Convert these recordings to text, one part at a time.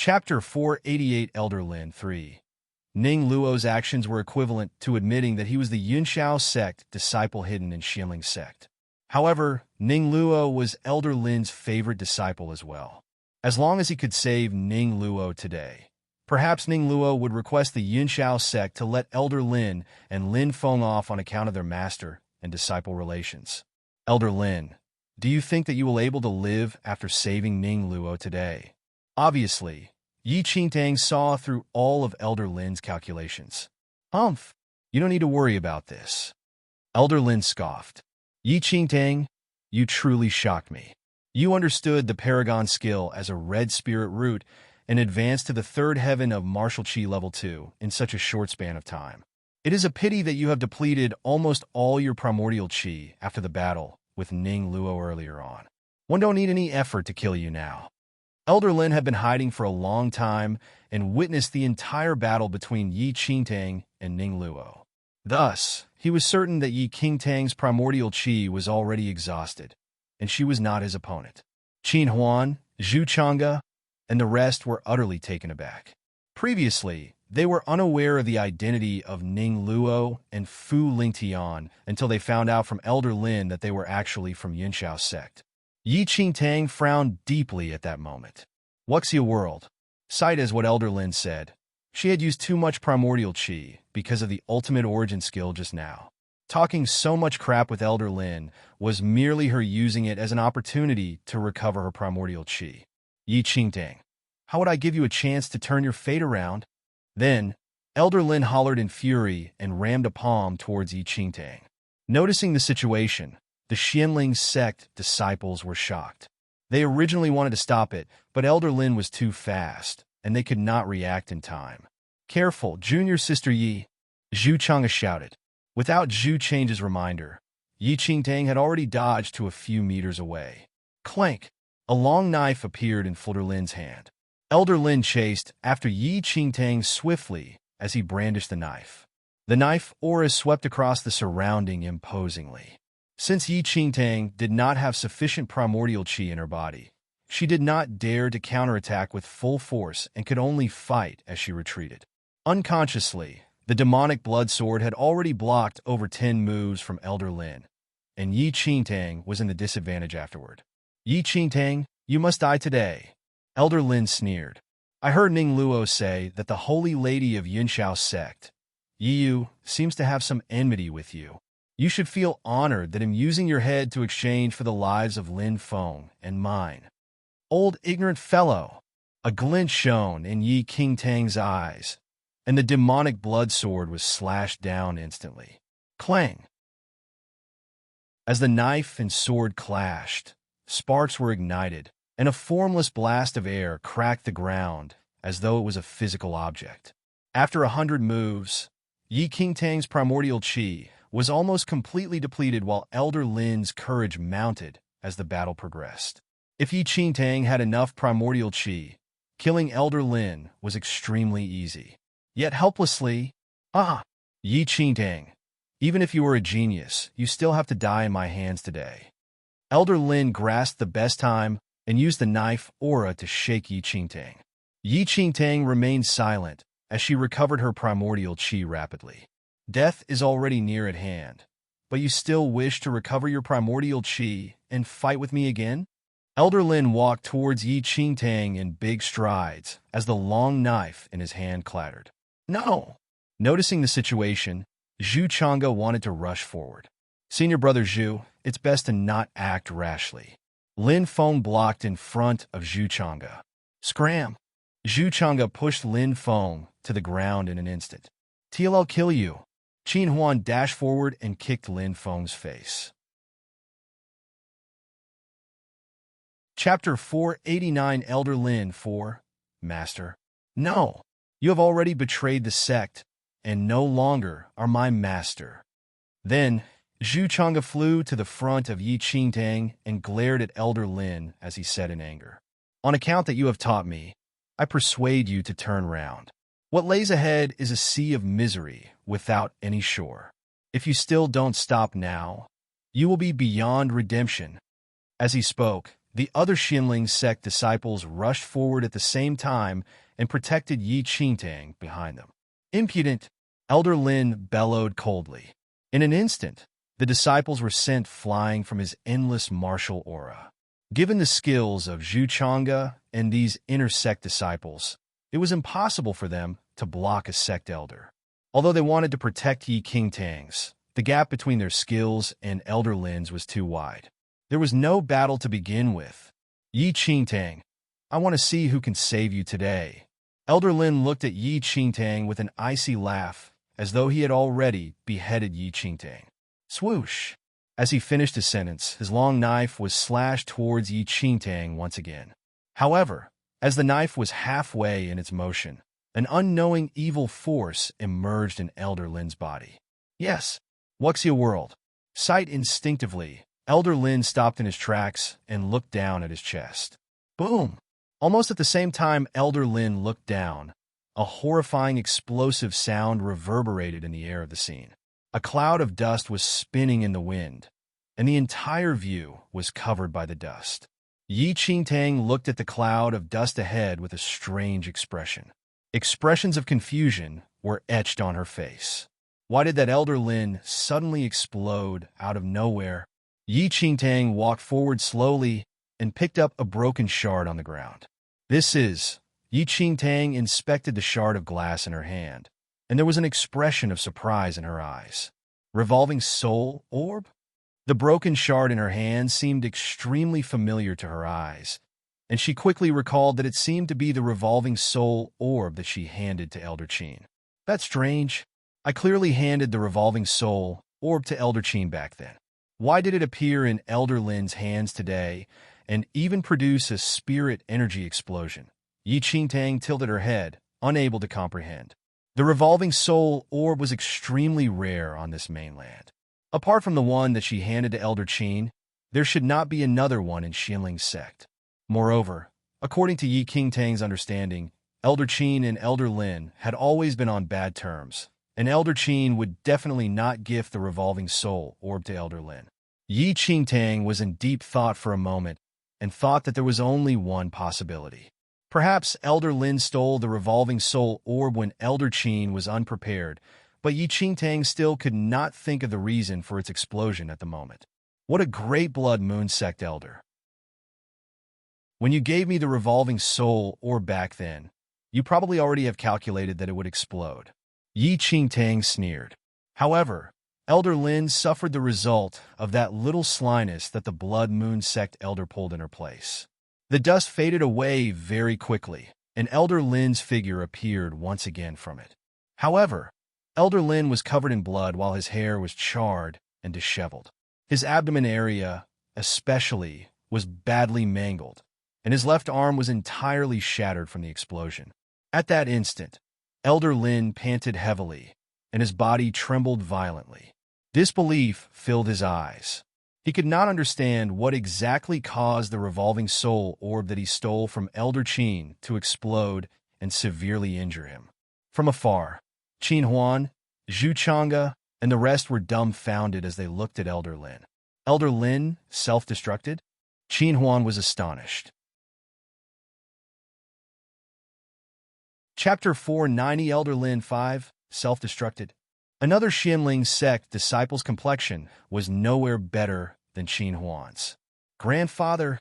Chapter 488 Elder Lin 3. Ning Luo's actions were equivalent to admitting that he was the Yunxiao sect disciple hidden in Xianling sect. However, Ning Luo was Elder Lin's favorite disciple as well. As long as he could save Ning Luo today, perhaps Ning Luo would request the Yunxiao sect to let Elder Lin and Lin Feng off on account of their master and disciple relations. Elder Lin, do you think that you will be able to live after saving Ning Luo today? Obviously, Yi Qingtang saw through all of Elder Lin's calculations. You don't need to worry about this. Elder Lin scoffed. Yi Qingtang, you truly shocked me. You understood the Paragon skill as a red spirit root and advanced to the third heaven of Martial Qi level 2 in such a short span of time. It is a pity that you have depleted almost all your primordial Qi after the battle with Ning Luo earlier on. One don't need any effort to kill you now. Elder Lin had been hiding for a long time and witnessed the entire battle between Yi Qingtang and Ning Luo. Thus, he was certain that Yi Qingtang's primordial Qi was already exhausted, and she was not his opponent. Qin Huan, Zhu Chang'e, and the rest were utterly taken aback. Previously, they were unaware of the identity of Ning Luo and Fu Lingtian until they found out from Elder Lin that they were actually from Yunxiao sect. Yi Qingtang frowned deeply at that moment. Wuxia world. Cite as what Elder Lin said. She had used too much primordial Qi because of the ultimate origin skill just now. Talking so much crap with Elder Lin was merely her using it as an opportunity to recover her primordial Qi. Yi Qingtang, how would I give you a chance to turn your fate around? Then, Elder Lin hollered in fury and rammed a palm towards Yi Qingtang. Noticing the situation, the Xianling sect disciples were shocked. They originally wanted to stop it, but Elder Lin was too fast, and they could not react in time. Careful, junior sister Yi, Zhu Chang'e shouted. Without Zhu Chang's reminder, Yi Qingtang had already dodged to a few meters away. Clank! A long knife appeared in Elder Lin's hand. Elder Lin chased after Yi Qingtang swiftly as he brandished the knife. The knife aura swept across the surrounding imposingly. Since Yi Qingtang did not have sufficient primordial Qi in her body, she did not dare to counterattack with full force and could only fight as she retreated. Unconsciously, the demonic blood sword had already blocked over 10 moves from Elder Lin, and Yi Qingtang was in the disadvantage afterward. Yi Qingtang, you must die today. Elder Lin sneered. I heard Ning Luo say that the Holy Lady of Yunxiao sect, Yiyu, seems to have some enmity with you. You should feel honored that I'm using your head to exchange for the lives of Lin Feng and mine. Old ignorant fellow! A glint shone in Yi Qingtang's eyes, and the demonic blood sword was slashed down instantly. Clang! As the knife and sword clashed, sparks were ignited, and a formless blast of air cracked the ground as though it was a physical object. After 100 moves, Yi Qingtang's primordial Qi was almost completely depleted while Elder Lin's courage mounted as the battle progressed. If Yi Qingtang had enough primordial Qi, killing Elder Lin was extremely easy. Yet helplessly, Yi Qingtang, even if you were a genius, you still have to die in my hands today. Elder Lin grasped the best time and used the knife aura to shake Yi Qingtang. Yi Qingtang remained silent as she recovered her primordial Qi rapidly. Death is already near at hand, but you still wish to recover your primordial Qi and fight with me again? Elder Lin walked towards Yi Qingtang in big strides as the long knife in his hand clattered. No! Noticing the situation, Zhu Chang'e wanted to rush forward. Senior brother Zhu, it's best to not act rashly. Lin Feng blocked in front of Zhu Chang'e. Scram! Zhu Chang'e pushed Lin Feng to the ground in an instant. I'll kill you. Qin Huan dashed forward and kicked Lin Feng's face. Chapter 489 Elder Lin 4. Master. No! You have already betrayed the sect, and no longer are my master. Then, Zhu Chang'e flew to the front of Yi Qingtang and glared at Elder Lin as he said in anger. On account that you have taught me, I persuade you to turn round. What lays ahead is a sea of misery without any shore. If you still don't stop now, you will be beyond redemption. As he spoke, The other Xinling sect disciples rushed forward at the same time and protected Yi Qingtang behind them. Impudent, Elder Lin bellowed coldly. In an instant, the disciples were sent flying from his endless martial aura. Given the skills of Zhu Chang'e and these inner sect disciples, it was impossible for them to block a sect elder. Although they wanted to protect Yi Qingtang's, the gap between their skills and Elder Lin's was too wide. There was no battle to begin with. Yi Qingtang, I want to see who can save you today. Elder Lin looked at Yi Qingtang with an icy laugh, as though he had already beheaded Yi Qingtang. Swoosh! As he finished his sentence, his long knife was slashed towards Yi Qingtang once again. However, as the knife was halfway in its motion, an unknowing evil force emerged in Elder Lin's body. Yes, Wuxia World. Sight instinctively, Elder Lin stopped in his tracks and looked down at his chest. Boom! Almost at the same time Elder Lin looked down, a horrifying explosive sound reverberated in the air of the scene. A cloud of dust was spinning in the wind, and the entire view was covered by the dust. Yi Qingtang looked at the cloud of dust ahead with a strange expression. Expressions of confusion were etched on her face. Why did that Elder Lin suddenly explode out of nowhere? Yi Qingtang walked forward slowly and picked up a broken shard on the ground. This is... Yi Qingtang inspected the shard of glass in her hand, and there was an expression of surprise in her eyes. Revolving soul orb? The broken shard in her hand seemed extremely familiar to her eyes, and she quickly recalled that it seemed to be the revolving soul orb that she handed to Elder Qin. That's strange. I clearly handed the revolving soul orb to Elder Qin back then. Why did it appear in Elder Lin's hands today and even produce a spirit energy explosion? Yi Qingtang tilted her head, unable to comprehend. The revolving soul orb was extremely rare on this mainland. Apart from the one that she handed to Elder Qin, there should not be another one in Xinling's sect. Moreover, according to Yi Qingtang's understanding, Elder Qin and Elder Lin had always been on bad terms, and Elder Qin would definitely not gift the revolving soul orb to Elder Lin. Yi Qingtang was in deep thought for a moment and thought that there was only one possibility. Perhaps Elder Lin stole the revolving soul orb when Elder Qin was unprepared, but Yi Qingtang still could not think of the reason for its explosion at the moment. What a great blood moon sect elder. When you gave me the revolving soul orb back then, you probably already have calculated that it would explode. Yi Qingtang sneered. However, Elder Lin suffered the result of that little slyness that the blood moon sect elder pulled in her place. The dust faded away very quickly, and Elder Lin's figure appeared once again from it. However, Elder Lin was covered in blood while his hair was charred and disheveled. His abdomen area, especially, was badly mangled, and his left arm was entirely shattered from the explosion. At that instant, Elder Lin panted heavily, and his body trembled violently. Disbelief filled his eyes. He could not understand what exactly caused the revolving soul orb that he stole from Elder Qin to explode and severely injure him. From afar, Qin Huan, Zhu Chang'e, and the rest were dumbfounded as they looked at Elder Lin. Elder Lin self-destructed? Qin Huan was astonished. Chapter 490 Elder Lin 5, Self-Destructed. Another Xinling sect disciple's complexion was nowhere better than Qin Huan's. Grandfather,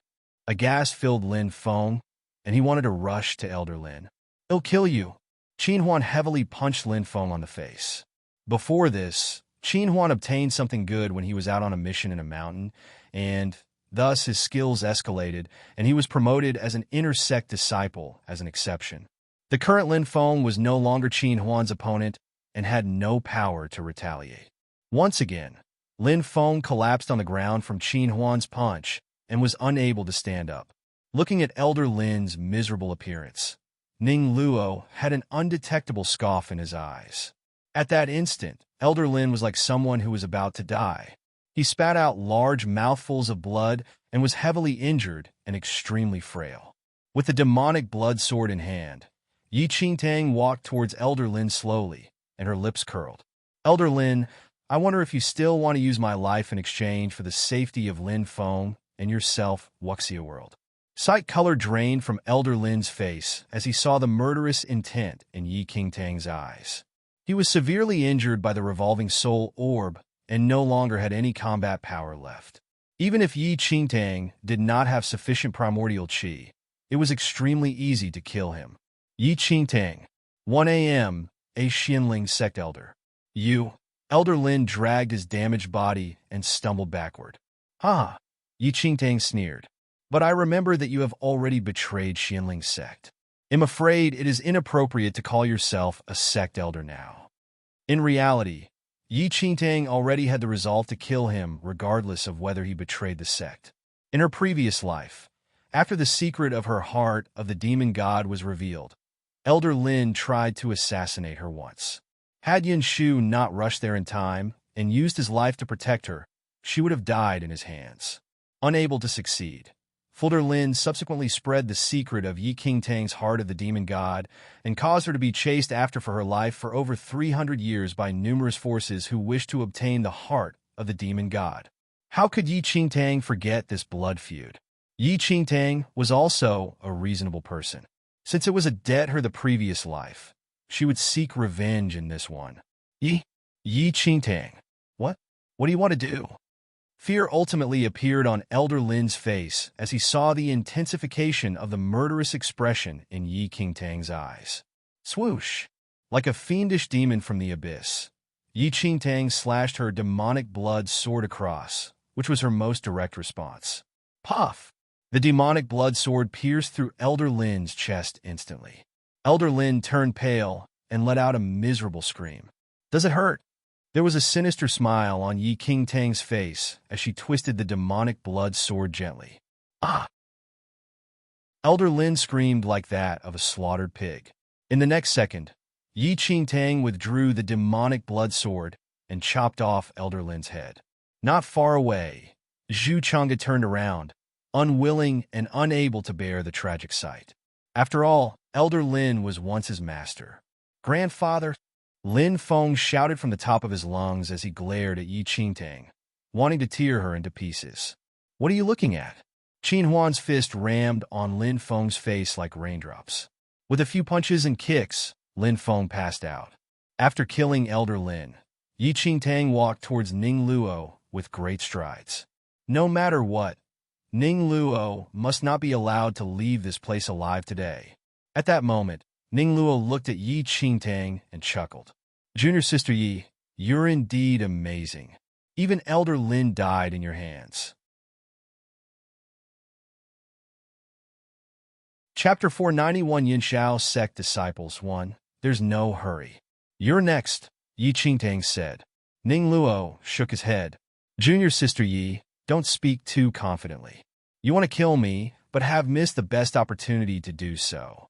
a gas-filled Lin Feng, and he wanted to rush to Elder Lin. He'll kill you. Qin Huan heavily punched Lin Feng on the face. Before this, Qin Huan obtained something good when he was out on a mission in a mountain, and thus his skills escalated, and he was promoted as an inner sect disciple as an exception. The current Lin Feng was no longer Qin Huan's opponent and had no power to retaliate. Once again, Lin Feng collapsed on the ground from Qin Huan's punch and was unable to stand up. Looking at Elder Lin's miserable appearance, Ning Luo had an undetectable scoff in his eyes. At that instant, Elder Lin was like someone who was about to die. He spat out large mouthfuls of blood and was heavily injured and extremely frail. With the demonic blood sword in hand, Yi Qingtang walked towards Elder Lin slowly, and her lips curled. Elder Lin, I wonder if you still want to use my life in exchange for the safety of Lin Feng and yourself, Wuxia world. Sight color drained from Elder Lin's face as he saw the murderous intent in Yi Qingtang's eyes. He was severely injured by the revolving soul orb and no longer had any combat power left. Even if Yi Qingtang did not have sufficient primordial qi, it was extremely easy to kill him. Yi Qingtang, 1 a.m., a Xianling sect elder. You. Elder Lin dragged his damaged body and stumbled backward. Ha! Yi Qingtang sneered. But I remember that you have already betrayed Xianling sect. I'm afraid it is inappropriate to call yourself a sect elder now. In reality, Yi Qingtang already had the resolve to kill him regardless of whether he betrayed the sect. In her previous life, after the secret of her heart of the demon god was revealed, Elder Lin tried to assassinate her once. Had Yin Shu not rushed there in time and used his life to protect her, she would have died in his hands. Unable to succeed, Elder Lin subsequently spread the secret of Yi Qingtang's heart of the demon god and caused her to be chased after for her life for over 300 years by numerous forces who wished to obtain the heart of the demon god. How could Yi Qingtang forget this blood feud? Yi Qingtang was also a reasonable person. Since it was a debt her the previous life, she would seek revenge in this one. Yi Qingtang. What do you want to do? Fear ultimately appeared on Elder Lin's face as he saw the intensification of the murderous expression in Yi Qingtang's eyes. Swoosh! Like a fiendish demon from the abyss, Yi Qingtang slashed her demonic blood sword across, which was her most direct response. Puff! The demonic blood sword pierced through Elder Lin's chest instantly. Elder Lin turned pale and let out a miserable scream. Does it hurt? There was a sinister smile on Yi Qingtang's face as she twisted the demonic blood sword gently. Ah! Elder Lin screamed like that of a slaughtered pig. In the next second, Yi Qingtang withdrew the demonic blood sword and chopped off Elder Lin's head. Not far away, Zhu Chang'e turned around, unwilling and unable to bear the tragic sight. After all, Elder Lin was once his master. Grandfather, Lin Feng shouted from the top of his lungs as he glared at Yi Qingtang, wanting to tear her into pieces. What are you looking at? Qin Huan's fist rammed on Lin Feng's face like raindrops. With a few punches and kicks, Lin Feng passed out. After killing Elder Lin, Yi Qingtang walked towards Ning Luo with great strides. No matter what, Ning Luo must not be allowed to leave this place alive today. At that moment, Ning Luo looked at Yi Qingtang and chuckled. Junior Sister Yi, you're indeed amazing. Even Elder Lin died in your hands. Chapter 491 Yinshao Sect Disciples 1. There's no hurry. You're next, Yi Qingtang said. Ning Luo shook his head. Junior Sister Yi, don't speak too confidently. You want to kill me, but have missed the best opportunity to do so.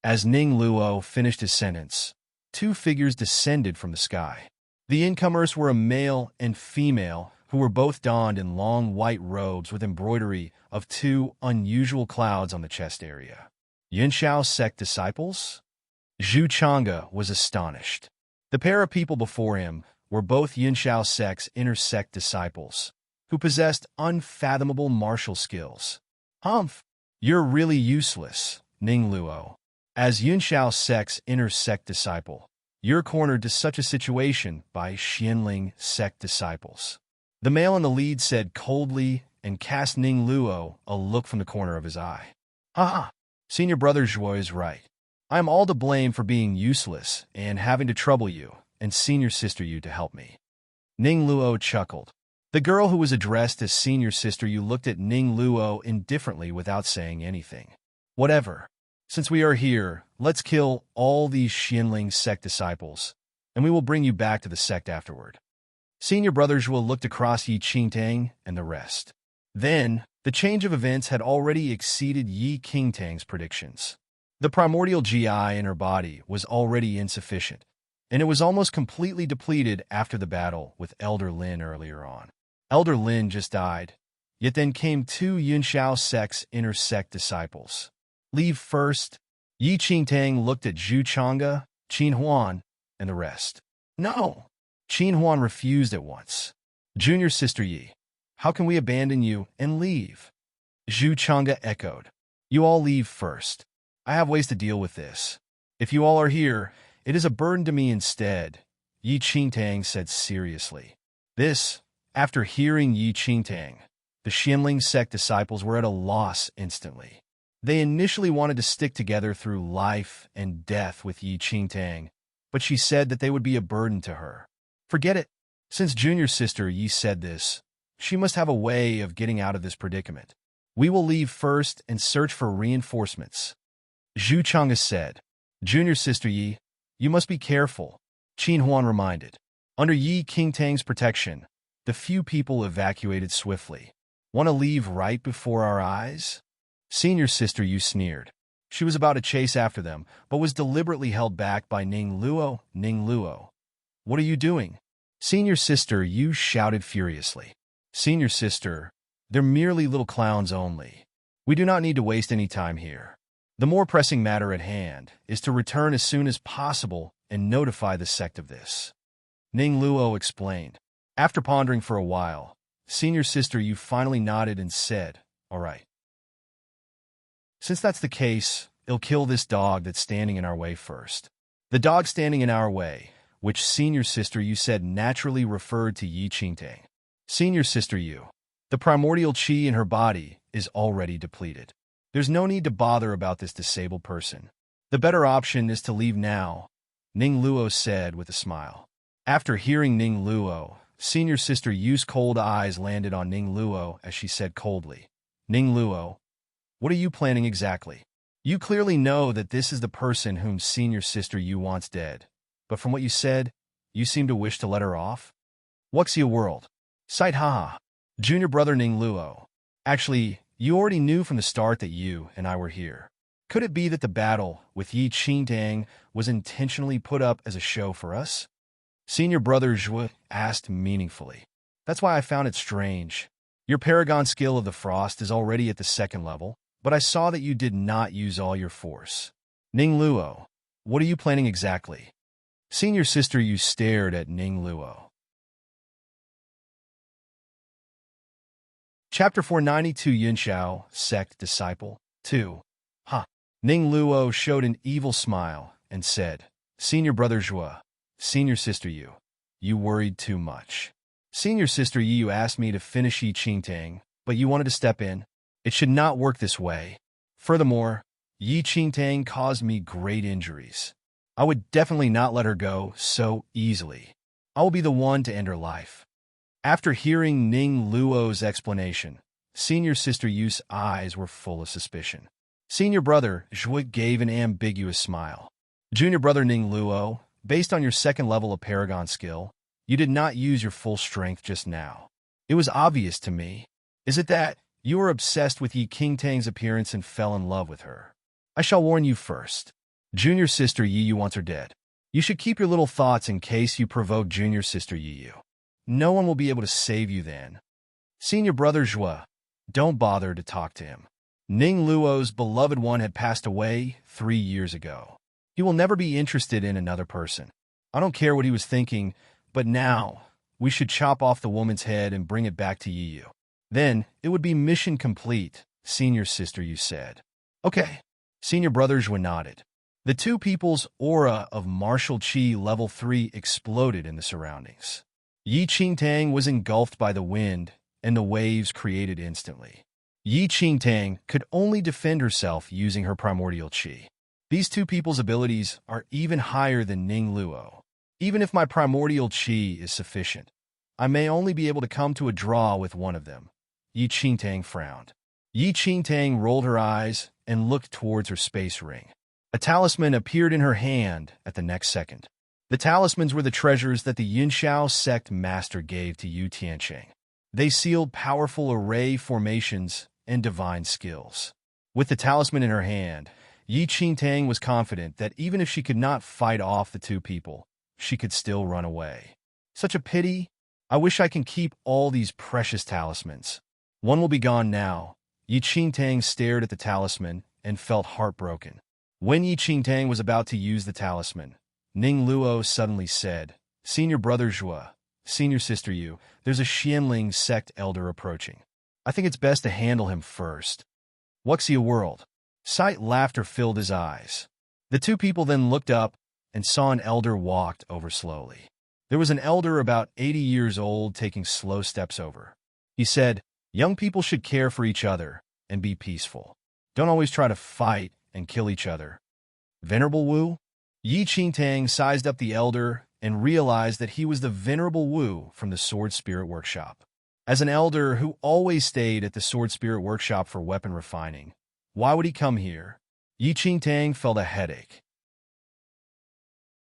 As Ning Luo finished his sentence, two figures descended from the sky. The incomers were a male and female who were both donned in long white robes with embroidery of two unusual clouds on the chest area. Yinshao Sect Disciples? Zhu Chang'e was astonished. The pair of people before him were both Yinshao Sect's inner sect disciples, who possessed unfathomable martial skills. Humph! You're really useless, Ning Luo. As Yinshao Sect's inner sect disciple, you're cornered to such a situation by Xianling sect disciples. The male in the lead said coldly and cast Ning Luo a look from the corner of his eye. Ha! Senior brother Zhuo is right. I am all to blame for being useless and having to trouble you, and senior sister you to help me. Ning Luo chuckled. The girl who was addressed as senior sister you looked at Ning Luo indifferently without saying anything. Whatever. Since we are here, let's kill all these Xianling sect disciples, and we will bring you back to the sect afterward. Senior brother Zhuo looked across Yi Qingtang and the rest. Then, the change of events had already exceeded Yi Qingtang's predictions. The primordial GI in her body was already insufficient, and it was almost completely depleted after the battle with Elder Lin earlier on. Elder Lin just died, yet then came two Yinshao Sect's inner sect disciples. Leave first. Yi Qingtang looked at Zhu Chang'e, Qin Huan, and the rest. No! Qin Huan refused at once. Junior Sister Yi, How can we abandon you and leave? Zhu Chang'e echoed. You all leave first. I have ways to deal with this. If you all are here, it is a burden to me instead, Yi Qingtang said seriously. This, after hearing Yi Qingtang, the Xianling sect disciples were at a loss instantly. They initially wanted to stick together through life and death with Yi Qingtang, but she said that they would be a burden to her. Forget it. Since junior sister Yi said this, she must have a way of getting out of this predicament. We will leave first and search for reinforcements. Zhu Chang'e said. Junior sister Yi, you must be careful, Qin Huan reminded. Under Yi Qingtang's protection, the few people evacuated swiftly. Want to leave right before our eyes? Senior sister Yu sneered. She was about to chase after them, but was deliberately held back by Ning Luo. Ning Luo. What are you doing? Senior sister Yu shouted furiously. Senior sister, they're merely little clowns only. We do not need to waste any time here. The more pressing matter at hand is to return as soon as possible and notify the sect of this. Ning Luo explained. After pondering for a while, senior sister Yu finally nodded and said, all right. Since that's the case, it'll kill this dog that's standing in our way first. The dog standing in our way, which senior sister Yu said naturally referred to Yi Qingtang. Senior sister Yu, the primordial qi in her body is already depleted. There's no need to bother about this disabled person. The better option is to leave now, Ning Luo said with a smile. After hearing Ning Luo, senior sister Yu's cold eyes landed on Ning Luo as she said coldly, Ning Luo, what are you planning exactly? You clearly know that this is the person whom senior sister Yu wants dead, but from what you said, you seem to wish to let her off? Wuxia world. Sight haha. Junior brother Ning Luo. Actually, you already knew from the start that you and I were here. Could it be that the battle with Yi Qingtang was intentionally put up as a show for us? Senior brother Zhu asked meaningfully. That's why I found it strange. Your paragon skill of the frost is already at the 2nd level, but I saw that you did not use all your force. Ning Luo, what are you planning exactly? Senior sister Yu stared at Ning Luo. Chapter 492 Yunxiao, Sect Disciple 2. Ning Luo showed an evil smile and said, Senior brother Zhu, senior sister Yu, you worried too much. Senior sister Yu asked me to finish Yi Qingtang, but you wanted to step in. It should not work this way. Furthermore, Yi Qingtang caused me great injuries. I would definitely not let her go so easily. I will be the one to end her life. After hearing Ning Luo's explanation, senior sister Yu's eyes were full of suspicion. Senior brother Zhu gave an ambiguous smile. Junior brother Ning Luo, based on your 2nd level of paragon skill, you did not use your full strength just now. It was obvious to me. Is it that you were obsessed with Yi Qingtang's appearance and fell in love with her? I shall warn you first. Junior sister Yi Yu wants her dead. You should keep your little thoughts in case you provoke junior sister Yi Yu. No one will be able to save you then. Senior brother Zhu, don't bother to talk to him. Ning Luo's beloved one had passed away 3 years ago. He will never be interested in another person. I don't care what he was thinking, but now we should chop off the woman's head and bring it back to Yi Yu. Then it would be mission complete, senior sister Yu said. Okay. Senior brother Zhu nodded. The two people's aura of martial qi level 3 exploded in the surroundings. Yi Qingtang was engulfed by the wind, and the waves created instantly. Yi Qingtang could only defend herself using her primordial qi. These two people's abilities are even higher than Ning Luo. Even if my primordial qi is sufficient, I may only be able to come to a draw with one of them. Yi Qingtang frowned. Yi Qingtang rolled her eyes and looked towards her space ring. A talisman appeared in her hand at the next second. The talismans were the treasures that the Yunxiao sect master gave to Yu Tiancheng. They sealed powerful array formations and divine skills. With the talisman in her hand, Yi Qingtang was confident that even if she could not fight off the two people, she could still run away. Such a pity. I wish I can keep all these precious talismans. One will be gone now. Yi Qingtang stared at the talisman and felt heartbroken. When Yi Qingtang was about to use the talisman, Ning Luo suddenly said, Senior brother Zhu, Senior Sister Yu, there's a Xianling sect elder approaching. I think it's best to handle him first. Wuxia whirled. Sight laughter filled his eyes. The two people then looked up and saw an elder walked over slowly. There was an elder about 80 years old taking slow steps over. He said, young people should care for each other and be peaceful. Don't always try to fight and kill each other. Venerable Wu? Yi Qingtang sized up the elder and realized that he was the Venerable Wu from the Sword Spirit Workshop. As an elder who always stayed at the Sword Spirit Workshop for weapon refining, why would he come here? Yi Qingtang felt a headache.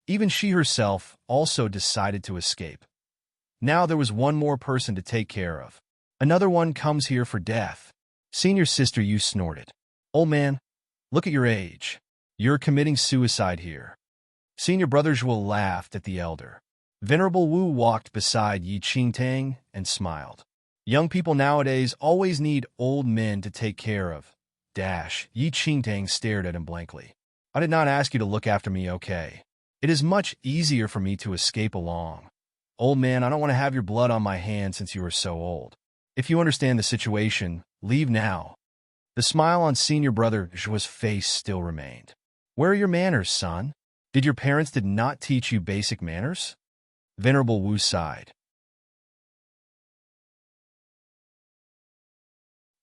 Even she herself also decided to escape. Now there was one more person to take care of. Another one comes here for death. Senior Sister Yu snorted. Old man, look at your age. You're committing suicide here. Senior Brother Zhuo laughed at the elder. Venerable Wu walked beside Yi Qingtang and smiled. Young people nowadays always need old men to take care of. Yi Qingtang stared at him blankly. I did not ask you to look after me, okay? It is much easier for me to escape along. Old man, I don't want to have your blood on my hands since you are so old. If you understand the situation, leave now. The smile on Senior Brother Zhuo's face still remained. Where are your manners, son? Did your parents did not teach you basic manners? Venerable Wu sighed.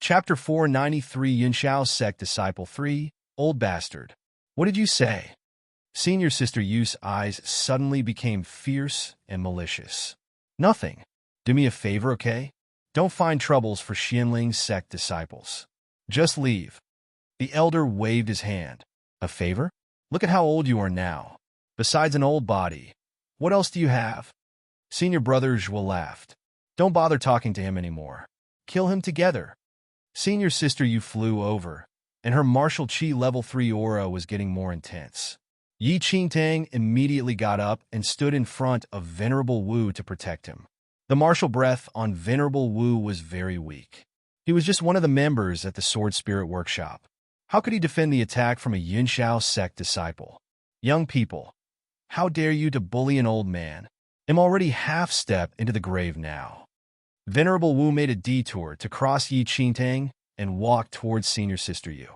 Chapter 493 Yunxiao Sect Disciple 3, Old Bastard. What did you say? Senior Sister Yu's eyes suddenly became fierce and malicious. Nothing. Do me a favor, okay? Don't find troubles for Xianling sect disciples. Just leave. The elder waved his hand. A favor? Look at how old you are now. Besides an old body, what else do you have? Senior Brother Zhuo laughed. Don't bother talking to him anymore. Kill him together. Senior Sister Yu flew over, and her martial chi level 3 aura was getting more intense. Yi Qingtang immediately got up and stood in front of Venerable Wu to protect him. The martial breath on Venerable Wu was very weak. He was just one of the members at the Sword Spirit Workshop. How could he defend the attack from a Yunxiao sect disciple? Young people, how dare you to bully an old man? I'm already half-step into the grave now. Venerable Wu made a detour to cross Yi Qingtang and walk towards Senior Sister Yu.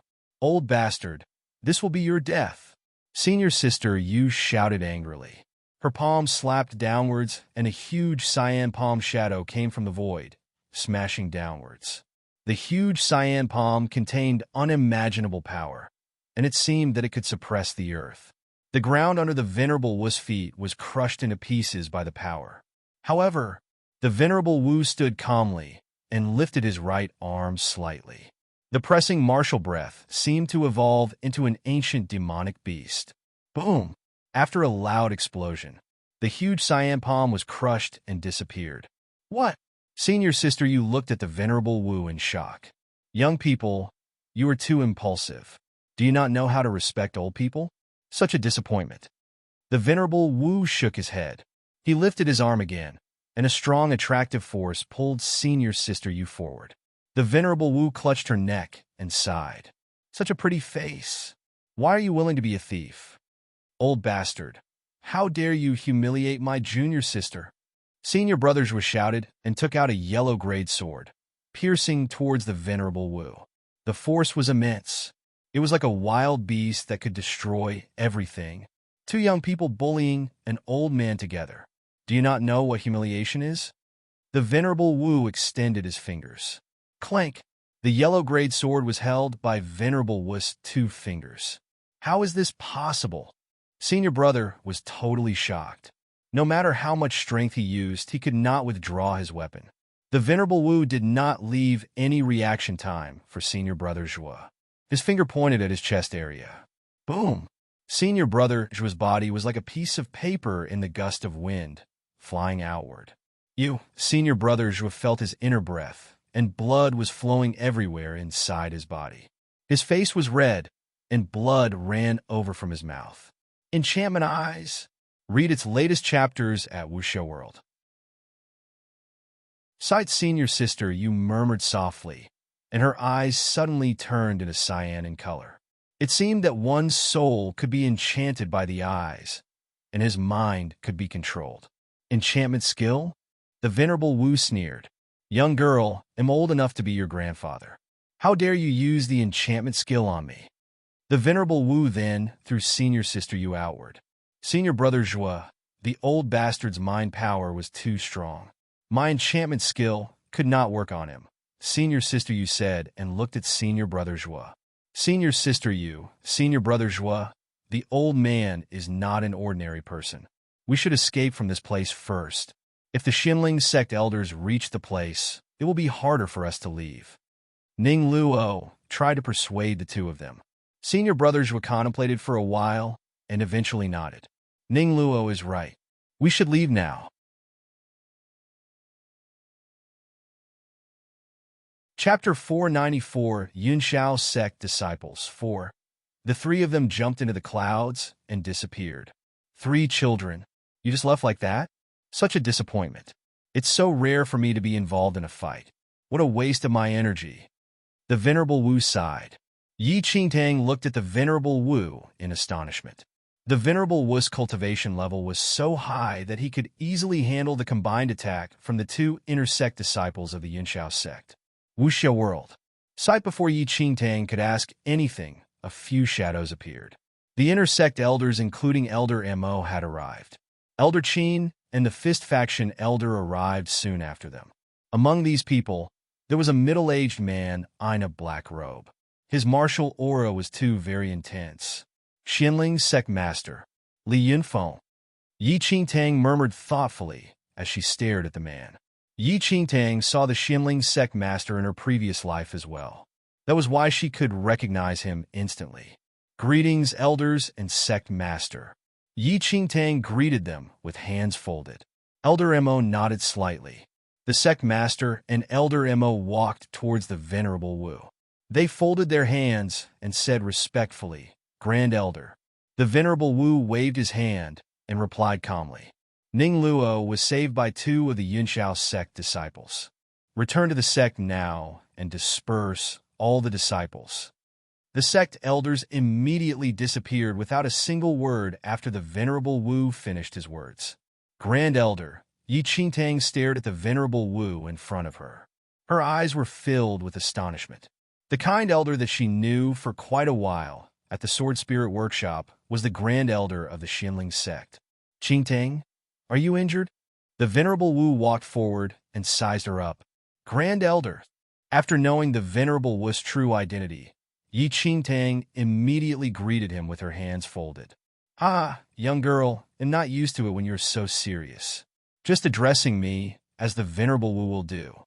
Old bastard, this will be your death. Senior Sister Yu shouted angrily. Her palm slapped downwards, and a huge cyan palm shadow came from the void, smashing downwards. The huge cyan palm contained unimaginable power, and it seemed that it could suppress the earth. The ground under the Venerable Wu's feet was crushed into pieces by the power. However, the Venerable Wu stood calmly and lifted his right arm slightly. The pressing martial breath seemed to evolve into an ancient demonic beast. Boom! After a loud explosion, the huge cyan palm was crushed and disappeared. What? Senior Sister Yu looked at the Venerable Wu in shock. Young people, you are too impulsive. Do you not know how to respect old people? Such a disappointment. The Venerable Wu shook his head. He lifted his arm again, and a strong attractive force pulled Senior Sister Yu forward. The Venerable Wu clutched her neck and sighed. Such a pretty face. Why are you willing to be a thief? Old bastard. How dare you humiliate my junior sister? Senior Brothers was shouted and took out a yellow-grade sword, piercing towards the Venerable Wu. The force was immense. It was like a wild beast that could destroy everything. Two young people bullying an old man together. Do you not know what humiliation is? The Venerable Wu extended his fingers. Clank! The yellow-grade sword was held by Venerable Wu's 2 fingers. How is this possible? Senior Brother was totally shocked. No matter how much strength he used, he could not withdraw his weapon. The Venerable Wu did not leave any reaction time for Senior Brother Zhuo. His finger pointed at his chest area. Boom! Senior Brother Zhuo's body was like a piece of paper in the gust of wind, flying outward. Senior Brother Zhuo felt his inner breath, and blood was flowing everywhere inside his body. His face was red, and blood ran over from his mouth. Enchantment Eyes. Read its latest chapters at Wuxia World. Sight's Senior Sister Yu murmured softly, and her eyes suddenly turned into cyan in color. It seemed that one's soul could be enchanted by the eyes, and his mind could be controlled. Enchantment skill? The Venerable Wu sneered. Young girl, am old enough to be your grandfather. How dare you use the enchantment skill on me? The Venerable Wu then threw Senior Sister Yu outward. Senior Brother Zhua, the old bastard's mind power was too strong. My enchantment skill could not work on him, Senior Sister Yu said and looked at Senior Brother Zhua. Senior Sister Yu, Senior Brother Zhua, the old man is not an ordinary person. We should escape from this place first. If the Xinling sect elders reach the place, it will be harder for us to leave. Ning Luo tried to persuade the two of them. Senior Brother Zhua contemplated for a while and eventually nodded. Ning Luo is right. We should leave now. Chapter 494, Yunxiao Sect Disciples 4. The three of them jumped into the clouds and disappeared. 3 children. You just left like that? Such a disappointment. It's so rare for me to be involved in a fight. What a waste of my energy. The Venerable Wu sighed. Yi Qingtang looked at the Venerable Wu in astonishment. The Venerable Wu's cultivation level was so high that he could easily handle the combined attack from the 2 inner sect disciples of the Yunxiao sect. Wuxia World. Sight before Yi Qingtang could ask anything, a few shadows appeared. The inner sect elders, including Elder Mo, had arrived. Elder Qin and the Fist faction elder arrived soon after them. Among these people, there was a middle-aged man in a black robe. His martial aura was too very intense. Xinling Sect Master, Li Yunfeng. Yi Qingtang murmured thoughtfully as she stared at the man. Yi Qingtang saw the Xinling Sect Master in her previous life as well. That was why she could recognize him instantly. Greetings, elders and Sect Master. Yi Qingtang greeted them with hands folded. Elder Mo nodded slightly. The Sect Master and Elder Mo walked towards the Venerable Wu. They folded their hands and said respectfully, Grand Elder. The Venerable Wu waved his hand and replied calmly. Ning Luo was saved by 2 of the Yunxiao sect disciples. Return to the sect now and disperse all the disciples. The sect elders immediately disappeared without a single word after the Venerable Wu finished his words. Grand Elder, Yi Qingtang stared at the Venerable Wu in front of her. Her eyes were filled with astonishment. The kind elder that she knew for quite a while at the Sword Spirit Workshop was the Grand Elder of the Xinling sect. Qingtang, are you injured? The Venerable Wu walked forward and sized her up. Grand Elder. After knowing the Venerable Wu's true identity, Yi Qingtang immediately greeted him with her hands folded. Ah, young girl, I'm not used to it when you're so serious. Just addressing me as the Venerable Wu will do.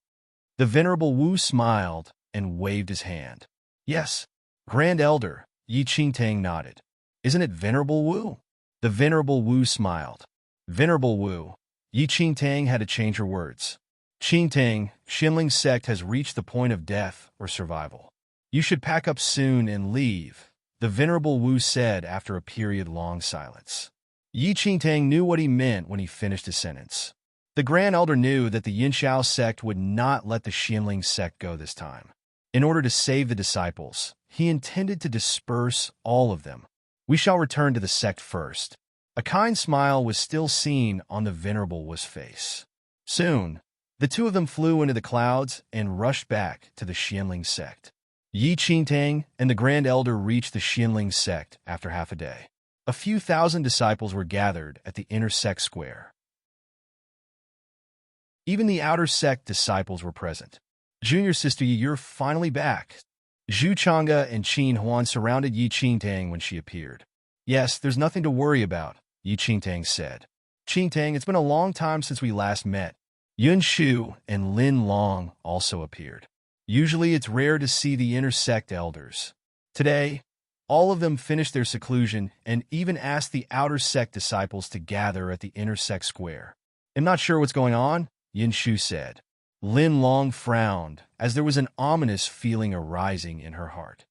The Venerable Wu smiled and waved his hand. Yes, Grand Elder, Yi Qingtang nodded. Isn't it Venerable Wu? The Venerable Wu smiled. Venerable Wu, Yi Qingtang had to change her words. Qingtang, Xinling sect has reached the point of death or survival. You should pack up soon and leave, the Venerable Wu said after a period-long silence. Yi Qingtang knew what he meant when he finished his sentence. The Grand Elder knew that the Yunxiao sect would not let the Xinling sect go this time. In order to save the disciples, he intended to disperse all of them. We shall return to the sect first. A kind smile was still seen on the Venerable Wu's face. Soon, the 2 of them flew into the clouds and rushed back to the Xinling sect. Yi Qingtang and the Grand Elder reached the Xinling sect after half a day. A few thousand disciples were gathered at the inner sect square. Even the outer sect disciples were present. Junior Sister Yi, you're finally back. Zhu Chang'e and Qin Huan surrounded Yi Qingtang when she appeared. Yes, there's nothing to worry about, Yi Qingtang said. Qingtang, it's been a long time since we last met. Yun Shu and Lin Long also appeared. Usually it's rare to see the inner sect elders. Today, all of them finished their seclusion and even asked the outer sect disciples to gather at the inner sect square. I'm not sure what's going on, Yin Shu said. Lin Long frowned as there was an ominous feeling arising in her heart.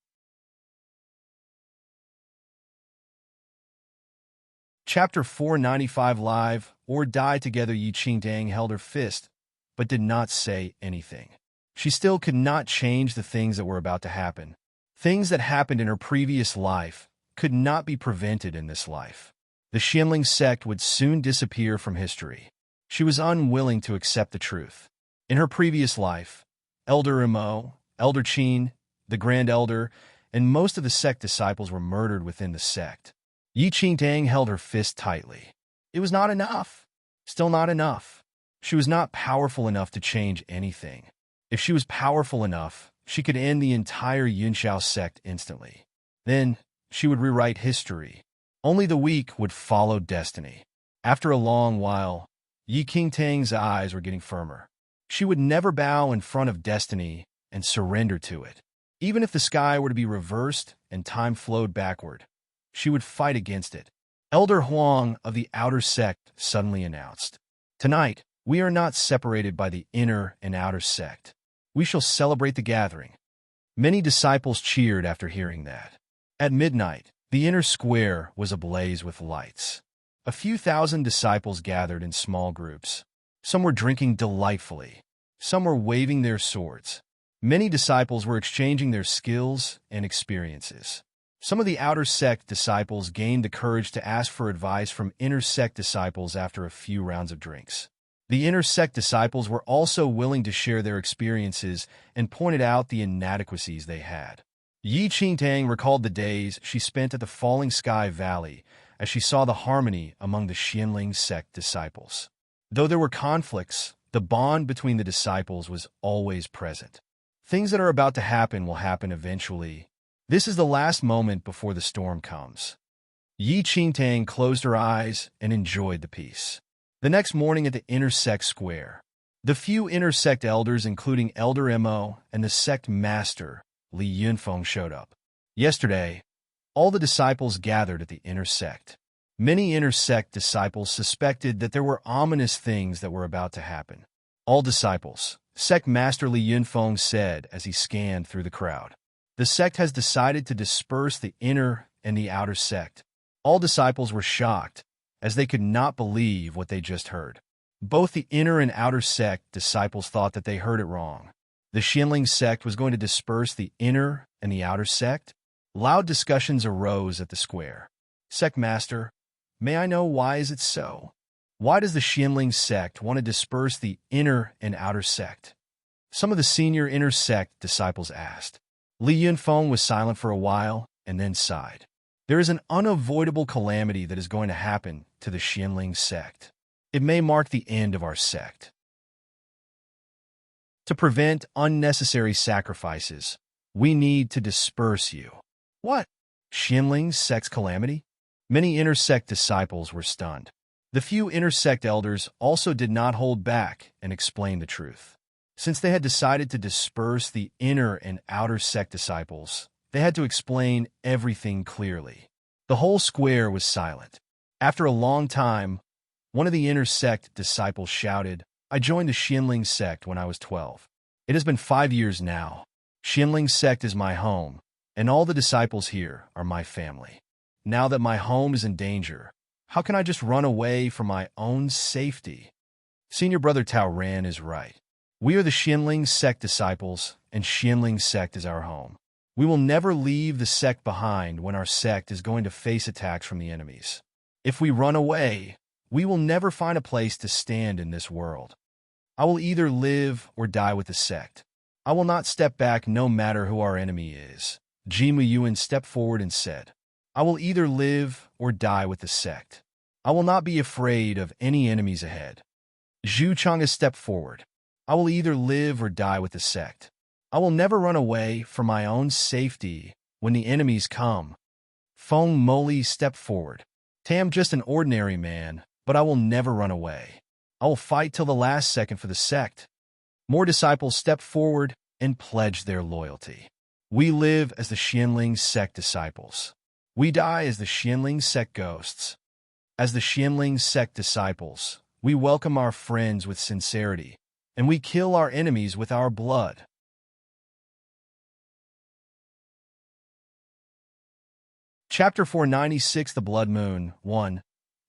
Chapter 495 Live or Die Together. Yi Qingtang held her fist, but did not say anything. She still could not change the things that were about to happen. Things that happened in her previous life could not be prevented in this life. The Xinling sect would soon disappear from history. She was unwilling to accept the truth. In her previous life, Elder Mo, Elder Qin, the Grand Elder, and most of the sect disciples were murdered within the sect. Yi Qingtang held her fist tightly. It was not enough. Still not enough. She was not powerful enough to change anything. If she was powerful enough, she could end the entire Yunxiao sect instantly. Then, she would rewrite history. Only the weak would follow destiny. After a long while, Yi Qingtang's eyes were getting firmer. She would never bow in front of destiny and surrender to it. Even if the sky were to be reversed and time flowed backward, she would fight against it. Elder Huang of the outer sect suddenly announced, "Tonight, we are not separated by the inner and outer sect. We shall celebrate the gathering." Many disciples cheered after hearing that. At midnight, the inner square was ablaze with lights. A few thousand disciples gathered in small groups. Some were drinking delightfully. Some were waving their swords. Many disciples were exchanging their skills and experiences. Some of the outer sect disciples gained the courage to ask for advice from inner sect disciples after a few rounds of drinks. The inner sect disciples were also willing to share their experiences and pointed out the inadequacies they had. Yi Qingtang recalled the days she spent at the Falling Sky Valley as she saw the harmony among the Xianling sect disciples. Though there were conflicts, the bond between the disciples was always present. Things that are about to happen will happen eventually. This is the last moment before the storm comes. Yi Qingtang closed her eyes and enjoyed the peace. The next morning at the inner sect square, the few inner sect elders, including Elder Mo and the sect master, Li Yunfeng, showed up. Yesterday, all the disciples gathered at the inner sect. Many inner sect disciples suspected that there were ominous things that were about to happen. All disciples, sect master Li Yunfeng said as he scanned through the crowd. The sect has decided to disperse the inner and the outer sect. All disciples were shocked, as they could not believe what they just heard. Both the inner and outer sect disciples thought that they heard it wrong. The Xianling sect was going to disperse the inner and the outer sect? Loud discussions arose at the square. Sect master, may I know why is it so? Why does the Xianling sect want to disperse the inner and outer sect? Some of the senior inner sect disciples asked. Li Yunfeng was silent for a while and then sighed. There is an unavoidable calamity that is going to happen to the Xianling sect. It may mark the end of our sect. To prevent unnecessary sacrifices, we need to disperse you. What? Xianling sect's calamity? Many inner sect disciples were stunned. The few inner sect elders also did not hold back and explain the truth. Since they had decided to disperse the inner and outer sect disciples, they had to explain everything clearly. The whole square was silent. After a long time, one of the inner sect disciples shouted, "I joined the Xianling sect when I was 12. It has been 5 years now. Xianling sect is my home, and all the disciples here are my family. Now that my home is in danger, how can I just run away for my own safety?" Senior brother Tao Ran is right. We are the Xianling sect disciples, and Xianling sect is our home. We will never leave the sect behind when our sect is going to face attacks from the enemies. If we run away, we will never find a place to stand in this world. I will either live or die with the sect. I will not step back no matter who our enemy is. Jimu Yuan stepped forward and said, I will either live or die with the sect. I will not be afraid of any enemies ahead. Zhu Chang'e stepped forward. I will either live or die with the sect. I will never run away for my own safety when the enemies come. Feng Moli stepped forward. Tam just an ordinary man, but I will never run away. I will fight till the last second for the sect. More disciples stepped forward and pledged their loyalty. We live as the Xianling sect disciples. We die as the Xianling sect ghosts. As the Xianling sect disciples, we welcome our friends with sincerity, and we kill our enemies with our blood. Chapter 496, The Blood Moon. 1.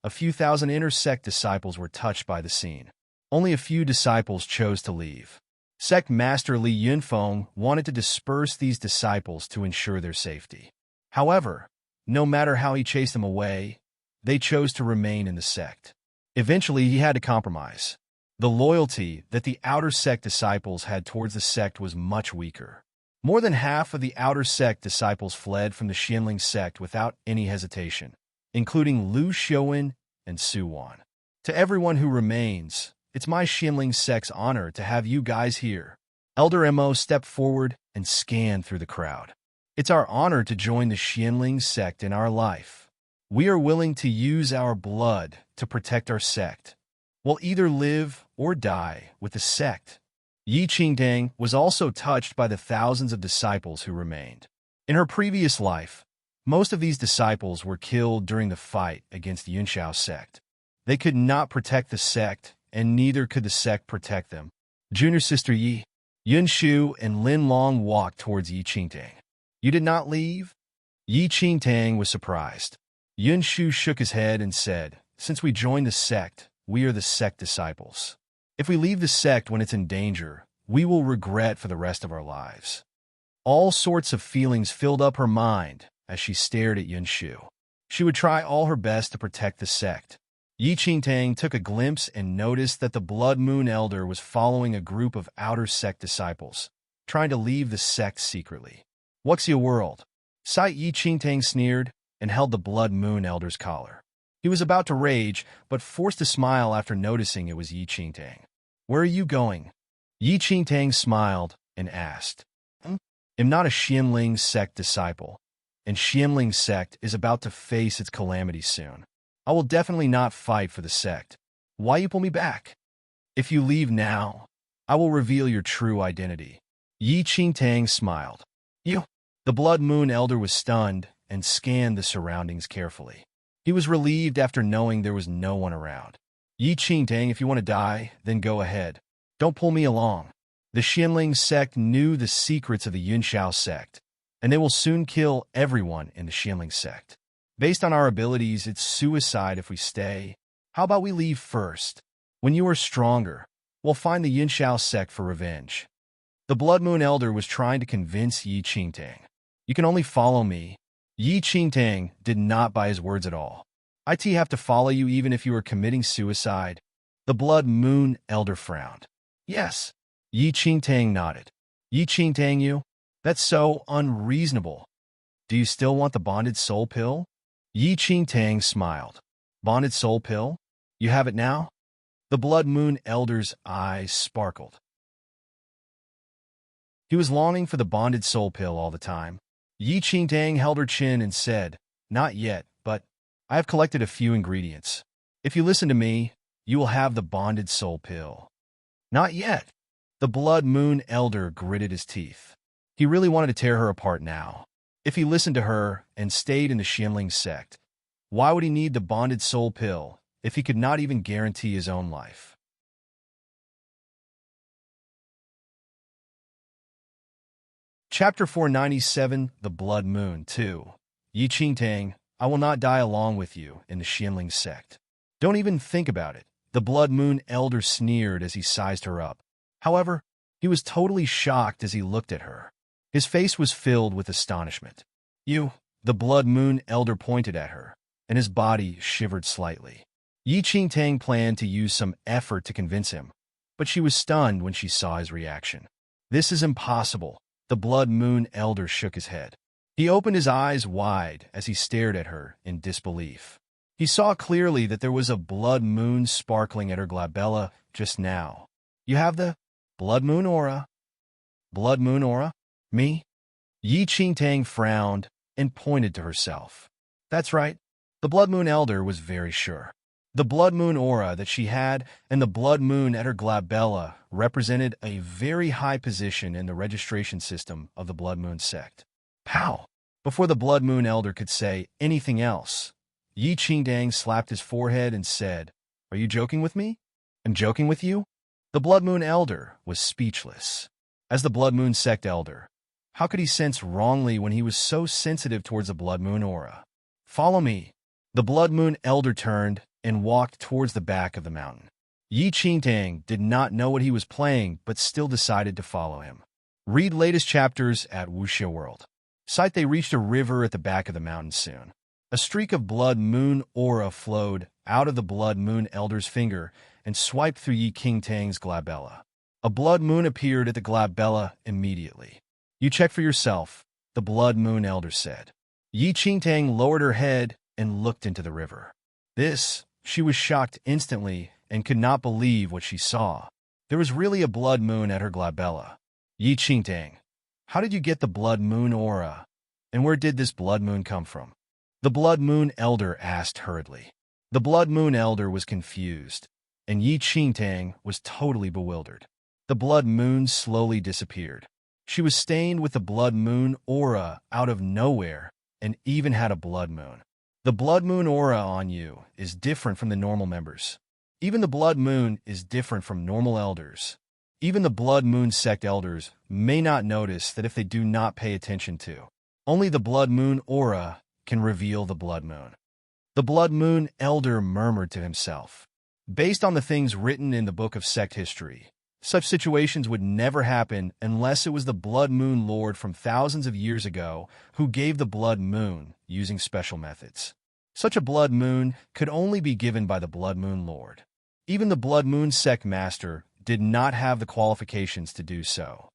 A few thousand inner sect disciples were touched by the scene. Only a few disciples chose to leave. Sect Master Li Yunfeng wanted to disperse these disciples to ensure their safety. However, no matter how he chased them away, they chose to remain in the sect. Eventually, he had to compromise. The loyalty that the outer sect disciples had towards the sect was much weaker. More than half of the outer sect disciples fled from the Xianling sect without any hesitation, including Lu Xiaowen and Su Wan. To everyone who remains, it's my Xianling sect's honor to have you guys here. Elder Mo stepped forward and scanned through the crowd. It's our honor to join the Xianling sect in our life. We are willing to use our blood to protect our sect. We'll either live or die with the sect. Yi Qingtang was also touched by the thousands of disciples who remained. In her previous life, most of these disciples were killed during the fight against the Yunxiao sect. They could not protect the sect, and neither could the sect protect them. Junior sister Yi, Yunshu, and Lin Long walked towards Yi Qingtang. You did not leave? Yi Qingtang was surprised. Yunshu shook his head and said, since we joined the sect, we are the sect disciples. If we leave the sect when it's in danger, we will regret for the rest of our lives. All sorts of feelings filled up her mind as she stared at Yunshu. She would try all her best to protect the sect. Yi Qingtang took a glimpse and noticed that the Blood Moon Elder was following a group of outer sect disciples, trying to leave the sect secretly. What's your world? Yi Qingtang sneered and held the Blood Moon Elder's collar. He was about to rage, but forced a smile after noticing it was Yi Qingtang. Where are you going? Yi Qingtang smiled and asked. I'm not a Xianling sect disciple, and Xianling sect is about to face its calamity soon. I will definitely not fight for the sect. Why you pull me back? If you leave now, I will reveal your true identity. Yi Qingtang smiled. You? The Blood Moon Elder was stunned and scanned the surroundings carefully. He was relieved after knowing there was no one around. Yi Qingtang, if you want to die, then go ahead. Don't pull me along. The Xianling sect knew the secrets of the Yunxiao sect, and they will soon kill everyone in the Xianling sect. Based on our abilities, it's suicide if we stay. How about we leave first? When you are stronger, we'll find the Yunxiao sect for revenge. The Blood Moon Elder was trying to convince Yi Qingtang. You can only follow me. Yi Qingtang did not buy his words at all. I'd have to follow you even if you were committing suicide. The Blood Moon Elder frowned. Yes. Yi Qingtang nodded. Yi Qingtang, you? That's so unreasonable. Do you still want the bonded soul pill? Yi Qingtang smiled. Bonded soul pill? You have it now? The Blood Moon Elder's eyes sparkled. He was longing for the bonded soul pill all the time. Yi Qingtang held her chin and said, not yet, but I have collected a few ingredients. If you listen to me, you will have the bonded soul pill. Not yet. The Blood Moon Elder gritted his teeth. He really wanted to tear her apart now. If he listened to her and stayed in the Xianling sect, why would he need the bonded soul pill if he could not even guarantee his own life? Chapter 497, The Blood Moon 2. Yi Qingtang, I will not die along with you in the Xianling sect. Don't even think about it. The Blood Moon Elder sneered as he sized her up. However, he was totally shocked as he looked at her. His face was filled with astonishment. You, the Blood Moon Elder pointed at her, and his body shivered slightly. Yi Qingtang planned to use some effort to convince him, but she was stunned when she saw his reaction. This is impossible. The Blood Moon Elder shook his head. He opened his eyes wide as he stared at her in disbelief. He saw clearly that there was a blood moon sparkling at her glabella just now. You have the blood moon aura. Blood moon aura? Me? Yi Qingtang frowned and pointed to herself. That's right. The Blood Moon Elder was very sure. The blood moon aura that she had and the blood moon at her glabella represented a very high position in the registration system of the Blood Moon sect. Pow! Before the Blood Moon Elder could say anything else, Yi Qingtang slapped his forehead and said, Are you joking with me? I'm joking with you? The Blood Moon Elder was speechless. As the Blood Moon sect elder, how could he sense wrongly when he was so sensitive towards the Blood Moon aura? Follow me. The Blood Moon Elder turned and walked towards the back of the mountain. Yi Qingtang did not know what he was playing, but still decided to follow him. Read latest chapters at Wuxia World. They reached a river at the back of the mountain soon. A streak of blood moon aura flowed out of the Blood Moon Elder's finger and swiped through Yi Qingtang's glabella. A blood moon appeared at the glabella immediately. "You check for yourself," the Blood Moon Elder said. Yi Qingtang lowered her head and looked into the river. She was shocked instantly and could not believe what she saw. There was really a blood moon at her glabella. "Yi Qingtang, how did you get the Blood Moon aura? And where did this blood moon come from?" The Blood Moon Elder asked hurriedly. The Blood Moon Elder was confused, and Yi Qingtang was totally bewildered. The blood moon slowly disappeared. She was stained with the Blood Moon aura out of nowhere and even had a blood moon. The Blood Moon aura on you is different from the normal members. Even the Blood Moon is different from normal elders. Even the Blood Moon sect elders may not notice that if they do not pay attention to. Only the Blood Moon aura can reveal the blood moon. The Blood Moon Elder murmured to himself. Based on the things written in the book of sect history, such situations would never happen unless it was the Blood Moon Lord from thousands of years ago who gave the blood moon using special methods. Such a blood moon could only be given by the Blood Moon Lord. Even the Blood Moon sect master did not have the qualifications to do so.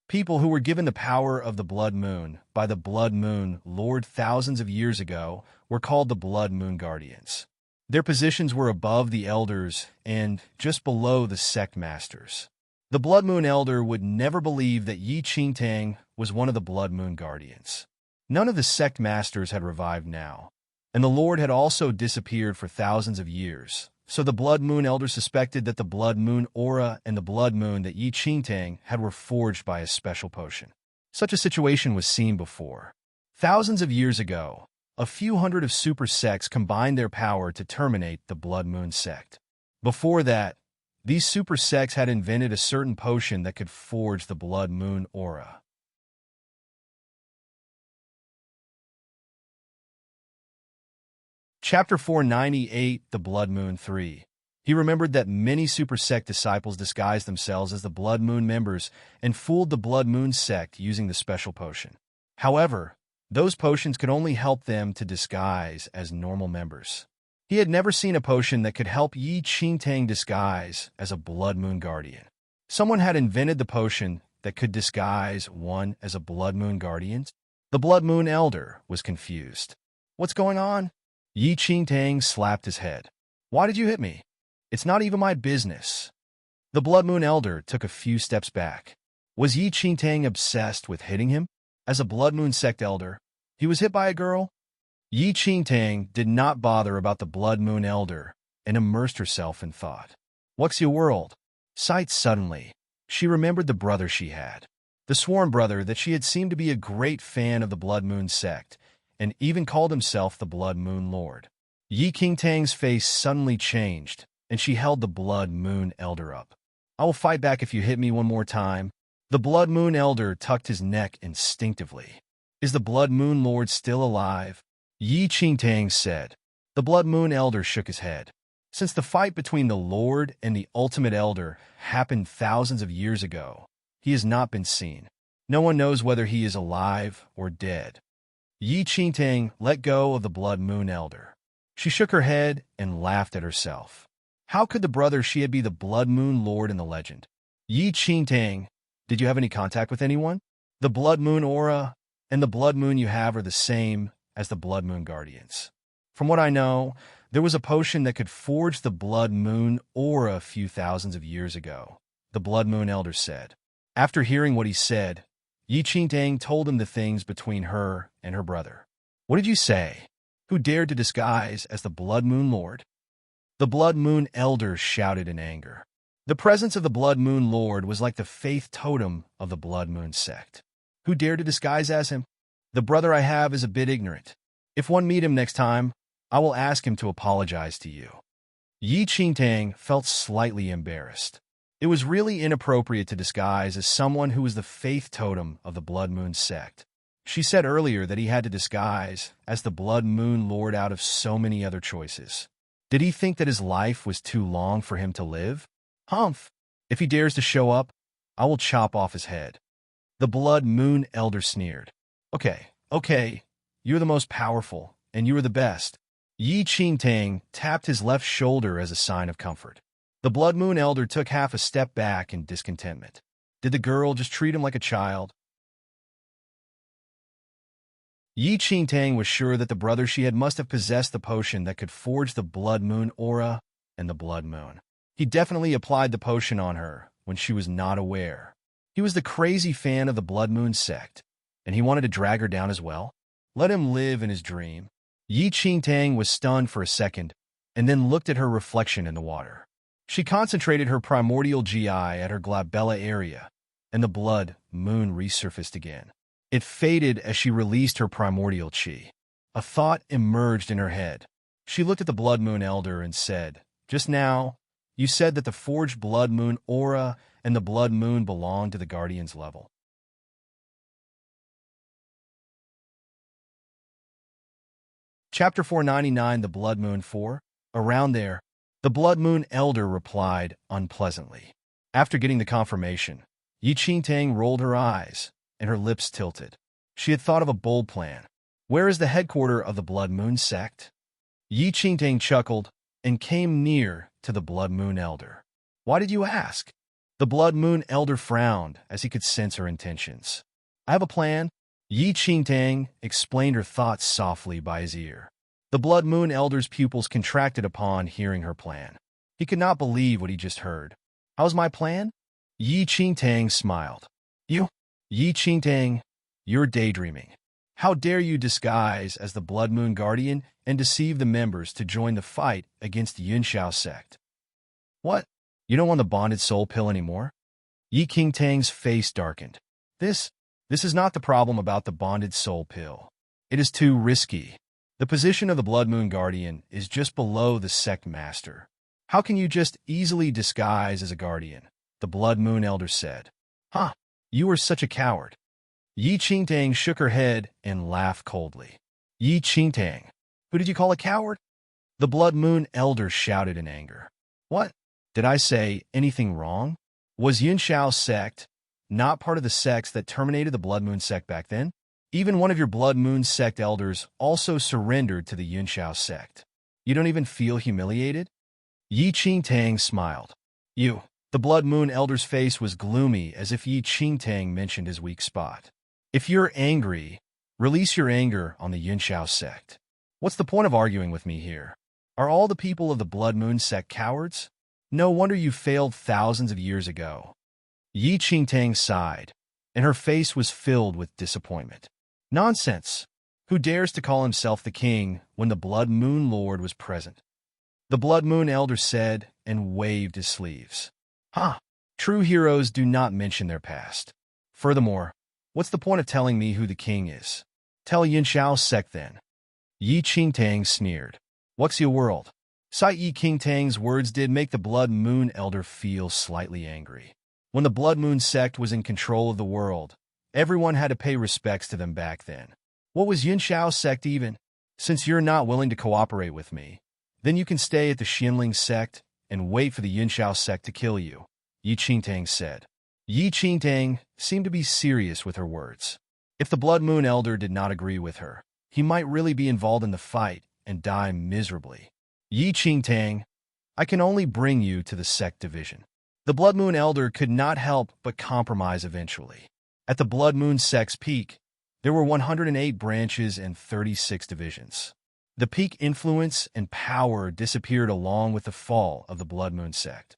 People who were given the power of the blood moon by the Blood Moon Lord thousands of years ago were called the Blood Moon Guardians. Their positions were above the elders and just below the sect masters. The Blood Moon Elder would never believe that Yi Qingtang was one of the Blood Moon Guardians. None of the sect masters had revived now, and the Lord had also disappeared for thousands of years, so the Blood Moon Elder suspected that the Blood Moon aura and the blood moon that Yi Qingtang had were forged by a special potion. Such a situation was seen before. Thousands of years ago, a few hundred of super sects combined their power to terminate the Blood Moon sect. Before that, these super sects had invented a certain potion that could forge the Blood Moon aura. Chapter 498, The Blood Moon 3. He remembered that many super sect disciples disguised themselves as the Blood Moon members and fooled the Blood Moon sect using the special potion. However, those potions could only help them to disguise as normal members. He had never seen a potion that could help Yi Qingtang disguise as a Blood Moon Guardian. Someone had invented the potion that could disguise one as a Blood Moon Guardian. The Blood Moon Elder was confused. "What's going on?" Yi Qingtang slapped his head. "Why did you hit me? It's not even my business." The Blood Moon Elder took a few steps back. Was Yi Qingtang obsessed with hitting him? As a Blood Moon sect elder, he was hit by a girl? Yi Qingtang did not bother about the Blood Moon Elder and immersed herself in thought. "What's your world?" Sight suddenly. She remembered the brother she had. The sworn brother that she had seemed to be a great fan of the Blood Moon sect, and even called himself the Blood Moon Lord. Yi Qingtang's face suddenly changed, and she held the Blood Moon Elder up. "I will fight back if you hit me one more time." The Blood Moon Elder tucked his neck instinctively. "Is the Blood Moon Lord still alive?" Yi Qingtang said. The Blood Moon Elder shook his head. Since the fight between the Lord and the Ultimate Elder happened thousands of years ago, he has not been seen. No one knows whether he is alive or dead. Yi Qingtang let go of the Blood Moon Elder. She shook her head and laughed at herself. How could the brother she had be the Blood Moon Lord in the legend? "Yi Qingtang, did you have any contact with anyone? The Blood Moon aura and the blood moon you have are the same as the Blood Moon Guardians. From what I know, there was a potion that could forge the Blood Moon aura a few thousands of years ago," the Blood Moon Elder said. After hearing what he said, Yi Qingtang told him the things between her and her brother. "What did you say? Who dared to disguise as the Blood Moon Lord?" The Blood Moon Elder shouted in anger. The presence of the Blood Moon Lord was like the faith totem of the Blood Moon sect. "Who dared to disguise as him? The brother I have is a bit ignorant. If one meet him next time, I will ask him to apologize to you." Yi Qingtang felt slightly embarrassed. It was really inappropriate to disguise as someone who was the faith totem of the Blood Moon sect. She said earlier that he had to disguise as the Blood Moon Lord out of so many other choices. Did he think that his life was too long for him to live? Humph! If he dares to show up, I will chop off his head. The Blood Moon Elder sneered. Okay, you're the most powerful and you were the best. Yi Qingtang tapped his left shoulder as a sign of comfort. The Blood Moon Elder took half a step back in discontentment. Did the girl just treat him like a child? Yi Qingtang was sure that the brother she had must have possessed the potion that could forge the Blood Moon aura and the Blood Moon. He definitely applied the potion on her when she was not aware. He was the crazy fan of the Blood Moon sect, and he wanted to drag her down as well. Let him live in his dream. Yi Qingtang was stunned for a second, and then looked at her reflection in the water. She concentrated her primordial GI at her glabella area, and the Blood Moon resurfaced again. It faded as she released her primordial chi. A thought emerged in her head. She looked at the Blood Moon Elder and said, "Just now, you said that the forged Blood Moon aura and the Blood Moon belonged to the Guardian's level." Chapter 499, The Blood Moon 4. Around there, the Blood Moon Elder replied unpleasantly. After getting the confirmation, Yi Qingtang rolled her eyes, and her lips tilted. She had thought of a bold plan. Where is the headquarters of the Blood Moon sect? Yi Qingtang chuckled and came near to the Blood Moon Elder. Why did you ask? The Blood Moon Elder frowned as he could sense her intentions. I have a plan. Yi Qingtang explained her thoughts softly by his ear. The Blood Moon Elder's pupils contracted upon hearing her plan. He could not believe what he just heard. How's my plan? Yi Qingtang smiled. You? Yi Qingtang, you're daydreaming. How dare you disguise as the Blood Moon Guardian and deceive the members to join the fight against the Yunxiao sect? What? You don't want the bonded soul pill anymore? Yi Qingtang's face darkened. This is not the problem about the bonded soul pill. It is too risky. The position of the Blood Moon Guardian is just below the sect master. How can you just easily disguise as a guardian? The Blood Moon Elder said. Huh, you are such a coward. Yi Qingtang shook her head and laughed coldly. Yi Qingtang, who did you call a coward? The Blood Moon Elder shouted in anger. What? Did I say anything wrong? Was Yunxiao sect not part of the sects that terminated the Blood Moon sect back then? Even one of your Blood Moon sect elders also surrendered to the Yunxiao sect. You don't even feel humiliated? Yi Qingtang smiled. You. The Blood Moon Elder's face was gloomy as if Yi Qingtang mentioned his weak spot. If you're angry, release your anger on the Yunxiao sect. What's the point of arguing with me here? Are all the people of the Blood Moon sect cowards? No wonder you failed thousands of years ago. Yi Qingtang sighed, and her face was filled with disappointment. Nonsense! Who dares to call himself the king when the Blood Moon Lord was present? The Blood Moon Elder said and waved his sleeves. Huh! True heroes do not mention their past. Furthermore, what's the point of telling me who the king is? Tell Yunxiao sect then. Yi Qingtang sneered. What's your world? Yi Qingtang's words did make the Blood Moon Elder feel slightly angry. When the Blood Moon sect was in control of the world, everyone had to pay respects to them back then. What was Yunxiao sect even? Since you're not willing to cooperate with me, then you can stay at the Xinling sect and wait for the Yunxiao sect to kill you, Yi Qingtang said. Yi Qingtang seemed to be serious with her words. If the Blood Moon Elder did not agree with her, he might really be involved in the fight and die miserably. Yi Qingtang, I can only bring you to the sect division. The Blood Moon Elder could not help but compromise eventually. At the Blood Moon sect's peak, there were 108 branches and 36 divisions. The peak influence and power disappeared along with the fall of the Blood Moon sect.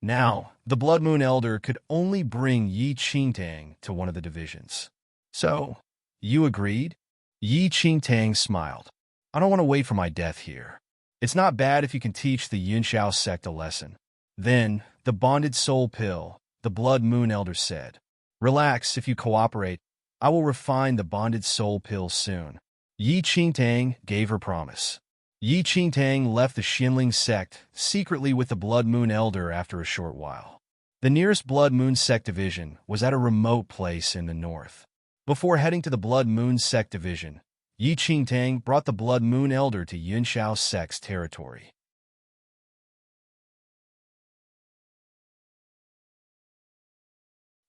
Now, the Blood Moon Elder could only bring Yi Qingtang to one of the divisions. So, you agreed? Yi Qingtang smiled. I don't want to wait for my death here. It's not bad if you can teach the Yunxiao sect a lesson. Then, the bonded soul pill, the Blood Moon Elder said. Relax, if you cooperate, I will refine the bonded soul pill soon. Yi Qingtang gave her promise. Yi Qingtang left the Xinling sect secretly with the Blood Moon Elder after a short while. The nearest Blood Moon sect division was at a remote place in the north. Before heading to the Blood Moon sect division, Yi Qingtang brought the Blood Moon Elder to Yunxiao sect's territory.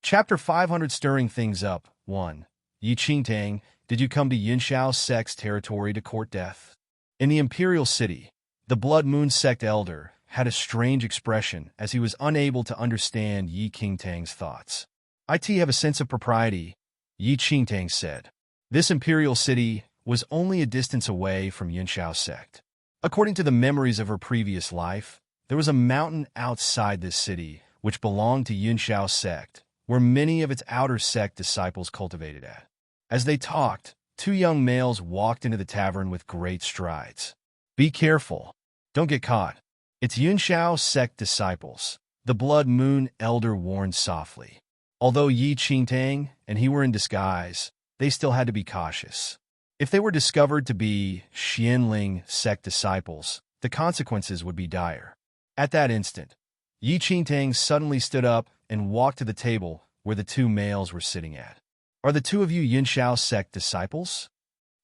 Chapter 500, Stirring Things Up. 1. Yi Qingtang did you come to Yunshao sect's territory to court death? In the Imperial City, the Blood Moon sect elder had a strange expression as he was unable to understand Yi Qingtang's thoughts. "I have a sense of propriety," Yi Qingtang said. This Imperial City was only a distance away from Yunshao sect. According to the memories of her previous life, there was a mountain outside this city which belonged to Yunshao sect, where many of its outer sect disciples cultivated at. As they talked, two young males walked into the tavern with great strides. "Be careful. Don't get caught. It's Yunshao sect disciples," the Blood Moon elder warned softly. Although Yi Qingtang and he were in disguise, they still had to be cautious. If they were discovered to be Xianling sect disciples, the consequences would be dire. At that instant, Yi Qingtang suddenly stood up and walked to the table where the two males were sitting at. "Are the two of you Yunshao sect disciples?"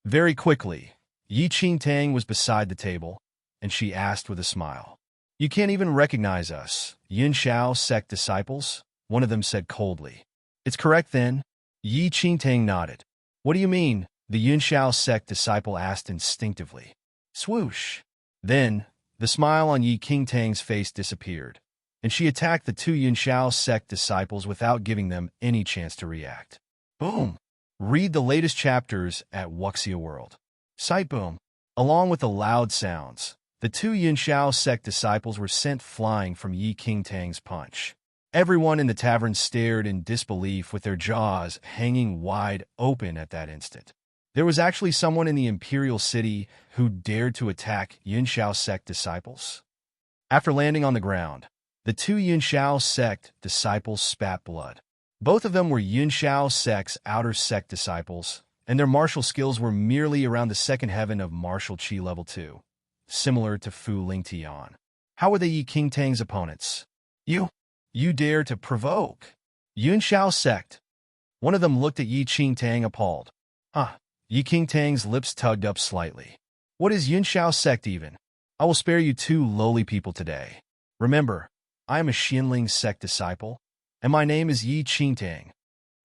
Very quickly, Yi Qingtang was beside the table, and she asked with a smile. "You can't even recognize us, Yunshao sect disciples?" one of them said coldly. "It's correct then?" Yi Qingtang nodded. "What do you mean?" the Yunshao sect disciple asked instinctively. Swoosh! Then, the smile on Yi Qingtang's face disappeared, and she attacked the two Yunshao sect disciples without giving them any chance to react. Boom! Read the latest chapters at Wuxia World. Site boom! Along with the loud sounds, the two Yunshao sect disciples were sent flying from Yi Qingtang's punch. Everyone in the tavern stared in disbelief with their jaws hanging wide open at that instant. There was actually someone in the Imperial City who dared to attack Yunshao sect disciples. After landing on the ground, the two Yunshao sect disciples spat blood. Both of them were Yunshao sect's outer sect disciples, and their martial skills were merely around the second heaven of martial chi level 2, similar to Fu Lingtian. How were they Yi Qingtang's opponents? You dare to provoke Yunshao sect? One of them looked at Yi Qingtang appalled. Yi Qingtang's lips tugged up slightly. "What is Yunshao sect even? I will spare you two lowly people today. Remember, I am a Xianling sect disciple, and my name is Yi Qingtang."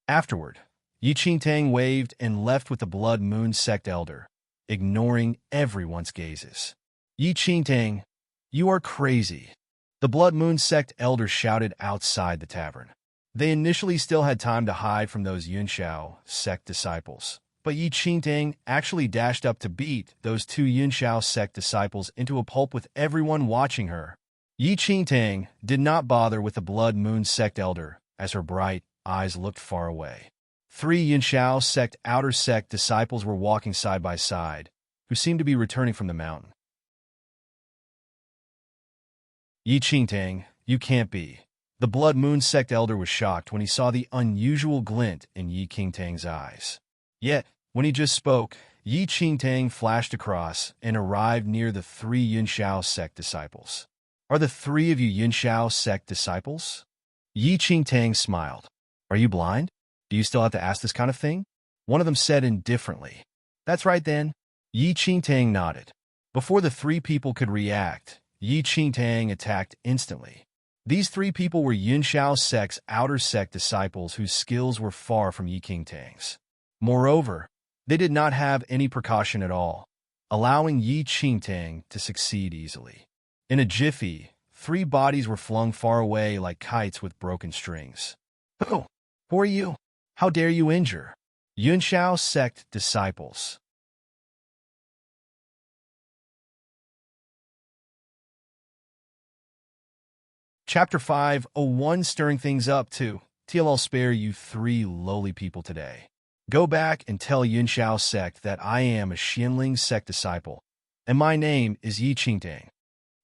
Afterward, Yi Qingtang waved and left with the Blood Moon sect elder, ignoring everyone's gazes. "Yi Qingtang, you are crazy," the Blood Moon sect elder shouted outside the tavern. They initially still had time to hide from those Yunshao sect disciples, but Yi Qingtang actually dashed up to beat those two Yunshao sect disciples into a pulp with everyone watching her. Yi Qingtang did not bother with the Blood Moon sect elder as her bright eyes looked far away. Three Yunshao sect outer sect disciples were walking side by side, who seemed to be returning from the mountain. "Yi Qingtang, you can't be." The Blood Moon sect elder was shocked when he saw the unusual glint in Yi Qingtang's eyes. Yet, when he just spoke, Yi Qingtang flashed across and arrived near the three Yunshao sect disciples. "Are the three of you Yunshao sect disciples?" Yi Qingtang smiled. "Are you blind? Do you still have to ask this kind of thing?" One of them said indifferently. "That's right then." Yi Qingtang nodded. Before the three people could react, Yi Qingtang attacked instantly. These three people were Yunshao sect's outer sect disciples whose skills were far from Yi Qingtang's. Moreover, they did not have any precaution at all, allowing Yi Qingtang to succeed easily. In a jiffy, three bodies were flung far away like kites with broken strings. Who are you? How dare you injure Yunshao sect disciples?" Chapter 501 Stirring Things Up 2. I'll spare you three lowly people today. Go back and tell Yunshao sect that I am a Xianling sect disciple, and my name is Yi Qingtang.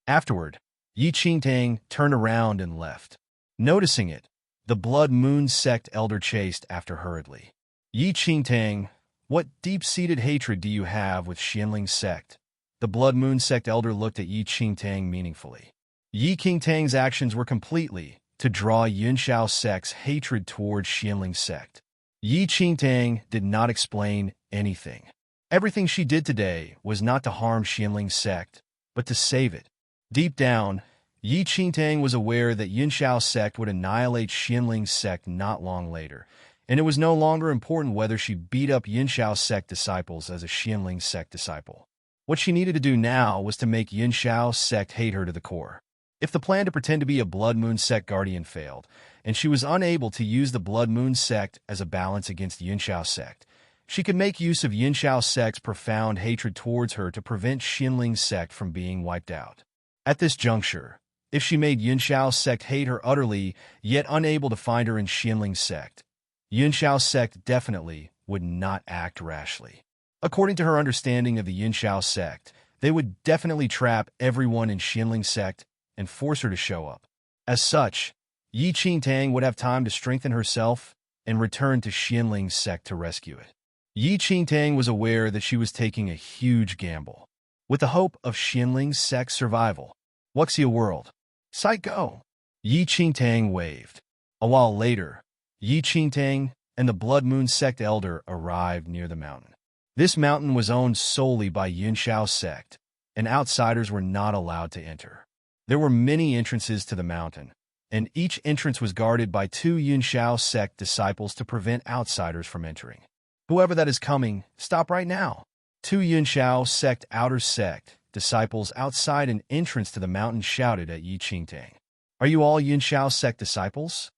Afterward, Yi Qingtang turned around and left. Noticing it, the Blood Moon sect elder chased after hurriedly. "Yi Qingtang, what deep-seated hatred do you have with Xianling sect?" The Blood Moon sect elder looked at Yi Qingtang meaningfully. Yi Qingtang's actions were completely to draw Yunshao sect's hatred towards Xianling sect. Yi Qingtang did not explain anything. Everything she did today was not to harm Xianling sect, but to save it. Deep down, Yi Qingtang was aware that Yunshao sect would annihilate Xianling sect not long later, and it was no longer important whether she beat up Yinxiao sect disciples as a Xianling sect disciple. What she needed to do now was to make Yinxiao sect hate her to the core. If the plan to pretend to be a Blood Moon sect guardian failed, and she was unable to use the Blood Moon sect as a balance against Yinxiao sect, she could make use of Yinxiao sect's profound hatred towards her to prevent Xianling sect from being wiped out. At this juncture, if she made Yinxiao sect hate her utterly, yet unable to find her in Xianling sect, Yinxiao sect definitely would not act rashly. According to her understanding of the Yinxiao sect, they would definitely trap everyone in Xianling sect and force her to show up. As such, Yi Qingtang would have time to strengthen herself and return to Xianling sect to rescue it. Yi Qingtang was aware that she was taking a huge gamble, with the hope of Xianling sect's survival. Wuxia world. Sight go. Yi Qingtang waved. A while later, Yi Qingtang and the Blood Moon sect elder arrived near the mountain. This mountain was owned solely by Yinxiao sect, and outsiders were not allowed to enter. There were many entrances to the mountain, and each entrance was guarded by 2 Yinxiao sect disciples to prevent outsiders from entering. Whoever that is coming, stop right now. 2 Yinxiao sect outer sect disciples outside an entrance to the mountain shouted at Yi Qingtang. Are you all Yinxiao sect disciples?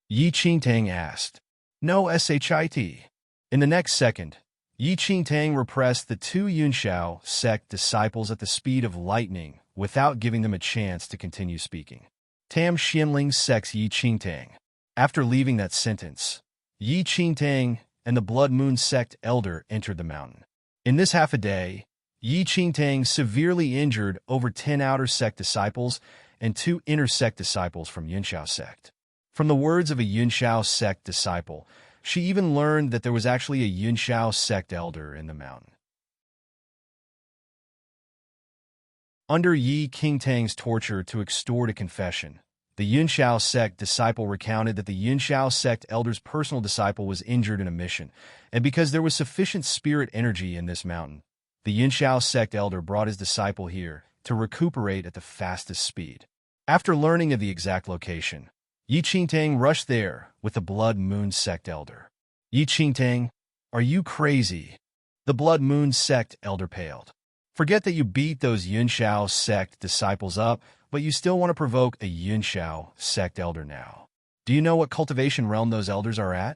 Yi Qingtang asked. No shit. In the next second, Yi Qingtang repressed the 2 Yinxiao sect disciples at the speed of lightning without giving them a chance to continue speaking. Tam Xianling sect's Yi Qingtang. After leaving that sentence, Yi Qingtang and the Blood Moon sect elder entered the mountain. In this half a day, Yi Qingtang severely injured over 10 outer sect disciples and 2 inner sect disciples from Yinxiao sect. From the words of a Yinxiao sect disciple, she even learned that there was actually a Yinxiao sect elder in the mountain. Under Yi Qingtang's torture to extort a confession, the Yinxiao sect disciple recounted that the Yinxiao sect elder's personal disciple was injured in a mission, and because there was sufficient spirit energy in this mountain, the Yinxiao sect elder brought his disciple here to recuperate at the fastest speed. After learning of the exact location, Yi Qingtang rushed there with the Blood Moon sect elder. Yi Qingtang, are you crazy? The Blood Moon sect elder paled. Forget that you beat those Yinxiao sect disciples up, but you still want to provoke a Yinxiao sect elder now. Do you know what cultivation realm those elders are at?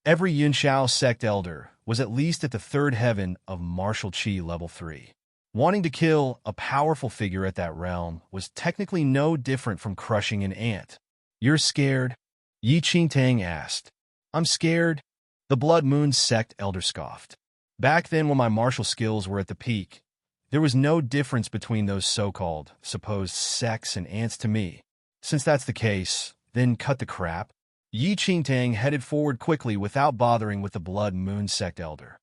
Every Yinxiao sect elder was at least at the 3rd heaven of martial qi level 3. Wanting to kill a powerful figure at that realm was technically no different from crushing an ant. You're scared? Yi Qingtang asked. I'm scared. The Blood Moon sect elder scoffed. Back then when my martial skills were at the peak, there was no difference between those so-called, supposed sects and ants to me. Since that's the case, then cut the crap. Yi Qingtang headed forward quickly without bothering with the Blood Moon sect elder.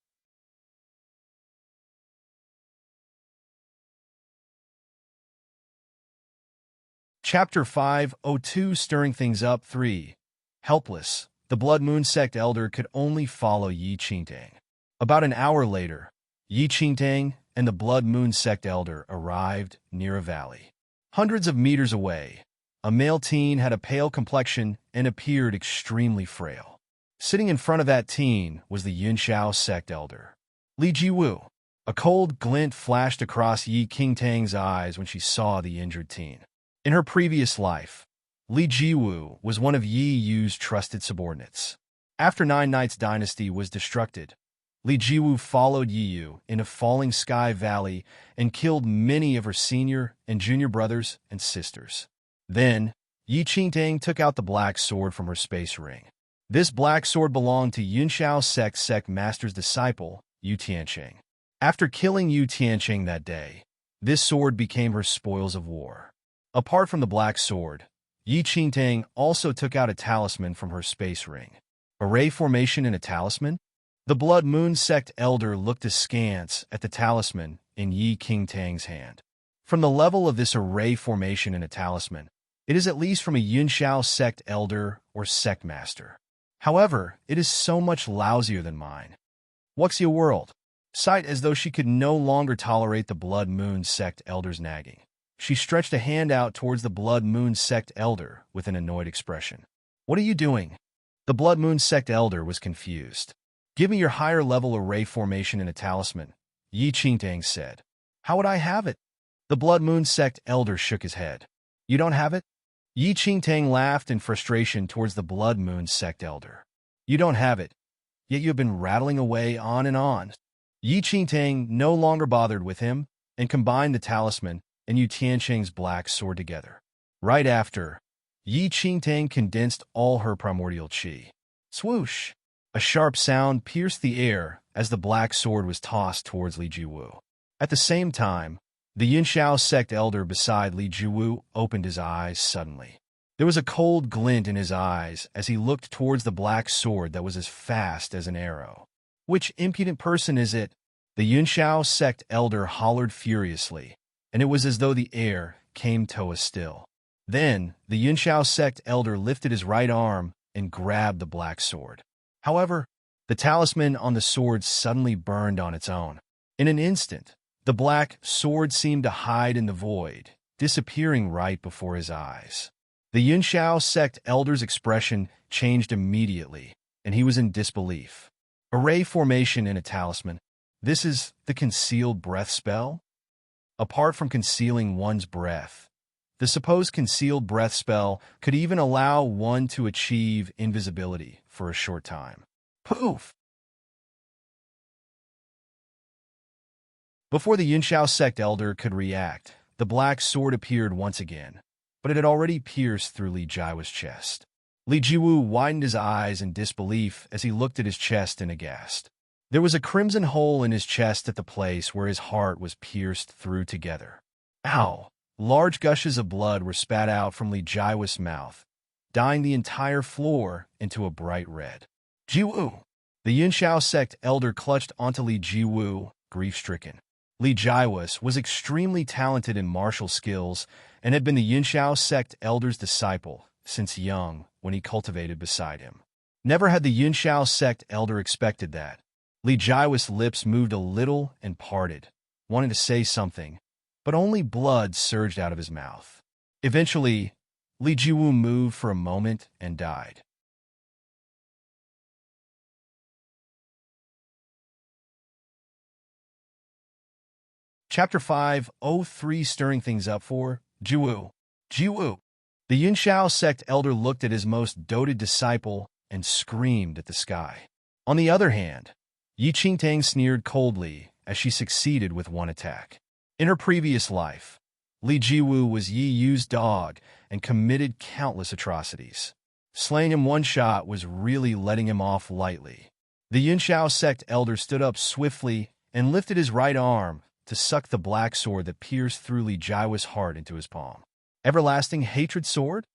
Chapter 502 Stirring Things Up 3. Helpless, the Blood Moon sect elder could only follow Yi Qingtang. About an hour later, Yi Qingtang and the Blood Moon sect elder arrived near a valley. Hundreds of meters away, a male teen had a pale complexion and appeared extremely frail. Sitting in front of that teen was the Yinxiao sect elder, Li Jiwu. A cold glint flashed across Yi Qingtang's eyes when she saw the injured teen. In her previous life, Li Jiwu was one of Yi Yu's trusted subordinates. After Nine Nights Dynasty was destructed, Li Jiwu followed Yi Yu in a falling sky valley and killed many of her senior and junior brothers and sisters. Then, Yi Qingtang took out the black sword from her space ring. This black sword belonged to Yinxiao sect master's disciple, Yu Tianqing. After killing Yu Tianqing that day, this sword became her spoils of war. Apart from the black sword, Yi Qingtang also took out a talisman from her space ring. Array formation and a talisman? The Blood Moon sect elder looked askance at the talisman in Yi Qingtang's hand. From the level of this array formation and a talisman, it is at least from a Yinxiao sect elder or sect master. However, it is so much lousier than mine. Wuxia world. Sighed as though she could no longer tolerate the Blood Moon sect elder's nagging. She stretched a hand out towards the Blood Moon sect elder with an annoyed expression. What are you doing? The Blood Moon Sect Elder was confused. "Give me your higher level array formation and a talisman," Yi Qingtang said. "How would I have it?" The Blood Moon Sect Elder shook his head. "You don't have it?" Yi Qingtang laughed in frustration towards the Blood Moon Sect Elder. "You don't have it, yet you have been rattling away on and on." Yi Qingtang no longer bothered with him and combined the talisman and Yu Tianqing's black sword together. Right after, Yi Qingtang condensed all her primordial qi. Swoosh! A sharp sound pierced the air as the black sword was tossed towards Li Jiwu. At the same time, the Yunxiao sect elder beside Li Jiwu opened his eyes suddenly. There was a cold glint in his eyes as he looked towards the black sword that was as fast as an arrow. "Which impudent person is it?" The Yunxiao sect elder hollered furiously, and it was as though the air came to a still. Then, the Yunxiao sect elder lifted his right arm and grabbed the black sword. However, the talisman on the sword suddenly burned on its own. In an instant, the black sword seemed to hide in the void, disappearing right before his eyes. The Yunxiao sect elder's expression changed immediately, and he was in disbelief. Array formation in a talisman. This is the concealed breath spell? Apart from concealing one's breath, the supposed concealed breath spell could even allow one to achieve invisibility for a short time. Poof! Before the Yunxiao sect elder could react, the black sword appeared once again, but it had already pierced through Li Jiwu's chest. Li Jiwu widened his eyes in disbelief as he looked at his chest and aghast. There was a crimson hole in his chest at the place where his heart was pierced through together. Ow! Large gushes of blood were spat out from Li Jiwu's mouth, dyeing the entire floor into a bright red. Jiwu! The Yunxiao sect elder clutched onto Li Jiwu, grief-stricken. Li Jiwu was extremely talented in martial skills and had been the Yunxiao sect elder's disciple since young when he cultivated beside him. Never had the Yunxiao sect elder expected that. Li Jiwu's lips moved a little and parted, wanting to say something, but only blood surged out of his mouth. Eventually, Li Jiwu moved for a moment and died. Chapter 503 Stirring Things Up for Jiwu. Jiwu! The Yunxiao sect elder looked at his most doted disciple and screamed at the sky. On the other hand, Yi Qingtang sneered coldly as she succeeded with one attack. In her previous life, Li Jiwu was Yi Yu's dog and committed countless atrocities. Slaying him one shot was really letting him off lightly. The Yunxiao sect elder stood up swiftly and lifted his right arm to suck the black sword that pierced through Li Jiwu's heart into his palm. Everlasting Hatred Sword?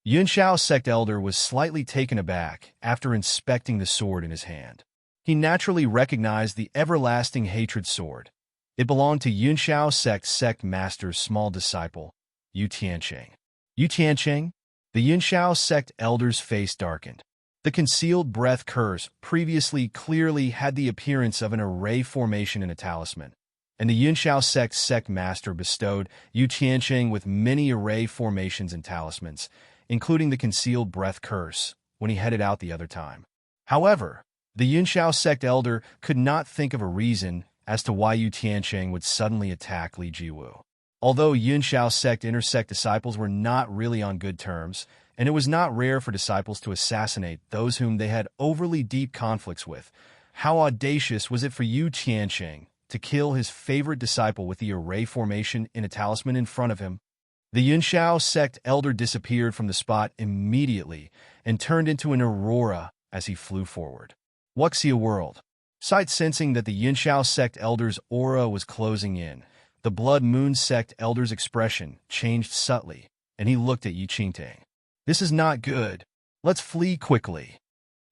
Yunxiao sect elder was slightly taken aback after inspecting the sword in his hand. He naturally recognized the Everlasting Hatred Sword. It belonged to Yunxiao sect master's small disciple, Yu Tianqing. Yu Tianqing? The Yunxiao sect elder's face darkened. The concealed breath curse previously clearly had the appearance of an array formation in a talisman, and the Yunxiao sect master bestowed Yu Tianqing with many array formations and talismans, including the concealed breath curse, when he headed out the other time. However, the Yunxiao sect elder could not think of a reason as to why Yu Tianqing would suddenly attack Li Jiwu. Although Yunxiao sect intersect disciples were not really on good terms, and it was not rare for disciples to assassinate those whom they had overly deep conflicts with, how audacious was it for Yu Tianqing to kill his favorite disciple with the array formation in a talisman in front of him? The Yunxiao sect elder disappeared from the spot immediately and turned into an aurora as he flew forward. Wuxia World. Sight sensing that the Yunxiao sect elder's aura was closing in, the Blood Moon sect elder's expression changed subtly, and he looked at Yi Qingtang. This is not good. Let's flee quickly.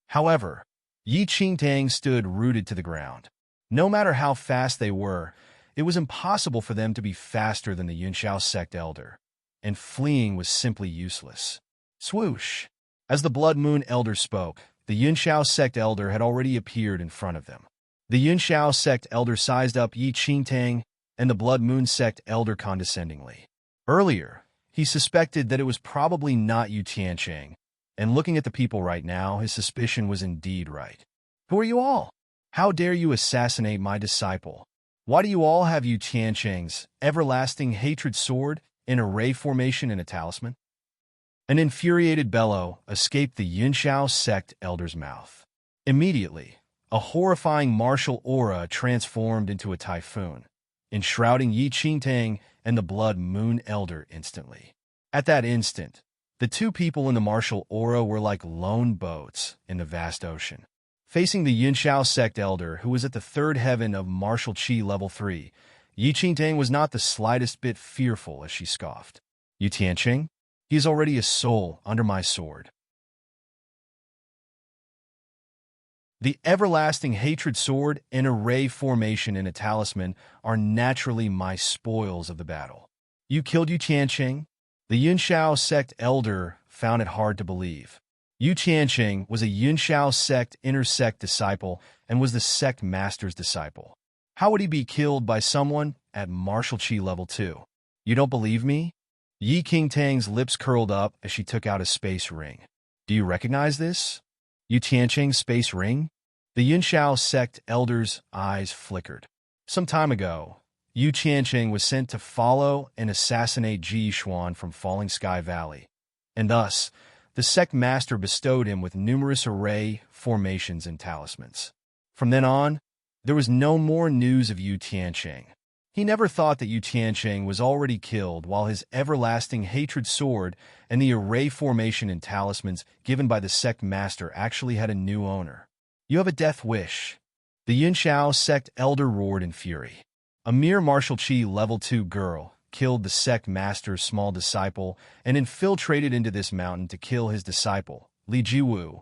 However, Yi Qingtang stood rooted to the ground. No matter how fast they were, it was impossible for them to be faster than the Yunxiao sect elder, and fleeing was simply useless. Swoosh! As the Blood Moon elder spoke, the Yunxiao sect elder had already appeared in front of them. The Yunxiao sect elder sized up Yi Qingtang and the Blood Moon sect elder condescendingly. Earlier, he suspected that it was probably not Yu Tianqing, And looking at the people right now, his suspicion was indeed right. Who are you all? How dare you assassinate my disciple? Why do you all have Yu Tiancheng's everlasting hatred sword in a ray formation and a talisman? An infuriated bellow escaped the Yunshao sect elder's mouth. Immediately, a horrifying martial aura transformed into a typhoon, enshrouding Yi Qingtang and the Blood Moon Elder instantly. At that instant, the two people in the martial aura were like lone boats in the vast ocean. Facing the Yunshao sect elder, who was at the third heaven of martial qi level 3, Yi Qingtang was not the slightest bit fearful as she scoffed. Yu Tianqing? He is already a soul under my sword. The everlasting hatred sword and a ray formation and a talisman are naturally my spoils of the battle. You killed Yu Tianqing? The Yunshao sect elder found it hard to believe. Yu Tianqing was a Yunshao sect intersect disciple and was the sect master's disciple. How would he be killed by someone at martial qi level 2? You don't believe me? Yi Qingtang's lips curled up as she took out a space ring. Do you recognize this? Yu Tianqing's space ring? The Yunshao sect elder's eyes flickered. Some time ago, Yu Tianqing was sent to follow and assassinate Ji Xuan from Falling Sky Valley, and thus, the sect master bestowed him with numerous array, formations, and talismans. From then on, there was no more news of Yu Tianqing. He never thought that Yu Tianqing was already killed, while his everlasting hatred sword and the array formation and talismans given by the sect master actually had a new owner. You have a death wish. The Yunshao sect elder roared in fury. A mere martial qi level 2 girl killed the sect master's small disciple and infiltrated into this mountain to kill his disciple, Li Jiwu,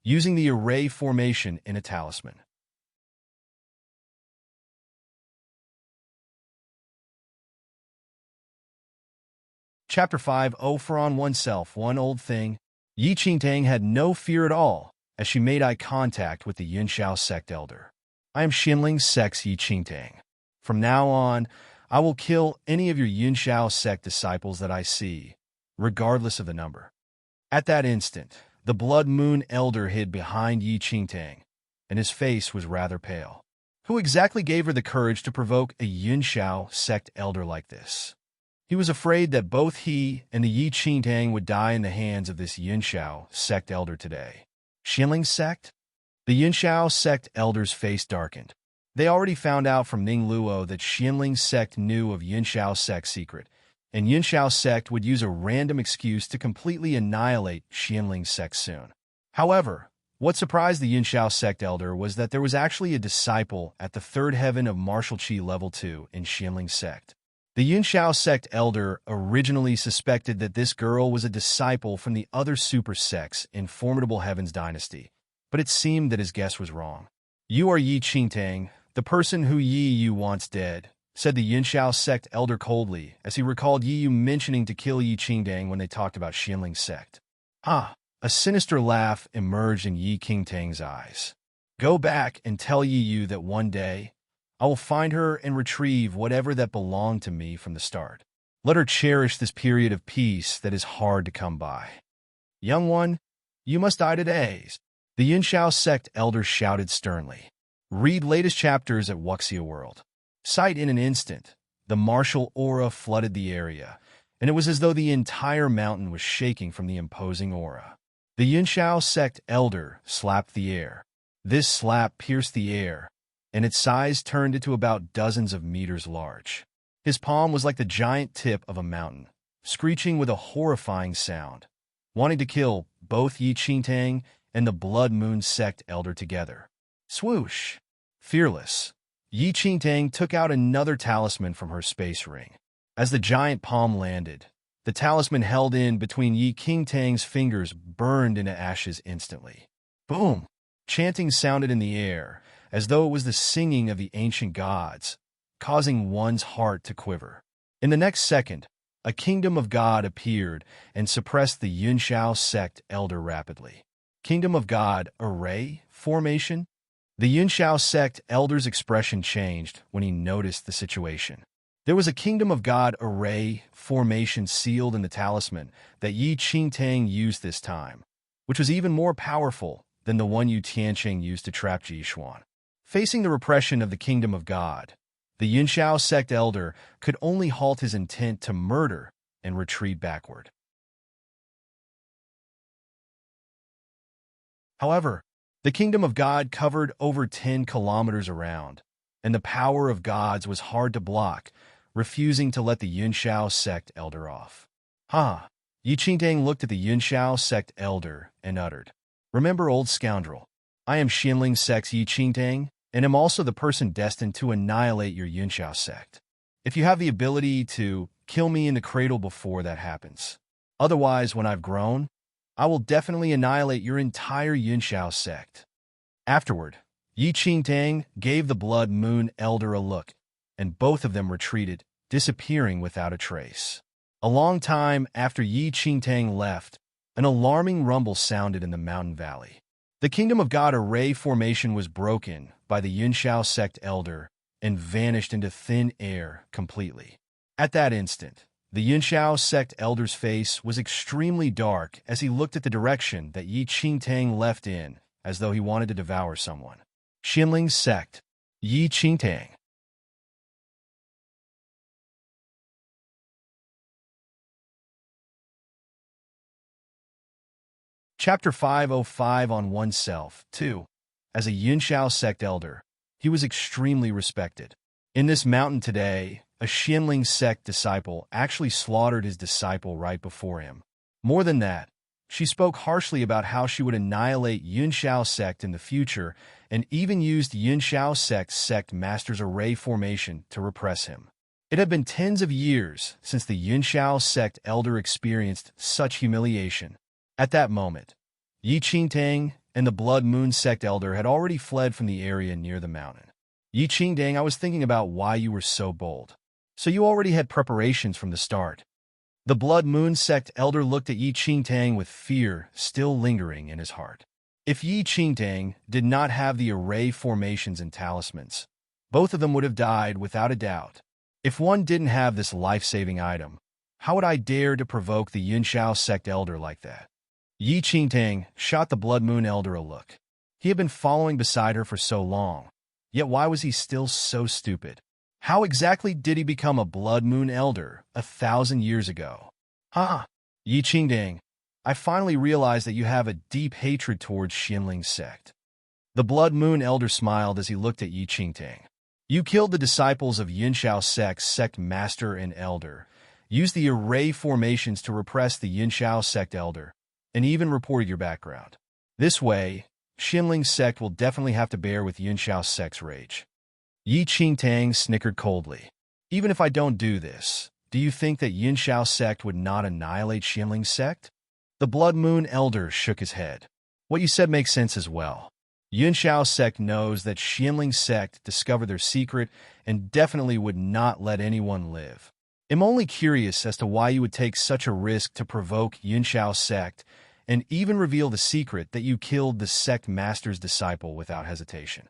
using the array formation in a talisman. Chapter 5. Oh, for on oneself, one old thing. Yi Qingtang had no fear at all as she made eye contact with the Yunshao sect elder. I am Xinling sect's Yi Qingtang. From now on, I will kill any of your Yunshao sect disciples that I see, regardless of the number. At that instant, the Blood Moon Elder hid behind Yi Qingtang, and his face was rather pale. Who exactly gave her the courage to provoke a Yunshao sect elder like this? He was afraid that both he and the Yi Qingtang would die in the hands of this Yunshao sect elder today. Xinling sect? The Yunshao sect elder's face darkened. They already found out from Ning Luo that Xinling sect knew of Yunshao sect's secret, and Yunshao sect would use a random excuse to completely annihilate Xinling sect soon. However, what surprised the Yunshao sect elder was that there was actually a disciple at the third heaven of martial qi level 2 in Xinling sect. The Yunshao sect elder originally suspected that this girl was a disciple from the other super sects in Formidable Heavens dynasty, but it seemed that his guess was wrong. You are Yi Qingtang, the person who Yi Yu wants dead, said the Yunshao sect elder coldly, as he recalled Yi Yu mentioning to kill Yi Qingtang when they talked about Xinling sect. Ah, a sinister laugh emerged in Yi Qingtang's eyes. Go back and tell Yi Yu that one day, I will find her and retrieve whatever that belonged to me from the start. Let her cherish this period of peace that is hard to come by. Young one, you must die today. The Yunshao sect elder shouted sternly. Read latest chapters at Wuxia World. Sight in an instant, the martial aura flooded the area, and it was as though the entire mountain was shaking from the imposing aura. The Yunshao sect elder slapped the air. This slap pierced the air, and its size turned into about dozens of meters large. His palm was like the giant tip of a mountain, screeching with a horrifying sound, wanting to kill both Yi Qingtang and the Blood Moon sect elder together. Swoosh! Fearless, Yi Qingtang took out another talisman from her space ring. As the giant palm landed, the talisman held in between Yi Qingtang's fingers burned into ashes instantly. Boom! Chanting sounded in the air, as though it was the singing of the ancient gods, causing one's heart to quiver. In the next second, a kingdom of God appeared and suppressed the Yunshao sect elder rapidly. Kingdom of God array formation? The Yunshao sect elder's expression changed when he noticed the situation. There was a Kingdom of God array formation sealed in the talisman that Yi Qingtang used this time, which was even more powerful than the one Yu Tianqing used to trap Ji Xuan. Facing the repression of the kingdom of God, the Yunxiao sect elder could only halt his intent to murder and retreat backward. However, the kingdom of God covered over 10 kilometers around, and the power of gods was hard to block, refusing to let the Yunxiao sect elder off. Ha! Yi Qingtang looked at the Yunxiao sect elder and uttered, "Remember, old scoundrel, I am Xinling sect's Yi Qingtang, and am also the person destined to annihilate your Yunxiao sect. If you have the ability to kill me in the cradle before that happens. Otherwise, when I've grown, I will definitely annihilate your entire Yunxiao sect." Afterward, Yi Qingtang gave the Blood Moon Elder a look, and both of them retreated, disappearing without a trace. A long time after Yi Qingtang left, an alarming rumble sounded in the mountain valley. The Kingdom of God array formation was broken by the Yunxiao sect elder and vanished into thin air completely. At that instant, the Yunxiao sect elder's face was extremely dark as he looked at the direction that Yi Qingtang left in, as though he wanted to devour someone. Xinling sect, Yi Qingtang. Chapter 505 on oneself, 2. As a Yunxiao sect elder, he was extremely respected. In this mountain today, a Xinling sect disciple actually slaughtered his disciple right before him. More than that, she spoke harshly about how she would annihilate Yunxiao sect in the future and even used Yunxiao sect's sect master's array formation to repress him. It had been tens of years since the Yunxiao sect elder experienced such humiliation. At that moment, Yi Qingtang and the Blood Moon sect elder had already fled from the area near the mountain. Yi Qingtang, I was thinking about why you were so bold. So you already had preparations from the start. The Blood Moon sect elder looked at Yi Qingtang with fear still lingering in his heart. If Yi Qingtang did not have the array formations and talismans, both of them would have died without a doubt. If one didn't have this life-saving item, how would I dare to provoke the Yunxiao sect elder like that? Yi Qingtang shot the Blood Moon elder a look. He had been following beside her for so long, yet why was he still so stupid? How exactly did he become a Blood Moon elder 1,000 years ago? Yi Qingtang, I finally realized that you have a deep hatred towards Xinling sect. The Blood Moon elder smiled as he looked at Yi Qingtang. You killed the disciples of Yunxiao sect's sect master and elder, used the array formations to repress the Yunxiao sect elder, and even reported your background. This way, Xinling sect will definitely have to bear with Yunxiao sect's rage. Yi Qingtang snickered coldly. Even if I don't do this, do you think that Yunxiao sect would not annihilate Xinling sect? The Blood Moon elder shook his head. What you said makes sense as well. Yunxiao sect knows that Xinling sect discovered their secret and definitely would not let anyone live. I'm only curious as to why you would take such a risk to provoke Yunxiao sect and even reveal the secret that you killed the sect master's disciple without hesitation.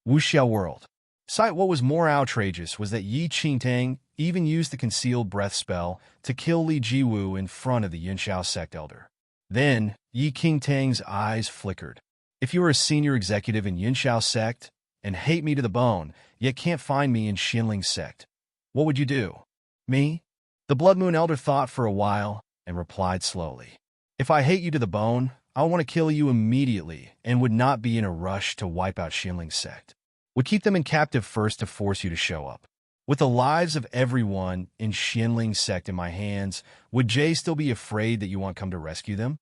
Wuxiao world. Sight, what was more outrageous was that Yi Qingtang even used the concealed breath spell to kill Li Jiwu in front of the Yunxiao sect elder. Then, Yi Qingtang's eyes flickered. If you were a senior executive in Yunxiao sect and hate me to the bone, yet can't find me in Xinling sect, what would you do? Me? The Blood Moon elder thought for a while and replied slowly. If I hate you to the bone, I want to kill you immediately and would not be in a rush to wipe out Xinling sect. Would keep them in captive first to force you to show up. With the lives of everyone in Xinling sect in my hands, would Jay still be afraid that you won't come to rescue them?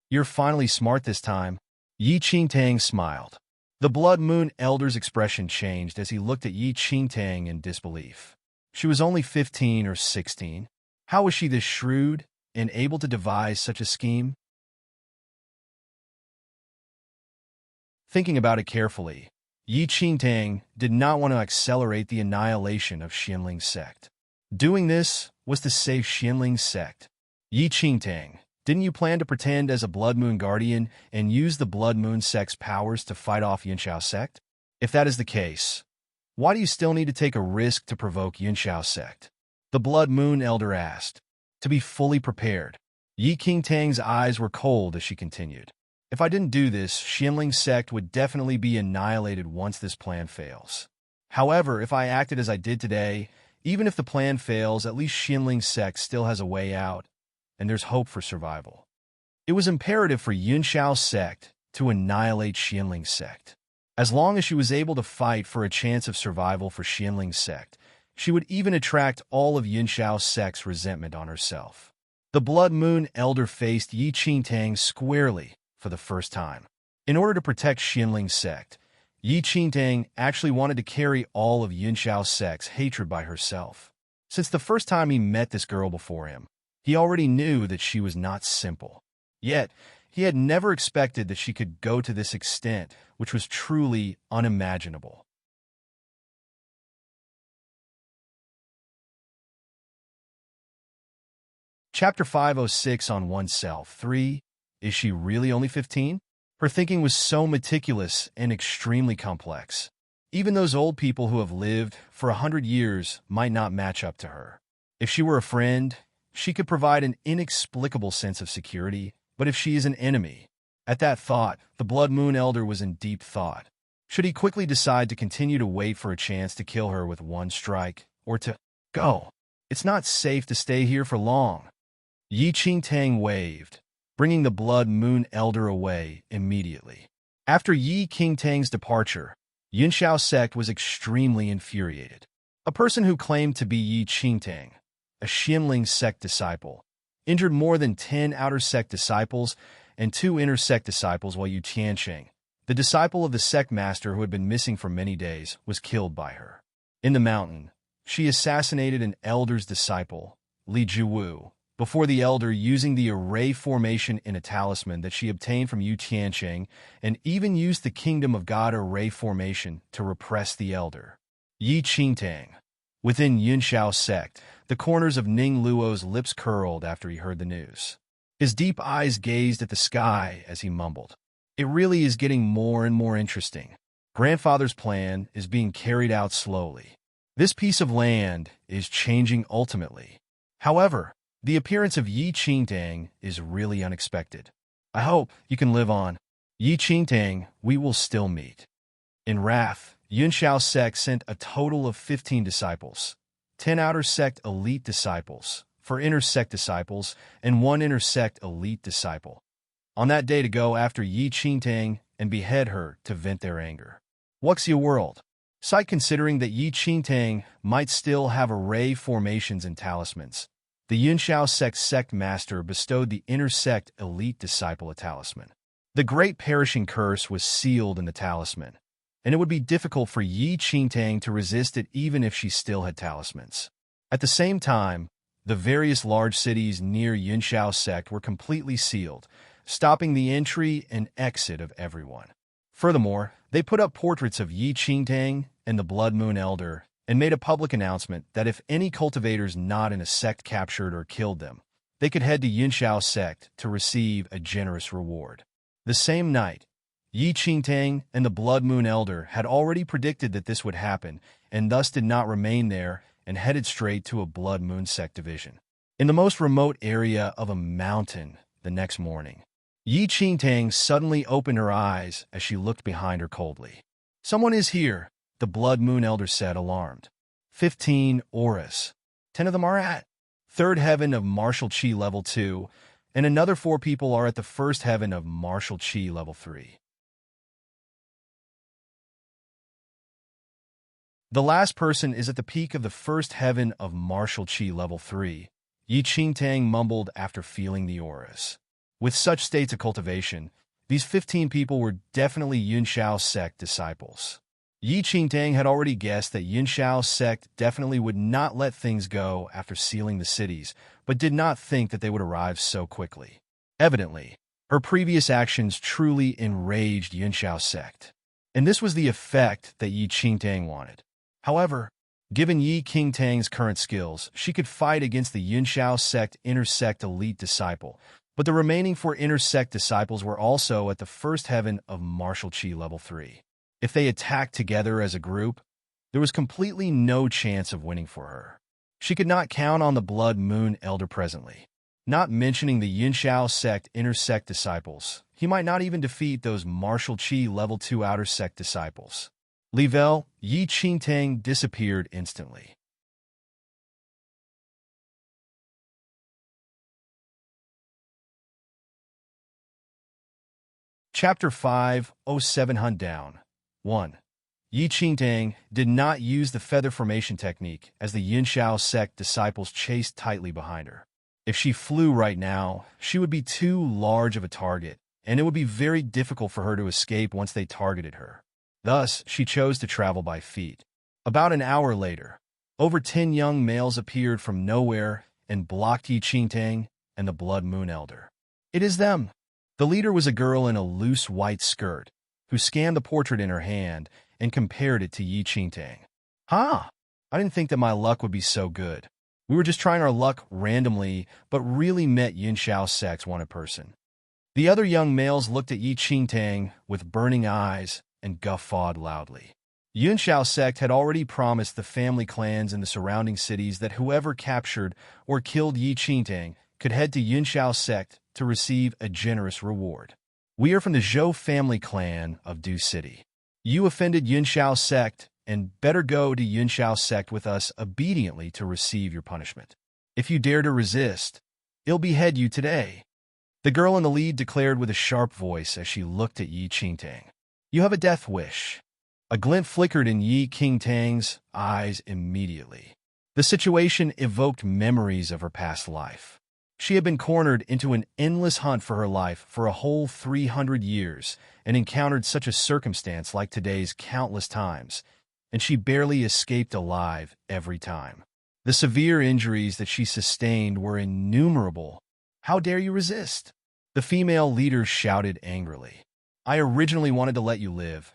You're finally smart this time. Yi Qingtang smiled. The Blood Moon elder's expression changed as he looked at Yi Qingtang in disbelief. She was only 15 or 16. How was she this shrewd and able to devise such a scheme? Thinking about it carefully, Yi Qingtang did not want to accelerate the annihilation of Xinling sect. Doing this was to save Xinling sect. Yi Qingtang, didn't you plan to pretend as a Blood Moon guardian and use the Blood Moon sect's powers to fight off Yunxiao sect? If that is the case, why do you still need to take a risk to provoke Yunxiao sect? The Blood Moon elder asked. To be fully prepared. Yi Qingtang's eyes were cold as she continued. If I didn't do this, Xianling's sect would definitely be annihilated once this plan fails. However, if I acted as I did today, even if the plan fails, at least Xianling's sect still has a way out, and there's hope for survival. It was imperative for Yunxiao's sect to annihilate Xianling's sect. As long as she was able to fight for a chance of survival for Xianling's sect, she would even attract all of Yunxiao's sect's resentment on herself. The Blood Moon Elder faced Yi Qingtang squarely for the first time. In order to protect Xianling's sect, Yi Qingtang actually wanted to carry all of Yunxiao's sect's hatred by herself. Since the first time he met this girl before him, he already knew that she was not simple. Yet, he had never expected that she could go to this extent, which was truly unimaginable. Chapter 506 on oneself. 3. Is she really only 15? Her thinking was so meticulous and extremely complex. Even those old people who have lived for 100 years might not match up to her. If she were a friend, she could provide an inexplicable sense of security, but if she is an enemy... At that thought, the Blood Moon Elder was in deep thought. Should he quickly decide to continue to wait for a chance to kill her with one strike, or to go? It's not safe to stay here for long. Yi Qingtang waved, bringing the Blood Moon Elder away immediately. After Yi Qingtang's departure, Yunxiao's sect was extremely infuriated. A person who claimed to be Yi Qingtang, a Xianling sect disciple, injured more than 10 outer sect disciples and 2 inner sect disciples, while Yu Tianqing, the disciple of the sect master who had been missing for many days, was killed by her. In the mountain, she assassinated an elder's disciple, Li Zhiwu, before the elder, using the array formation in a talisman that she obtained from Yu Tianqing, and even used the Kingdom of God array formation to repress the elder. Yi Qingtang. Within Yunxiao's sect, the corners of Ning Luo's lips curled after he heard the news. His deep eyes gazed at the sky as he mumbled, "It really is getting more and more interesting. Grandfather's plan is being carried out slowly. This piece of land is changing ultimately. However, the appearance of Yi Qingtang is really unexpected. I hope you can live on. Yi Qingtang, we will still meet." In wrath, Yunxiao's sect sent a total of 15 disciples, 10 outer sect elite disciples, 4 inner sect disciples, and 1 inner sect elite disciple, on that day to go after Yi Qingtang and behead her to vent their anger. Wuxia world. Sight considering that Yi Qingtang might still have array formations and talismans, the Yunxiao sect master bestowed the inner sect elite disciple a talisman. The great perishing curse was sealed in the talisman, and it would be difficult for Yi Qingtang to resist it even if she still had talismans. At the same time, the various large cities near Yunxiao's sect were completely sealed, stopping the entry and exit of everyone. Furthermore, they put up portraits of Yi Qingtang and the Blood Moon Elder and made a public announcement that if any cultivators not in a sect captured or killed them, they could head to Yunxiao's sect to receive a generous reward. The same night, Yi Qingtang and the Blood Moon Elder had already predicted that this would happen and thus did not remain there and headed straight to a Blood Moon sect division. In the most remote area of a mountain the next morning, Yi Qingtang suddenly opened her eyes as she looked behind her coldly. "Someone is here," the Blood Moon Elder said, alarmed. 15 auras. 10 of them are at 3rd heaven of martial chi level 2, and another 4 people are at the 1st heaven of martial chi level 3. The last person is at the peak of the 1st heaven of martial chi level 3, Yi Qingtang mumbled after feeling the auras. With such states of cultivation, these 15 people were definitely Yunxiao's sect disciples. Yi Qingtang had already guessed that Yunxiao's sect definitely would not let things go after sealing the cities, but did not think that they would arrive so quickly. Evidently, her previous actions truly enraged Yunxiao's sect, and this was the effect that Yi Qingtang wanted. However, given Yi Qingtang's current skills, she could fight against the Yunxiao sect inner sect elite disciple, but the remaining 4 inner sect disciples were also at the 1st heaven of martial chi level 3. If they attacked together as a group, there was completely no chance of winning for her. She could not count on the Blood Moon Elder presently. Not mentioning the Yunxiao sect inner sect disciples, he might not even defeat those martial Qi level 2 outer sect disciples. Level, Yi Qingtang disappeared instantly. Chapter 5, 07 Hunt Down. 1. Yi Qingtang did not use the feather formation technique as the Yinshao sect disciples chased tightly behind her. If she flew right now, she would be too large of a target, and it would be very difficult for her to escape once they targeted her. Thus, she chose to travel by feet. About an hour later, over 10 young males appeared from nowhere and blocked Yi Qingtang and the Blood Moon Elder. It is them. The leader was a girl in a loose white skirt, who scanned the portrait in her hand and compared it to Yi Qingtang. I didn't think that my luck would be so good. We were just trying our luck randomly, but really met Yinshao sect's wanted person. The other young males looked at Yi Qingtang with burning eyes and guffawed loudly. Yinshao sect had already promised the family clans in the surrounding cities that whoever captured or killed Yi Qingtang could head to Yinshao sect to receive a generous reward. We are from the Zhou family clan of Du City. You offended Yinshao sect and better go to Yinshao sect with us obediently to receive your punishment. If you dare to resist, I'll behead you today. The girl in the lead declared with a sharp voice as she looked at Yi Qingtang. You have a death wish. A glint flickered in Yi Qingtang's eyes immediately. The situation evoked memories of her past life. She had been cornered into an endless hunt for her life for a whole 300 years and encountered such a circumstance like today's countless times, and she barely escaped alive every time. The severe injuries that she sustained were innumerable. How dare you resist? The female leader shouted angrily. I originally wanted to let you live,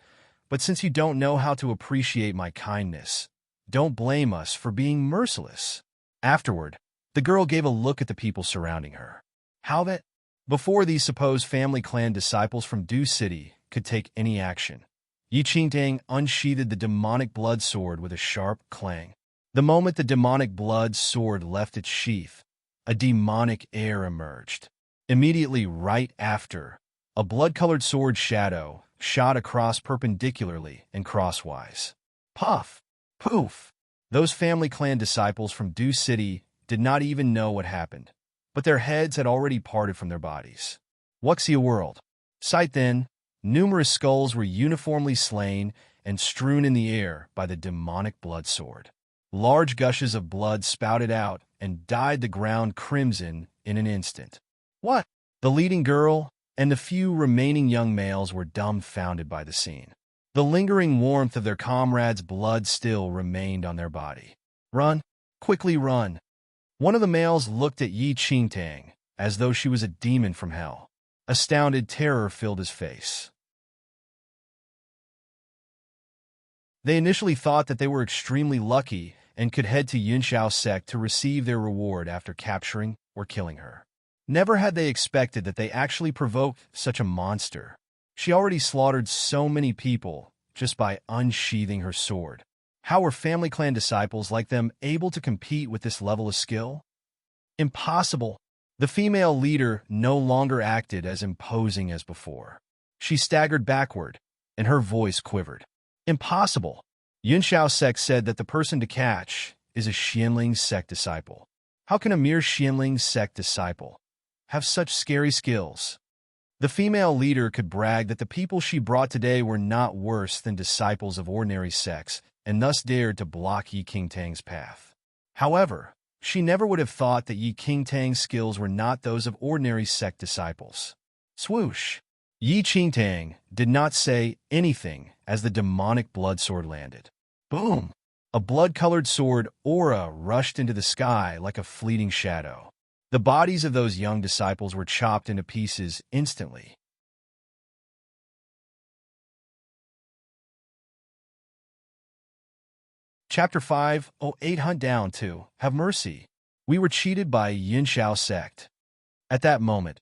but since you don't know how to appreciate my kindness, don't blame us for being merciless. Afterward, the girl gave a look at the people surrounding her. How that? Before these supposed family clan disciples from Du City could take any action, Yi Qingtang unsheathed the demonic blood sword with a sharp clang. The moment the demonic blood sword left its sheath, a demonic air emerged. Immediately right after, a blood-colored sword shadow shot across perpendicularly and crosswise. Puff! Poof! Those family clan disciples from Du City did not even know what happened, but their heads had already parted from their bodies. Wuxia world. Sight then, numerous skulls were uniformly slain and strewn in the air by the demonic blood sword. Large gushes of blood spouted out and dyed the ground crimson in an instant. What? The leading girl and the few remaining young males were dumbfounded by the scene. The lingering warmth of their comrades' blood still remained on their body. Run! Quickly run! One of the males looked at Yi Qingtang as though she was a demon from hell. Astounded terror filled his face. They initially thought that they were extremely lucky and could head to Yinshao sect to receive their reward after capturing or killing her. Never had they expected that they actually provoked such a monster. She already slaughtered so many people just by unsheathing her sword. How were family clan disciples like them able to compete with this level of skill? Impossible. The female leader no longer acted as imposing as before. She staggered backward, and her voice quivered. Impossible. Yinshao sect said that the person to catch is a Xianling sect disciple. How can a mere Xianling sect disciple have such scary skills? The female leader could brag that the people she brought today were not worse than disciples of ordinary sects, and thus dared to block Yi Qingtang's path. However, she never would have thought that Yi Qingtang's skills were not those of ordinary sect disciples. Swoosh! Yi Qingtang did not say anything as the demonic blood sword landed. Boom! A blood-colored sword aura rushed into the sky like a fleeting shadow. The bodies of those young disciples were chopped into pieces instantly. Chapter 5:08 Hunt Down to Have Mercy. We were cheated by Yinshao sect. At that moment,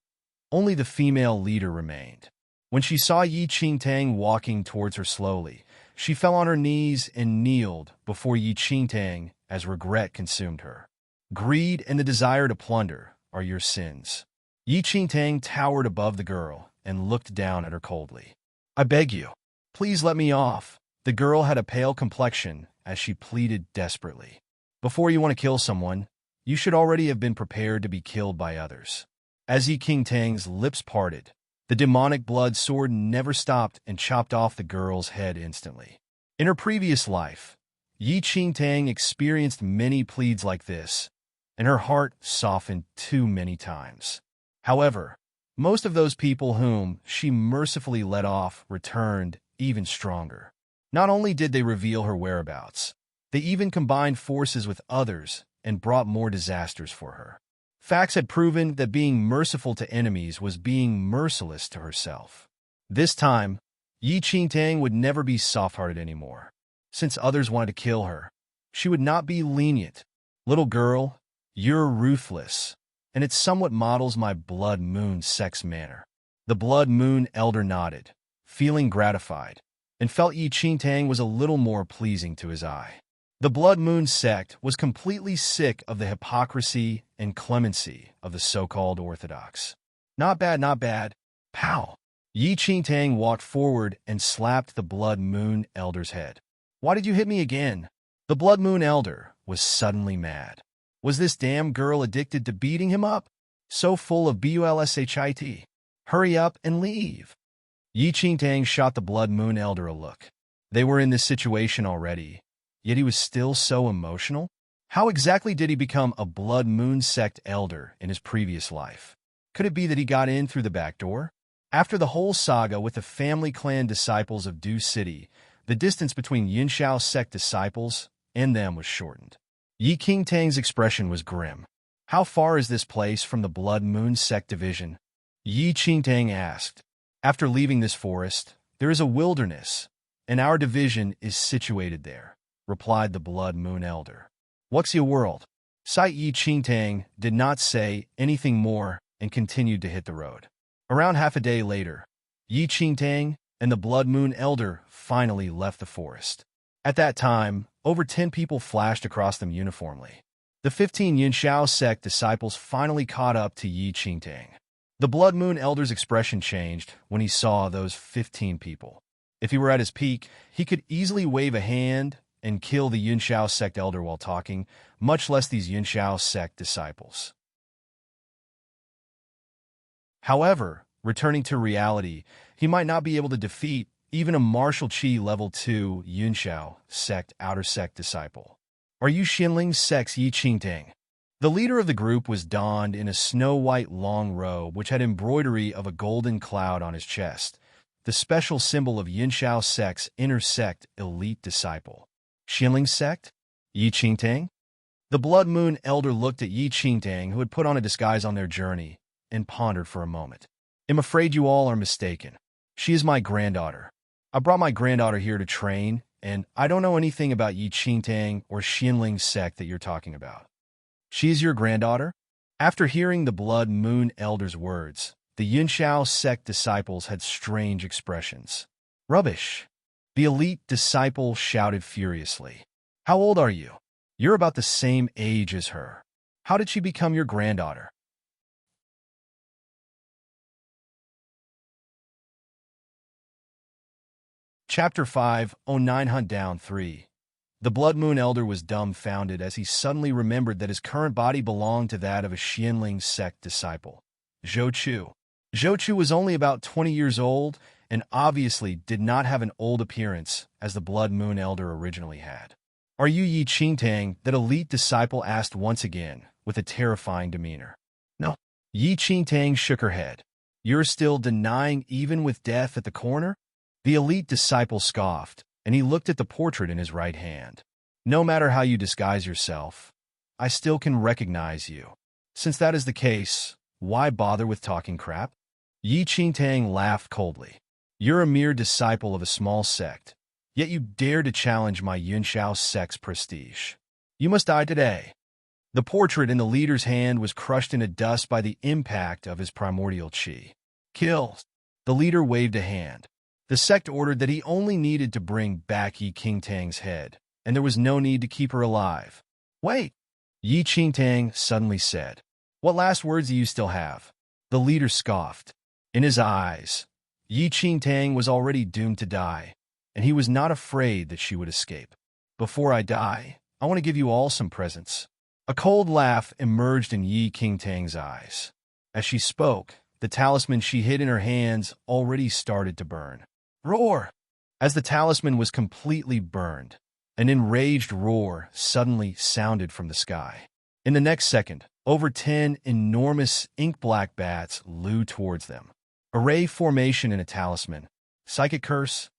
only the female leader remained. When she saw Yi Qingtang walking towards her slowly, she fell on her knees and kneeled before Yi Qingtang as regret consumed her. Greed and the desire to plunder are your sins. Yi Qingtang towered above the girl and looked down at her coldly. "I beg you, please let me off." The girl had a pale complexion as she pleaded desperately. "Before you want to kill someone, you should already have been prepared to be killed by others." As Yi Qingtang's lips parted, the demonic blood sword never stopped and chopped off the girl's head instantly. In her previous life, Yi Qingtang experienced many pleads like this, and her heart softened too many times. However, most of those people whom she mercifully let off returned even stronger. Not only did they reveal her whereabouts, they even combined forces with others and brought more disasters for her. Facts had proven that being merciful to enemies was being merciless to herself. This time, Yi Qingtang would never be soft-hearted anymore. Since others wanted to kill her, she would not be lenient. "Little girl, you're ruthless, and it somewhat models my Blood Moon sex manner." The Blood Moon elder nodded, feeling gratified, and felt Yi Qingtang was a little more pleasing to his eye. The Blood Moon sect was completely sick of the hypocrisy and clemency of the so-called orthodox. "Not bad, not bad." Pow! Yi Qingtang walked forward and slapped the Blood Moon elder's head. "Why did you hit me again?" The Blood Moon elder was suddenly mad. Was this damn girl addicted to beating him up? So full of bullshit. Hurry up and leave. Yi Qingtang shot the Blood Moon elder a look. They were in this situation already, yet he was still so emotional. How exactly did he become a Blood Moon sect elder in his previous life? Could it be that he got in through the back door? After the whole saga with the family clan disciples of Du City, the distance between Yunxiao sect disciples and them was shortened. Yi Qingtang's expression was grim. "How far is this place from the Blood Moon sect division?" Yi Qingtang asked. "After leaving this forest, there is a wilderness, and our division is situated there," replied the Blood Moon elder. "What's your world?" Yi Qingtang did not say anything more and continued to hit the road. Around half a day later, Yi Qingtang and the Blood Moon elder finally left the forest. At that time, over 10 people flashed across them uniformly. The 15 Yunxiao sect disciples finally caught up to Yi Qingtang. The Blood Moon elder's expression changed when he saw those 15 people. If he were at his peak, he could easily wave a hand and kill the Yunxiao sect elder while talking, much less these Yunxiao sect disciples. However, returning to reality, he might not be able to defeat even a martial Qi level 2 Yunxiao sect outer sect disciple. "Are you Xinling sect's Yi Qingtang?" The leader of the group was donned in a snow-white long robe which had embroidery of a golden cloud on his chest, the special symbol of Yunxiao sect's inner sect elite disciple. "Xinling sect? Yi Qingtang?" The Blood Moon elder looked at Yi Qingtang, who had put on a disguise on their journey, and pondered for a moment. "I'm afraid you all are mistaken. She is my granddaughter. I brought my granddaughter here to train, and I don't know anything about Yi Qingtang or Xinling sect that you're talking about." "She is your granddaughter?" After hearing the Blood Moon elder's words, the Yunxiao sect disciples had strange expressions. "Rubbish!" The elite disciple shouted furiously. "How old are you? You're about the same age as her. How did she become your granddaughter?" Chapter 509 Hunt Down 3. The Blood Moon elder was dumbfounded as he suddenly remembered that his current body belonged to that of a Xianling sect disciple, Zhou Chu. Zhou Chu was only about 20 years old and obviously did not have an old appearance as the Blood Moon elder originally had. "Are you Yi Qingtang?" that elite disciple asked once again with a terrifying demeanor. "No." Yi Qingtang shook her head. "You're still denying even with death at the corner?" The elite disciple scoffed, and he looked at the portrait in his right hand. "No matter how you disguise yourself, I still can recognize you. Since that is the case, why bother with talking crap?" Yi Qingtang laughed coldly. "You're a mere disciple of a small sect, yet you dare to challenge my Yunxiao sect's prestige. You must die today." The portrait in the leader's hand was crushed into dust by the impact of his primordial qi. "Kill!" The leader waved a hand. The sect ordered that he only needed to bring back Yi Qingtang's head, and there was no need to keep her alive. "Wait!" Yi Qingtang suddenly said. "What last words do you still have?" The leader scoffed. In his eyes, Yi Qingtang was already doomed to die, and he was not afraid that she would escape. Before I die, I want to give you all some presents. A cold laugh emerged in Yi Qingtang's eyes. As she spoke, the talisman she hid in her hands already started to burn. Roar! As the talisman was completely burned, an enraged roar suddenly sounded from the sky. In the next second, over 10 enormous ink-black bats flew towards them. Array formation in a talisman. Psychic curse.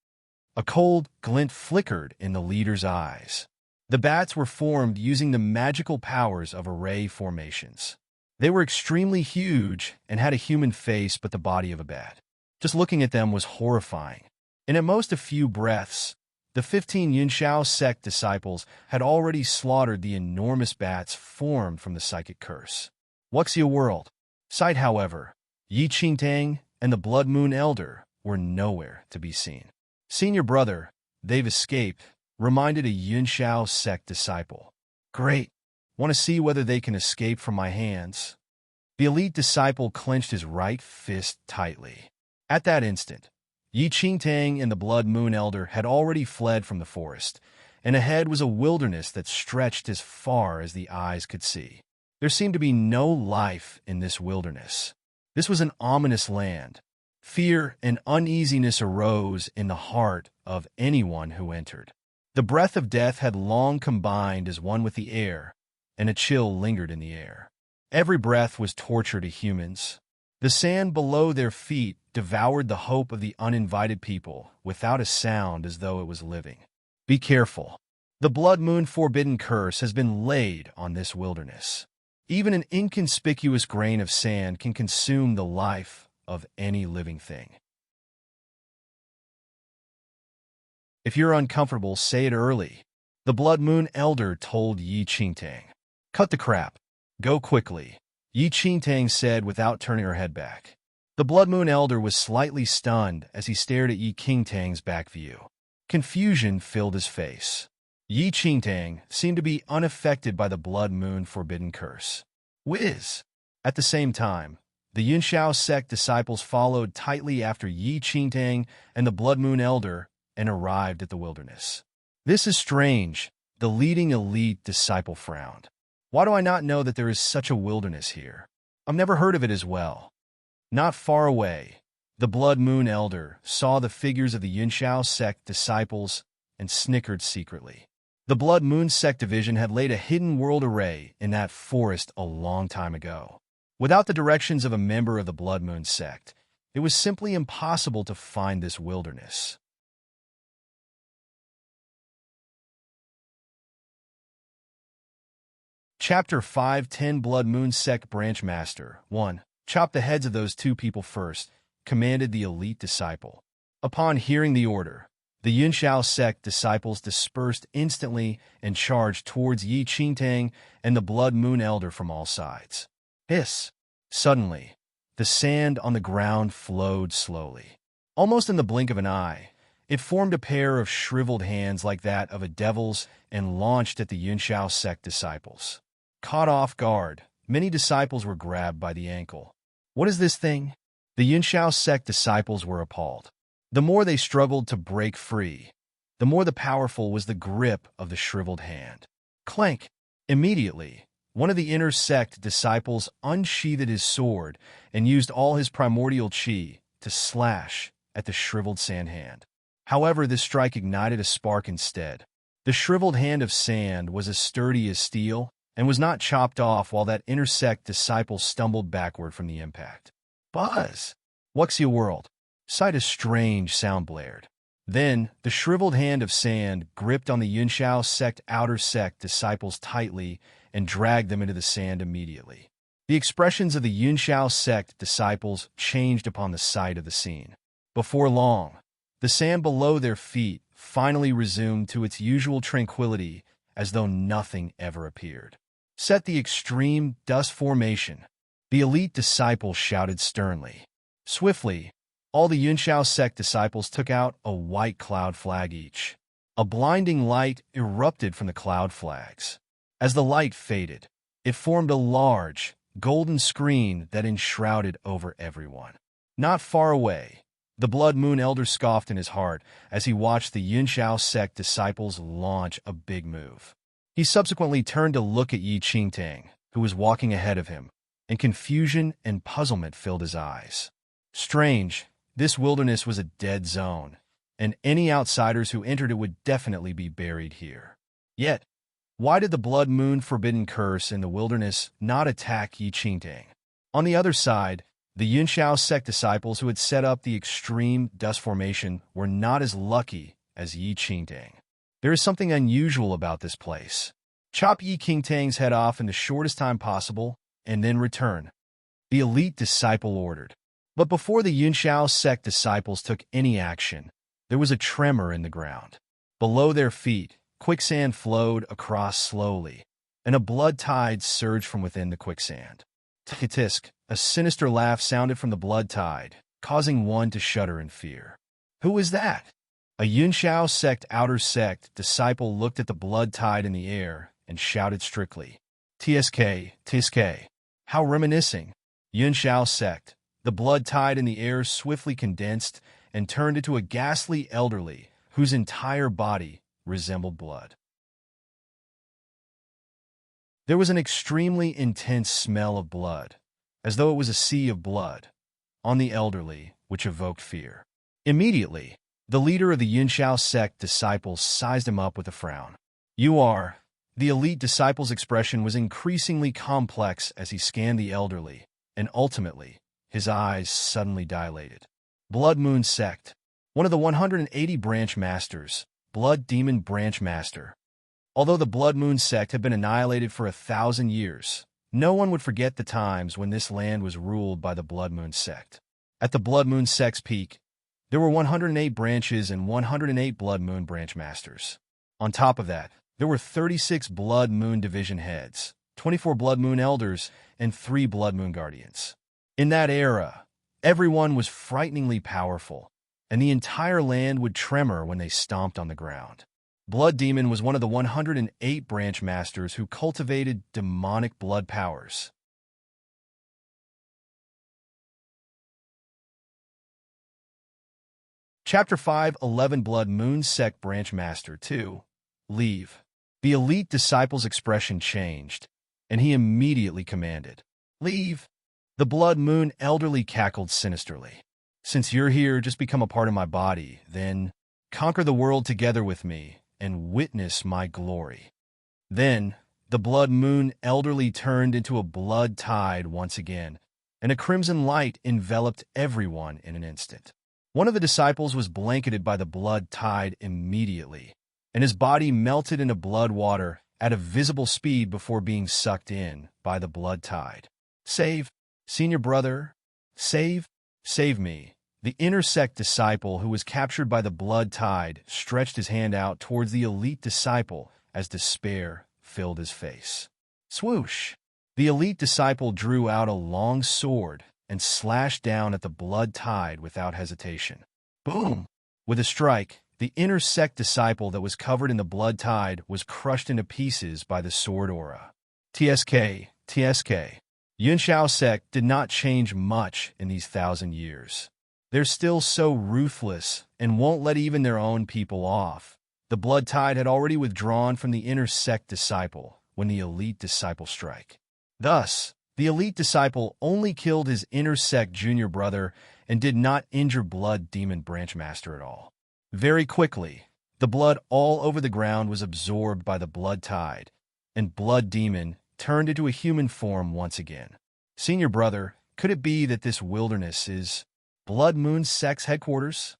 A cold glint flickered in the leader's eyes. The bats were formed using the magical powers of array formations. They were extremely huge and had a human face but the body of a bat. Just looking at them was horrifying. And at most a few breaths, the 15 Yunxiao sect disciples had already slaughtered the enormous bats formed from the psychic curse. Wuxia World. Sight, however, Yi Qingtang and the Blood Moon Elder were nowhere to be seen. Senior brother, they've escaped, reminded a Yunxiao sect disciple. Great. Want to see whether they can escape from my hands? The elite disciple clenched his right fist tightly. At that instant, Yi Qingtang and the Blood Moon Elder had already fled from the forest, and ahead was a wilderness that stretched as far as the eyes could see. There seemed to be no life in this wilderness. This was an ominous land. Fear and uneasiness arose in the heart of anyone who entered. The breath of death had long combined as one with the air, and a chill lingered in the air. Every breath was torture to humans. The sand below their feet devoured the hope of the uninvited people without a sound as though it was living. Be careful. The Blood Moon forbidden curse has been laid on this wilderness. Even an inconspicuous grain of sand can consume the life of any living thing. If you're uncomfortable, say it early. The Blood Moon Elder told Yi Qingtang. Cut the crap. Go quickly, Yi Qingtang said without turning her head back. The Blood Moon Elder was slightly stunned as he stared at Yi Qingtang's back view. Confusion filled his face. Yi Qingtang seemed to be unaffected by the Blood Moon forbidden curse. Whiz! At the same time, the Yunxiao sect disciples followed tightly after Yi Qingtang and the Blood Moon Elder and arrived at the wilderness. This is strange, the leading elite disciple frowned. Why do I not know that there is such a wilderness here? I've never heard of it as well. Not far away, the Blood Moon Elder saw the figures of the Yunxiao sect disciples and snickered secretly. The Blood Moon sect division had laid a hidden world array in that forest a long time ago. Without the directions of a member of the Blood Moon sect, it was simply impossible to find this wilderness. Chapter 5:10 Blood Moon Sect Branch Master 1. Chop the heads of those two people first, commanded the elite disciple. Upon hearing the order, the Yunxiao sect disciples dispersed instantly and charged towards Yi Qingtang and the Blood Moon Elder from all sides. Hiss! Suddenly, the sand on the ground flowed slowly. Almost in the blink of an eye, it formed a pair of shriveled hands like that of a devil's and launched at the Yunxiao sect disciples. Caught off guard, many disciples were grabbed by the ankle. What is this thing? The Yunxiao sect disciples were appalled. The more they struggled to break free, the more powerful was the grip of the shriveled hand. Clank! Immediately, one of the inner sect disciples unsheathed his sword and used all his primordial chi to slash at the shriveled sand hand. However, this strike ignited a spark instead. The shriveled hand of sand was as sturdy as steel and was not chopped off while that inner sect disciple stumbled backward from the impact. Buzz! Wuxia World. Sight a strange sound blared. Then, the shriveled hand of sand gripped on the Yunxiao sect outer sect disciples tightly and dragged them into the sand immediately. The expressions of the Yunxiao sect disciples changed upon the sight of the scene. Before long, the sand below their feet finally resumed to its usual tranquility as though nothing ever appeared. Set the extreme dust formation, the elite disciple shouted sternly. Swiftly, all the Yunxiao sect disciples took out a white cloud flag each. A blinding light erupted from the cloud flags. As the light faded, it formed a large, golden screen that enshrouded over everyone. Not far away, the Blood Moon Elder scoffed in his heart as he watched the Yunshao sect disciples launch a big move. He subsequently turned to look at Yi Qingtang, who was walking ahead of him, and confusion and puzzlement filled his eyes. Strange, this wilderness was a dead zone, and any outsiders who entered it would definitely be buried here. Yet, why did the Blood Moon Forbidden Curse in the wilderness not attack Yi Qingtang? On the other side, the Yunshao sect disciples who had set up the extreme dust formation were not as lucky as Yi Qingtang. There is something unusual about this place. Chop Yi Qingtang's head off in the shortest time possible, and then return, the elite disciple ordered. But before the Yunshao sect disciples took any action, there was a tremor in the ground. Below their feet, quicksand flowed across slowly, and a blood tide surged from within the quicksand. Tisk, a sinister laugh sounded from the blood tide, causing one to shudder in fear. Who is that? A Yunshao sect outer sect disciple looked at the blood tide in the air and shouted strictly, "Tsk, Tsk." How reminiscing. Yunshao sect. The blood tide in the air swiftly condensed and turned into a ghastly elderly whose entire body resembled blood. There was an extremely intense smell of blood, as though it was a sea of blood, on the elderly, which evoked fear. Immediately, the leader of the Yunshao sect disciples sized him up with a frown. "You are..." The elite disciple's expression was increasingly complex as he scanned the elderly, and ultimately, his eyes suddenly dilated. Blood Moon Sect. One of the 180 branch masters, Blood Demon Branch Master. Although the Blood Moon Sect had been annihilated for 1,000 years, no one would forget the times when this land was ruled by the Blood Moon Sect. At the Blood Moon Sect's peak, there were 108 branches and 108 Blood Moon Branch Masters. On top of that, there were 36 Blood Moon Division Heads, 24 Blood Moon Elders, and 3 Blood Moon Guardians. In that era, everyone was frighteningly powerful, and the entire land would tremor when they stomped on the ground. Blood Demon was one of the 108 branch masters who cultivated demonic blood powers. Chapter 5:11 Blood Moon Sect Branch Master 2. Leave. The elite disciple's expression changed, and he immediately commanded, "Leave." The Blood Moon elderly cackled sinisterly. "Since you're here, just become a part of my body, then conquer the world together with me and witness my glory." Then, the Blood Moon elderly turned into a blood tide once again, and a crimson light enveloped everyone in an instant. One of the disciples was blanketed by the blood tide immediately, and his body melted into blood water at a visible speed before being sucked in by the blood tide. "Save, senior brother, save me." The inner sect disciple who was captured by the blood tide stretched his hand out towards the elite disciple as despair filled his face. Swoosh! The elite disciple drew out a long sword and slashed down at the blood tide without hesitation. Boom! With a strike, the inner sect disciple that was covered in the blood tide was crushed into pieces by the sword aura. Tsk, Tsk. Yunshao sect did not change much in these 1,000 years. They're still so ruthless and won't let even their own people off. The blood tide had already withdrawn from the inner sect disciple when the elite disciple strike. Thus, the elite disciple only killed his inner sect junior brother and did not injure Blood Demon Branch Master at all. Very quickly, the blood all over the ground was absorbed by the blood tide, and Blood Demon turned into a human form once again. Senior brother, could it be that this wilderness is Blood Moon Sect's headquarters?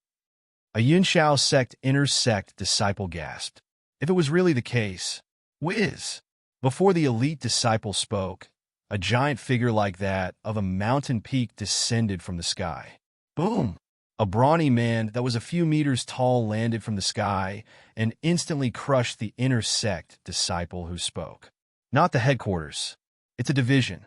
A Yunshao sect inner sect disciple gasped. If it was really the case, whiz! Before the elite disciple spoke, a giant figure like that of a mountain peak descended from the sky. Boom! A brawny man that was a few meters tall landed from the sky and instantly crushed the inner sect disciple who spoke. Not the headquarters. It's a division.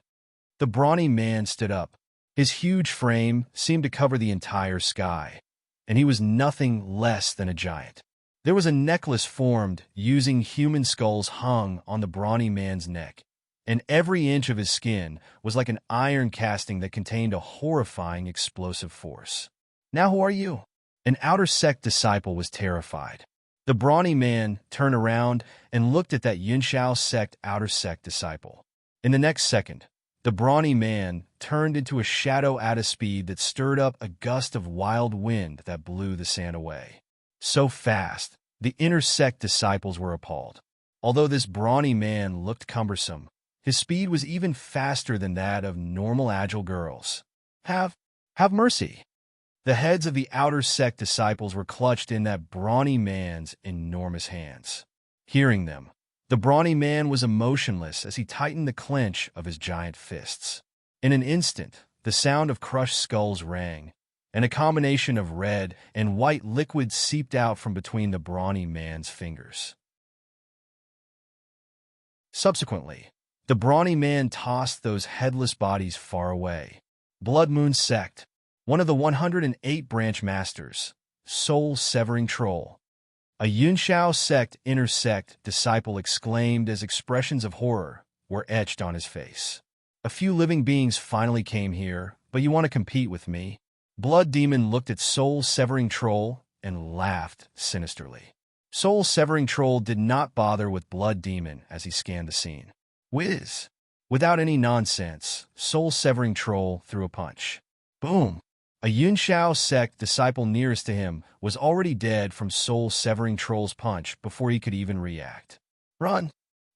The brawny man stood up. His huge frame seemed to cover the entire sky, and he was nothing less than a giant. There was a necklace formed using human skulls hung on the brawny man's neck, and every inch of his skin was like an iron casting that contained a horrifying explosive force. "Now who are you?" An outer sect disciple was terrified. The brawny man turned around and looked at that Yunshao sect outer sect disciple. In the next second, the brawny man turned into a shadow at a speed that stirred up a gust of wild wind that blew the sand away. So fast, the inner sect disciples were appalled. Although this brawny man looked cumbersome, his speed was even faster than that of normal agile girls. Have mercy. The heads of the outer sect disciples were clutched in that brawny man's enormous hands. Hearing them, the brawny man was emotionless as he tightened the clench of his giant fists. In an instant, the sound of crushed skulls rang, and a combination of red and white liquid seeped out from between the brawny man's fingers. Subsequently, the brawny man tossed those headless bodies far away. Blood Moon Sect, one of the 108 branch masters, soul-severing troll. A Yunshao sect inner sect disciple exclaimed as expressions of horror were etched on his face. "A few living beings finally came here, but you want to compete with me?" Blood Demon looked at soul-severing troll and laughed sinisterly. Soul-severing troll did not bother with Blood Demon as he scanned the scene. Whiz! Without any nonsense, soul-severing troll threw a punch. Boom! A Yunshao sect disciple nearest to him was already dead from soul-severing troll's punch before he could even react. Run!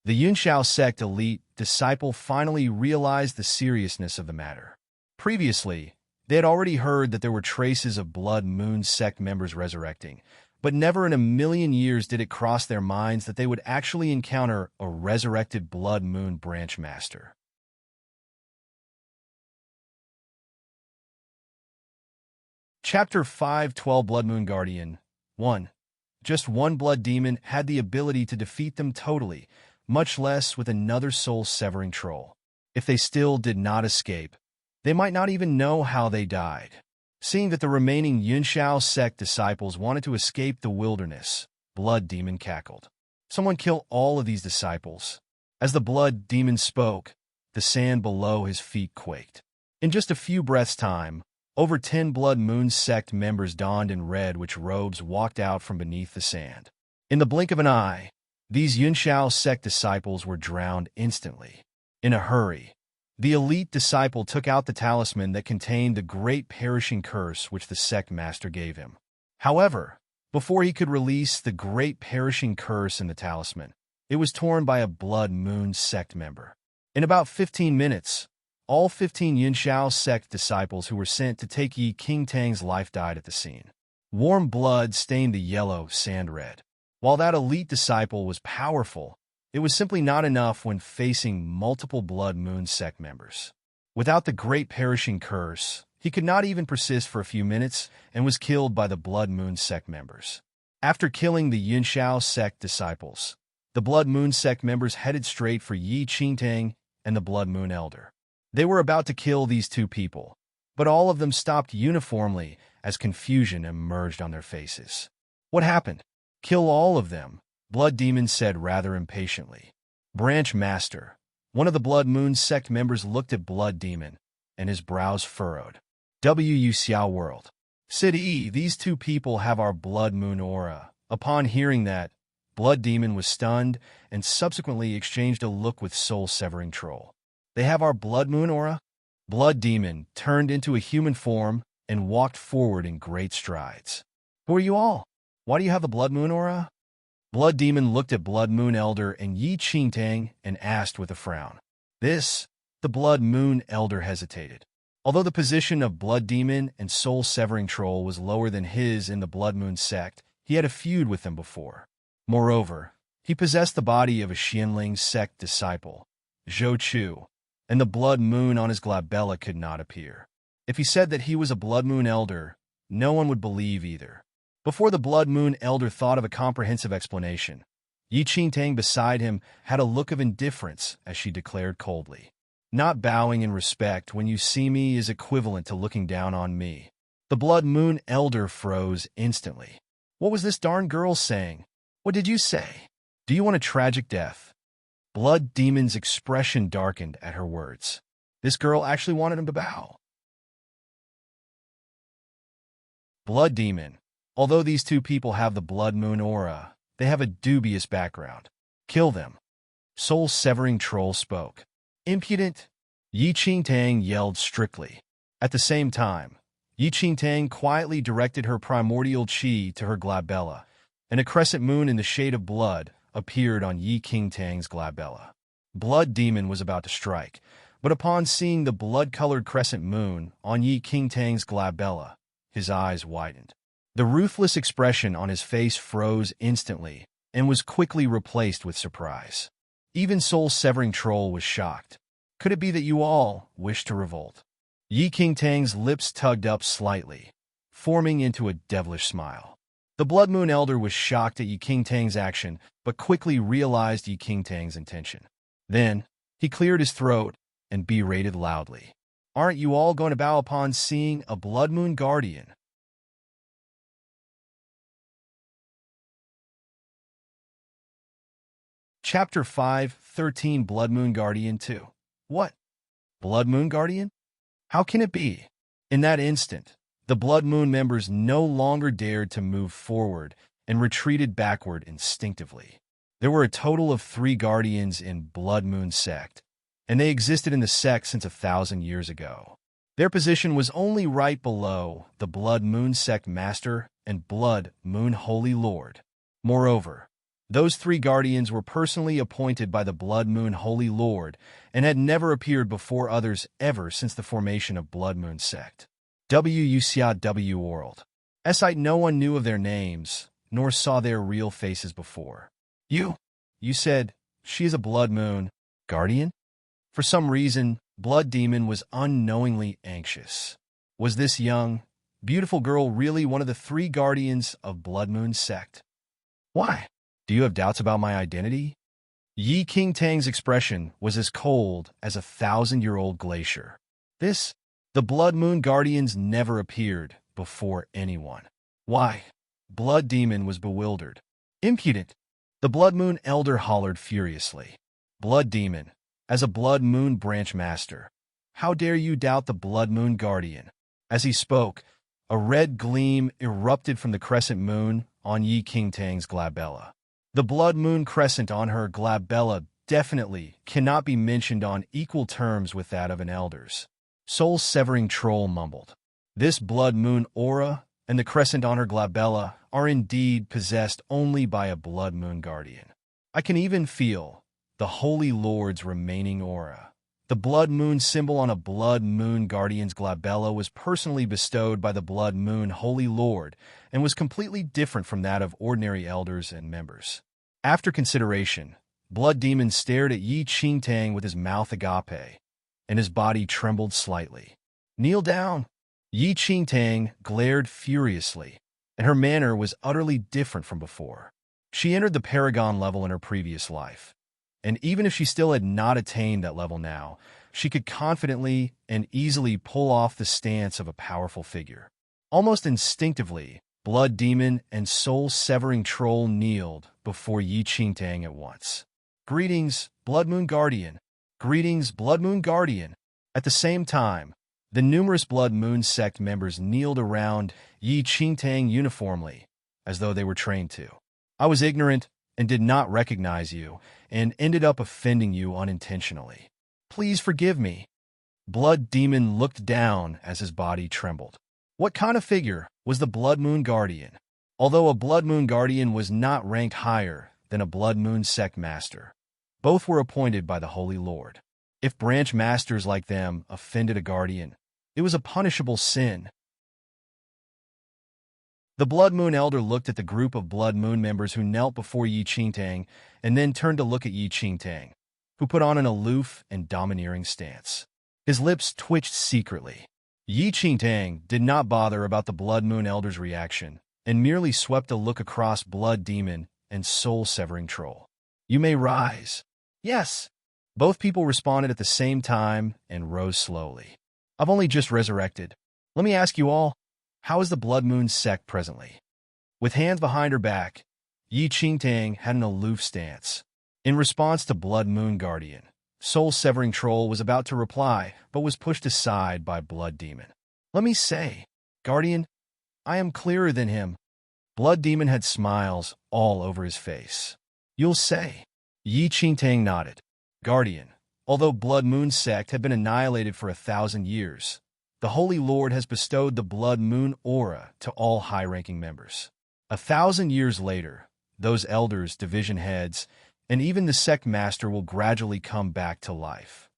The Yunshao sect elite disciple finally realized the seriousness of the matter. Previously, they had already heard that there were traces of Blood Moon sect members resurrecting, but never in a million years did it cross their minds that they would actually encounter a resurrected Blood Moon branch master. Chapter 5:12 Blood Moon Guardian 1. Just one blood demon had the ability to defeat them totally, much less with another soul-severing troll. If they still did not escape, they might not even know how they died. Seeing that the remaining Yunshao sect disciples wanted to escape the wilderness, Blood Demon cackled. "Someone kill all of these disciples." As the Blood Demon spoke, the sand below his feet quaked. In just a few breaths' time, over 10 Blood Moon sect members donned in red-witch robes walked out from beneath the sand. In the blink of an eye, these Yunshao sect disciples were drowned instantly. In a hurry, the elite disciple took out the talisman that contained the great perishing curse which the sect master gave him. However, before he could release the great perishing curse in the talisman, it was torn by a Blood Moon sect member. In about 15 minutes, all 15 Yunshao sect disciples who were sent to take Yi King Tang's life died at the scene. Warm blood stained the yellow sand red. While that elite disciple was powerful, it was simply not enough when facing multiple Blood Moon sect members. Without the great perishing curse, he could not even persist for a few minutes and was killed by the Blood Moon sect members. After killing the Yunshao sect disciples, the Blood Moon sect members headed straight for Yi Qingtang and the Blood Moon Elder. They were about to kill these two people, but all of them stopped uniformly as confusion emerged on their faces. "What happened?" "Kill all of them," Blood Demon said rather impatiently. Branch Master, one of the Blood Moon sect members, looked at Blood Demon, and his brows furrowed. "W Xiao World. City, these two people have our Blood Moon aura." Upon hearing that, Blood Demon was stunned and subsequently exchanged a look with soul-severing troll. "They have our Blood Moon aura?" Blood Demon turned into a human form and walked forward in great strides. "Who are you all? Why do you have the Blood Moon aura?" Blood Demon looked at Blood Moon Elder and Yi Qingtang and asked with a frown. The Blood Moon Elder hesitated. Although the position of Blood Demon and soul-severing troll was lower than his in the Blood Moon sect, he had a feud with them before. Moreover, he possessed the body of a Xianling sect disciple, Zhou Chu, and the Blood Moon on his glabella could not appear. If he said that he was a Blood Moon Elder, no one would believe either. Before the Blood Moon Elder thought of a comprehensive explanation, Yi Qingtang beside him had a look of indifference as she declared coldly, "Not bowing in respect when you see me is equivalent to looking down on me." The Blood Moon Elder froze instantly. "What was this darn girl saying? What did you say? Do you want a tragic death?" Blood Demon's expression darkened at her words. This girl actually wanted him to bow. Blood Demon. Although these two people have the Blood Moon aura, they have a dubious background. Kill them. Soul-severing troll spoke. Impudent! Yi Qingtang yelled strictly. At the same time, Yi Qingtang quietly directed her primordial chi to her glabella, and a crescent moon in the shade of blood appeared on Yi Qingtang's glabella. Blood Demon was about to strike, but upon seeing the blood-colored crescent moon on Yi Qingtang's glabella, his eyes widened. The ruthless expression on his face froze instantly and was quickly replaced with surprise. Even Soul-severing Troll was shocked. Could it be that you all wish to revolt? Yi Qingtang's lips tugged up slightly, forming into a devilish smile. The Blood Moon Elder was shocked at Yi Qingtang's action, but quickly realized Yi Qingtang's intention. Then, he cleared his throat and berated loudly. Aren't you all going to bow upon seeing a Blood Moon Guardian? Chapter 5:13 Blood Moon Guardian 2. What? Blood Moon Guardian? How can it be? In that instant, the Blood Moon members no longer dared to move forward and retreated backward instinctively. There were a total of 3 guardians in Blood Moon Sect, and they existed in the sect since 1,000 years ago. Their position was only right below the Blood Moon Sect Master and Blood Moon Holy Lord. Moreover, those 3 guardians were personally appointed by the Blood Moon Holy Lord and had never appeared before others ever since the formation of Blood Moon Sect. WUCIW World. Esite no one knew of their names, nor saw their real faces before. You said, she is a Blood Moon Guardian? For some reason, Blood Demon was unknowingly anxious. Was this young, beautiful girl really one of the 3 guardians of Blood Moon Sect? Why? Do you have doubts about my identity? Yi Qingtang's expression was as cold as a 1,000-year-old glacier. The Blood Moon Guardians never appeared before anyone. Why? Blood Demon was bewildered. Impudent! The Blood Moon Elder hollered furiously. Blood Demon, as a Blood Moon Branch Master, how dare you doubt the Blood Moon Guardian? As he spoke, a red gleam erupted from the crescent moon on Yi Qingtang's glabella. The Blood Moon crescent on her glabella definitely cannot be mentioned on equal terms with that of an elder's. Soul-severing Troll mumbled. This Blood Moon aura and the crescent on her glabella are indeed possessed only by a Blood Moon Guardian. I can even feel the Holy Lord's remaining aura. The Blood Moon symbol on a Blood Moon Guardian's glabella was personally bestowed by the Blood Moon Holy Lord and was completely different from that of ordinary elders and members. After consideration, Blood Demon stared at Yi Qingtang with his mouth agape, and his body trembled slightly. Kneel down! Yi Qingtang glared furiously, and her manner was utterly different from before. She entered the Paragon level in her previous life, and even if she still had not attained that level now, she could confidently and easily pull off the stance of a powerful figure. Almost instinctively, Blood Demon and Soul-severing Troll kneeled before Yi Qingtang at once. Greetings, Blood Moon Guardian. Greetings, Blood Moon Guardian. At the same time, the numerous Blood Moon Sect members kneeled around Yi Qingtang uniformly, as though they were trained to. I was ignorant and did not recognize you, and ended up offending you unintentionally. Please forgive me. Blood Demon looked down as his body trembled. What kind of figure was the Blood Moon Guardian? Although a Blood Moon Guardian was not ranked higher than a Blood Moon Sect Master, both were appointed by the Holy Lord. If branch masters like them offended a guardian, it was a punishable sin. The Blood Moon Elder looked at the group of Blood Moon members who knelt before Yi Qingtang and then turned to look at Yi Qingtang, who put on an aloof and domineering stance. His lips twitched secretly. Yi Qingtang did not bother about the Blood Moon Elder's reaction and merely swept a look across Blood Demon and Soul-severing Troll. You may rise. Yes. Both people responded at the same time and rose slowly. I've only just resurrected. Let me ask you all, how is the Blood Moon Sect presently? With hands behind her back, Yi Qingtang had an aloof stance. In response to Blood Moon Guardian, Soul-Severing Troll was about to reply, but was pushed aside by Blood Demon. Let me say, Guardian, I am clearer than him. Blood Demon had smiles all over his face. You'll say. Yi Qingtang nodded. Guardian, although Blood Moon sect had been annihilated for 1,000 years, the Holy Lord has bestowed the Blood Moon aura to all high-ranking members. 1,000 years later, those elders, division heads, and even the sect master will gradually come back to life.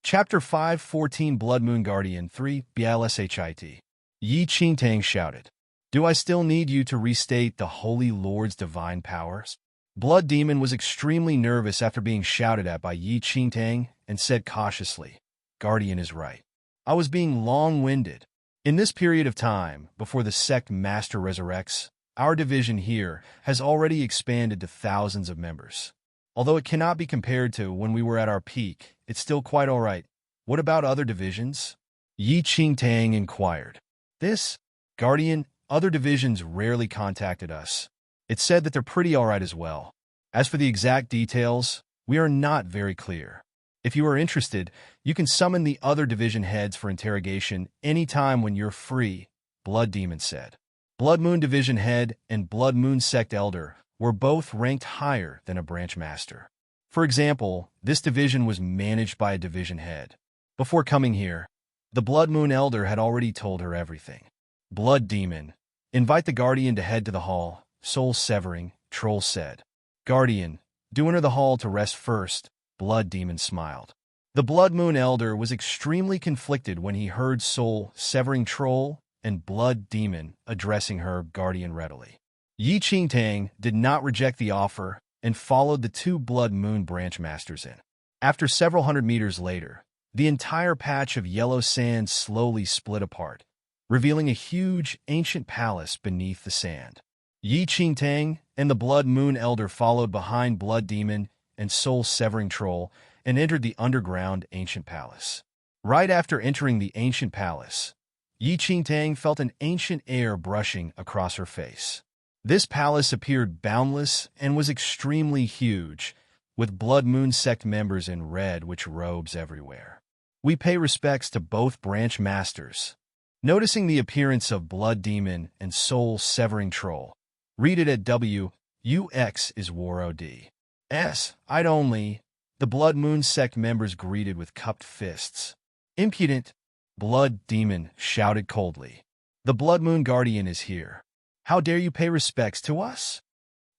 Chapter 5:14 Blood Moon Guardian 3 BLSHIT. Yi Qingtang shouted, Do I still need you to restate the Holy Lord's divine powers? Blood Demon was extremely nervous after being shouted at by Yi Qingtang and said cautiously, Guardian is right. I was being long-winded. In this period of time, before the sect master resurrects, our division here has already expanded to thousands of members. Although it cannot be compared to when we were at our peak, it's still quite all right. What about other divisions? Yi Qingtang inquired. This, Guardian, other divisions rarely contacted us. It said that they're pretty all right as well. As for the exact details, we are not very clear. If you are interested, you can summon the other division heads for interrogation anytime when you're free, Blood Demon said. Blood Moon Division Head and Blood Moon Sect Elder were both ranked higher than a branch master. For example, this division was managed by a division head. Before coming here, the Blood Moon Elder had already told her everything. Blood Demon, invite the Guardian to head to the hall, Soul-Severing Troll said. Guardian, do enter the hall to rest first, Blood Demon smiled. The Blood Moon Elder was extremely conflicted when he heard Soul-Severing Troll and Blood Demon addressing her Guardian readily. Yi Qingtang did not reject the offer and followed the two Blood Moon branch masters in. After several hundred meters later, the entire patch of yellow sand slowly split apart, revealing a huge, ancient palace beneath the sand. Yi Qingtang and the Blood Moon Elder followed behind Blood Demon and Soul-Severing Troll and entered the underground ancient palace. Right after entering the ancient palace, Yi Qingtang felt an ancient air brushing across her face. This palace appeared boundless and was extremely huge, with Blood Moon sect members in red witch robes everywhere. We pay respects to both branch masters. Noticing the appearance of Blood Demon and Soul-Severing Troll, read it at WUX is WAROD. I'd only, the Blood Moon sect members greeted with cupped fists. Impudent, Blood Demon shouted coldly. The Blood Moon Guardian is here. How dare you pay respects to us?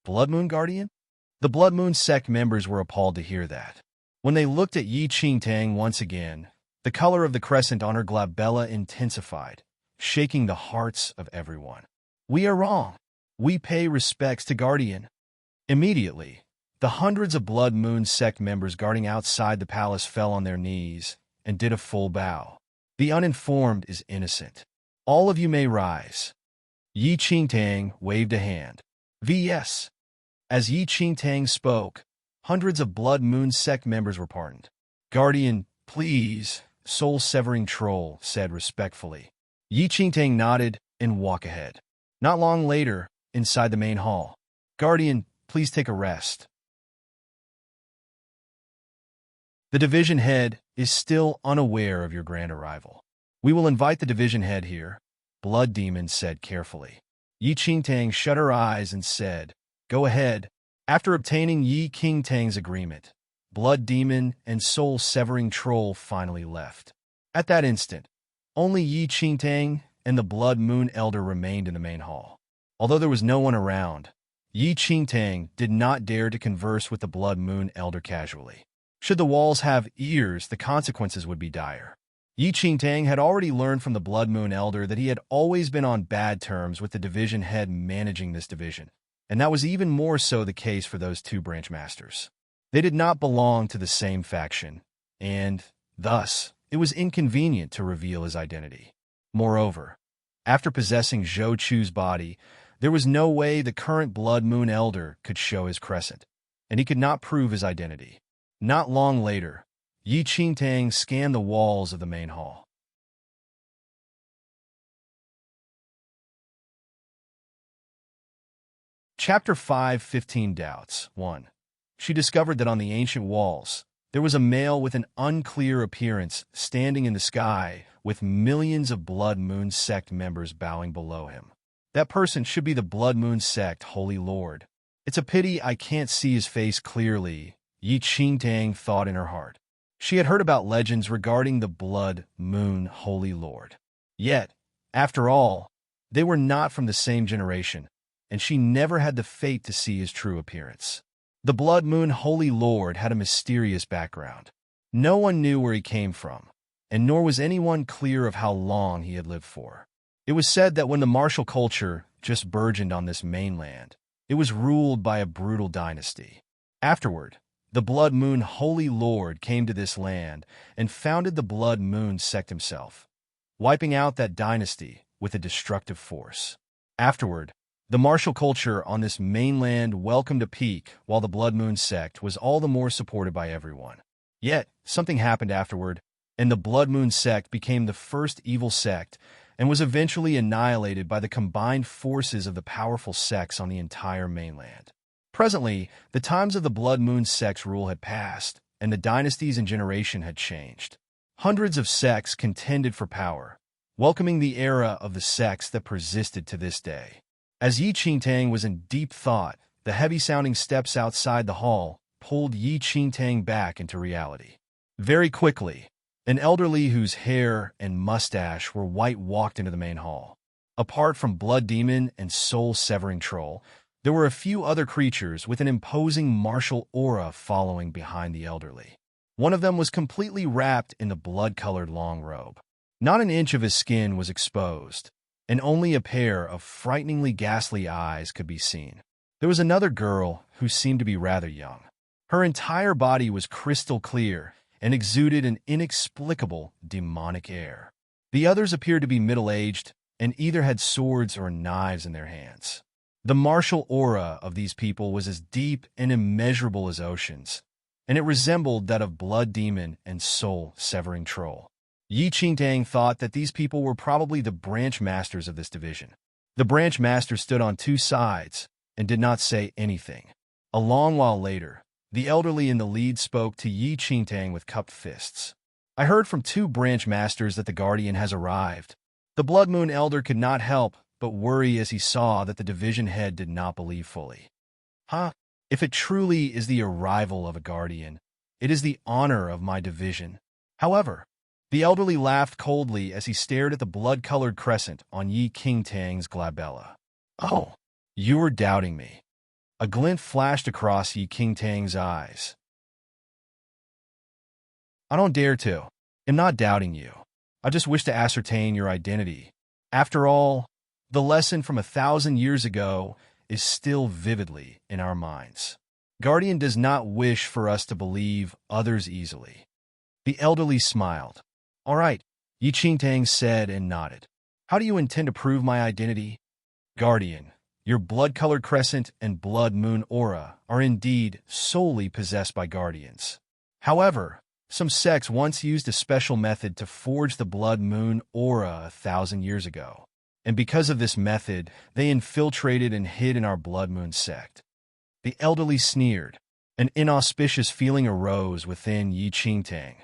Blood Moon Guardian? The Blood Moon sect members were appalled to hear that. When they looked at Yi Qingtang once again, the color of the crescent on her glabella intensified, shaking the hearts of everyone. We are wrong. We pay respects to Guardian. Immediately, the hundreds of Blood Moon sect members guarding outside the palace fell on their knees and did a full bow. The uninformed is innocent. All of you may rise. Yi Qingtang waved a hand. VS. As Yi Qingtang spoke, hundreds of Blood Moon sect members were pardoned. Guardian, please, Soul-Severing Troll said respectfully. Yi Qingtang nodded and walked ahead. Not long later, inside the main hall. Guardian, please take a rest. The division head is still unaware of your grand arrival. We will invite the division head here, Blood Demon said carefully. Yi Qingtang shut her eyes and said, Go ahead. After obtaining Yi Qingtang's agreement, Blood Demon and Soul-Severing Troll finally left. At that instant, only Yi Qingtang and the Blood Moon Elder remained in the main hall. Although there was no one around, Yi Qingtang did not dare to converse with the Blood Moon Elder casually. Should the walls have ears, the consequences would be dire. Yi Qingtang had already learned from the Blood Moon Elder that he had always been on bad terms with the division head managing this division, and that was even more so the case for those two branch masters. They did not belong to the same faction, and, thus, it was inconvenient to reveal his identity. Moreover, after possessing Zhou Chu's body, there was no way the current Blood Moon Elder could show his crescent, and he could not prove his identity. Not long later, Yi Qingtang scanned the walls of the main hall. Chapter 5:15 Doubts 1. She discovered that on the ancient walls, there was a male with an unclear appearance standing in the sky with millions of Blood Moon Sect members bowing below him. That person should be the Blood Moon Sect Holy Lord. It's a pity I can't see his face clearly, Yi Qingtang thought in her heart. She had heard about legends regarding the Blood Moon Holy Lord. Yet, after all, they were not from the same generation, and she never had the fate to see his true appearance. The Blood Moon Holy Lord had a mysterious background. No one knew where he came from, and nor was anyone clear of how long he had lived for. It was said that when the martial culture just burgeoned on this mainland, it was ruled by a brutal dynasty. Afterward, the Blood Moon Holy Lord came to this land and founded the Blood Moon Sect himself, wiping out that dynasty with a destructive force. Afterward, the martial culture on this mainland welcomed a peak, while the Blood Moon Sect was all the more supported by everyone. Yet, something happened afterward, and the Blood Moon Sect became the first evil sect and was eventually annihilated by the combined forces of the powerful sects on the entire mainland. Presently, the times of the Blood Moon Sect's rule had passed, and the dynasties and generation had changed. Hundreds of sects contended for power, welcoming the era of the sects that persisted to this day. As Yi Qingtang was in deep thought, the heavy-sounding steps outside the hall pulled Yi Qingtang back into reality. Very quickly, an elderly whose hair and mustache were white walked into the main hall. Apart from Blood Demon and Soul-Severing Troll, there were a few other creatures with an imposing martial aura following behind the elderly. One of them was completely wrapped in the blood-colored long robe. Not an inch of his skin was exposed, and only a pair of frighteningly ghastly eyes could be seen. There was another girl who seemed to be rather young. Her entire body was crystal clear and exuded an inexplicable demonic air. The others appeared to be middle-aged and either had swords or knives in their hands. The martial aura of these people was as deep and immeasurable as oceans, and it resembled that of Blood Demon and Soul-Severing Troll. Yi Qingtang thought that these people were probably the branch masters of this division. The branch master stood on two sides and did not say anything. A long while later, the elderly in the lead spoke to Yi Qingtang with cupped fists. I heard from two branch masters that the Guardian has arrived. The Blood Moon Elder could not help but worry as he saw that the division head did not believe fully. If it truly is the arrival of a Guardian, it is the honor of my division. However, the elderly laughed coldly as he stared at the blood-colored crescent on Yi Qingtang's glabella. Oh, you were doubting me. A glint flashed across Yi Qingtang's eyes. I don't dare to. I'm not doubting you. I just wish to ascertain your identity. After all, the lesson from 1,000 years ago is still vividly in our minds. Guardian does not wish for us to believe others easily. The elderly smiled. All right, Yi Qingtang said and nodded. How do you intend to prove my identity? Guardian, your blood-colored crescent and Blood Moon aura are indeed solely possessed by Guardians. However, some sects once used a special method to forge the Blood Moon aura 1,000 years ago, and because of this method, they infiltrated and hid in our Blood Moon sect. The elderly sneered. An inauspicious feeling arose within Yi Qingtang,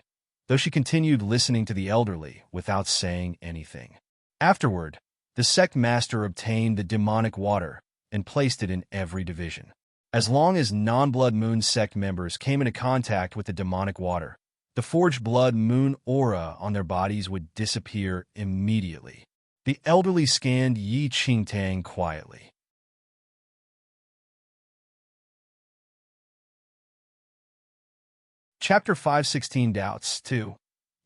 though she continued listening to the elderly without saying anything. Afterward, the sect master obtained the demonic water and placed it in every division. As long as non-Blood Moon sect members came into contact with the demonic water, the forged Blood Moon aura on their bodies would disappear immediately. The elderly scanned Yi Qingtang quietly. Chapter 5:16 Doubts 2.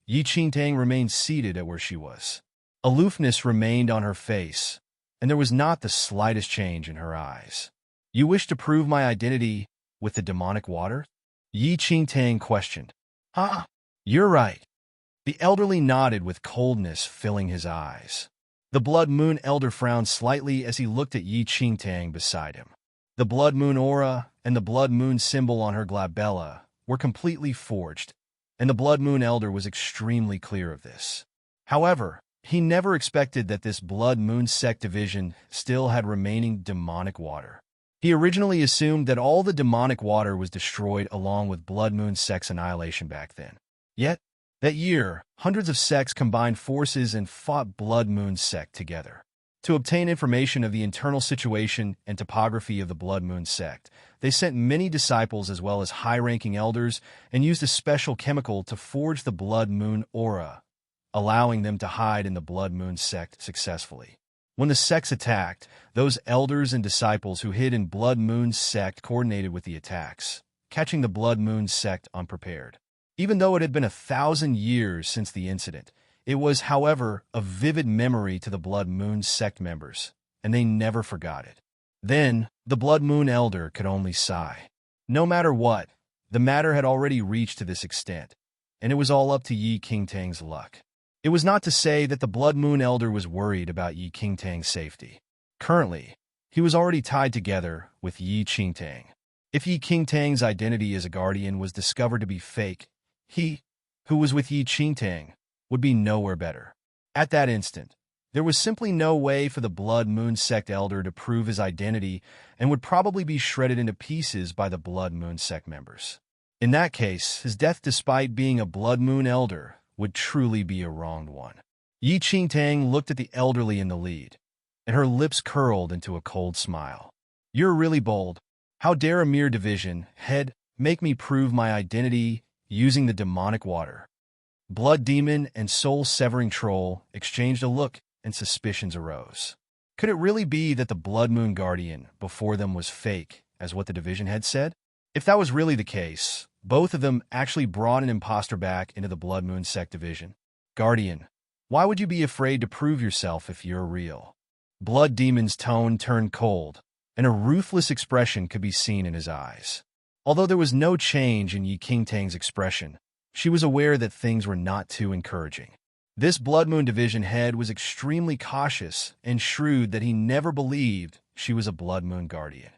Yi Qingtang remained seated at where she was. Aloofness remained on her face, and there was not the slightest change in her eyes. You wish to prove my identity with the demonic water? Yi Qingtang questioned. You're right. The elderly nodded with coldness filling his eyes. The Blood Moon Elder frowned slightly as he looked at Yi Qingtang beside him. The Blood Moon aura and the Blood Moon symbol on her glabella were completely forged, and the Blood Moon Elder was extremely clear of this. However, he never expected that this Blood Moon sect division still had remaining demonic water. He originally assumed that all the demonic water was destroyed along with Blood Moon sect's annihilation back then. Yet, that year, hundreds of sects combined forces and fought Blood Moon sect together. To obtain information of the internal situation and topography of the Blood Moon sect, they sent many disciples as well as high-ranking elders and used a special chemical to forge the Blood Moon aura, allowing them to hide in the Blood Moon sect successfully. When the sects attacked, those elders and disciples who hid in Blood Moon sect coordinated with the attacks, catching the Blood Moon sect unprepared. Even though it had been 1,000 years since the incident, it was, however, a vivid memory to the Blood Moon sect members, and they never forgot it. Then, the Blood Moon elder could only sigh. No matter what, the matter had already reached to this extent, and it was all up to Yi Qingtang's luck. It was not to say that the Blood Moon elder was worried about Yi Qingtang's safety. Currently, he was already tied together with Yi Qingtang. If Yi Qingtang's identity as a guardian was discovered to be fake, he, who was with Yi Qingtang, would be nowhere better. At that instant, there was simply no way for the Blood Moon sect elder to prove his identity and would probably be shredded into pieces by the Blood Moon sect members. In that case, his death despite being a Blood Moon elder would truly be a wronged one. Yi Qingtang looked at the elderly in the lead, and her lips curled into a cold smile. "You're really bold. How dare a mere division head make me prove my identity using the demonic water?" Blood Demon and Soul-Severing Troll exchanged a look, and suspicions arose. Could it really be that the Blood Moon Guardian before them was fake, as what the division had said? If that was really the case, both of them actually brought an imposter back into the Blood Moon sect division. "Guardian, why would you be afraid to prove yourself if you're real?" Blood Demon's tone turned cold, and a ruthless expression could be seen in his eyes. Although there was no change in Yi Qingtang's expression, she was aware that things were not too encouraging. This Blood Moon division head was extremely cautious and shrewd that he never believed she was a Blood Moon guardian.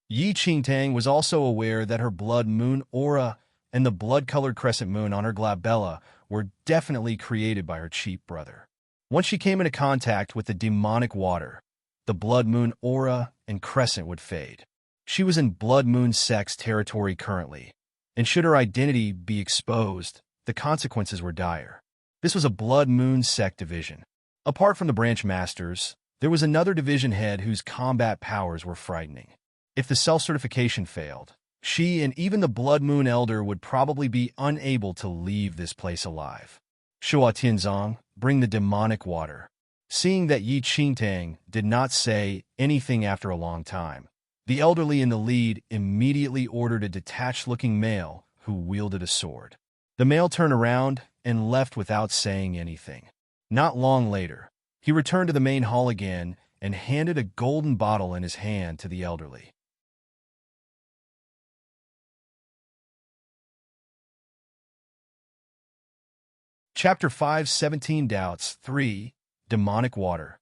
Yi Qingtang was also aware that her Blood Moon aura and the blood-colored crescent moon on her glabella were definitely created by her cheap brother. Once she came into contact with the demonic water, the Blood Moon aura and crescent would fade. She was in Blood Moon sect's territory currently, and should her identity be exposed, the consequences were dire. This was a Blood Moon sect division. Apart from the branch masters, there was another division head whose combat powers were frightening. If the self-certification failed, she and even the Blood Moon elder would probably be unable to leave this place alive. "Shua Tianzong, bring the demonic water." Seeing that Yi Qingtang did not say anything after a long time, the elderly in the lead immediately ordered a detached-looking male who wielded a sword. The male turned around and left without saying anything. Not long later, he returned to the main hall again and handed a golden bottle in his hand to the elderly. Chapter 5, 17 Doubts 3. Demonic Water.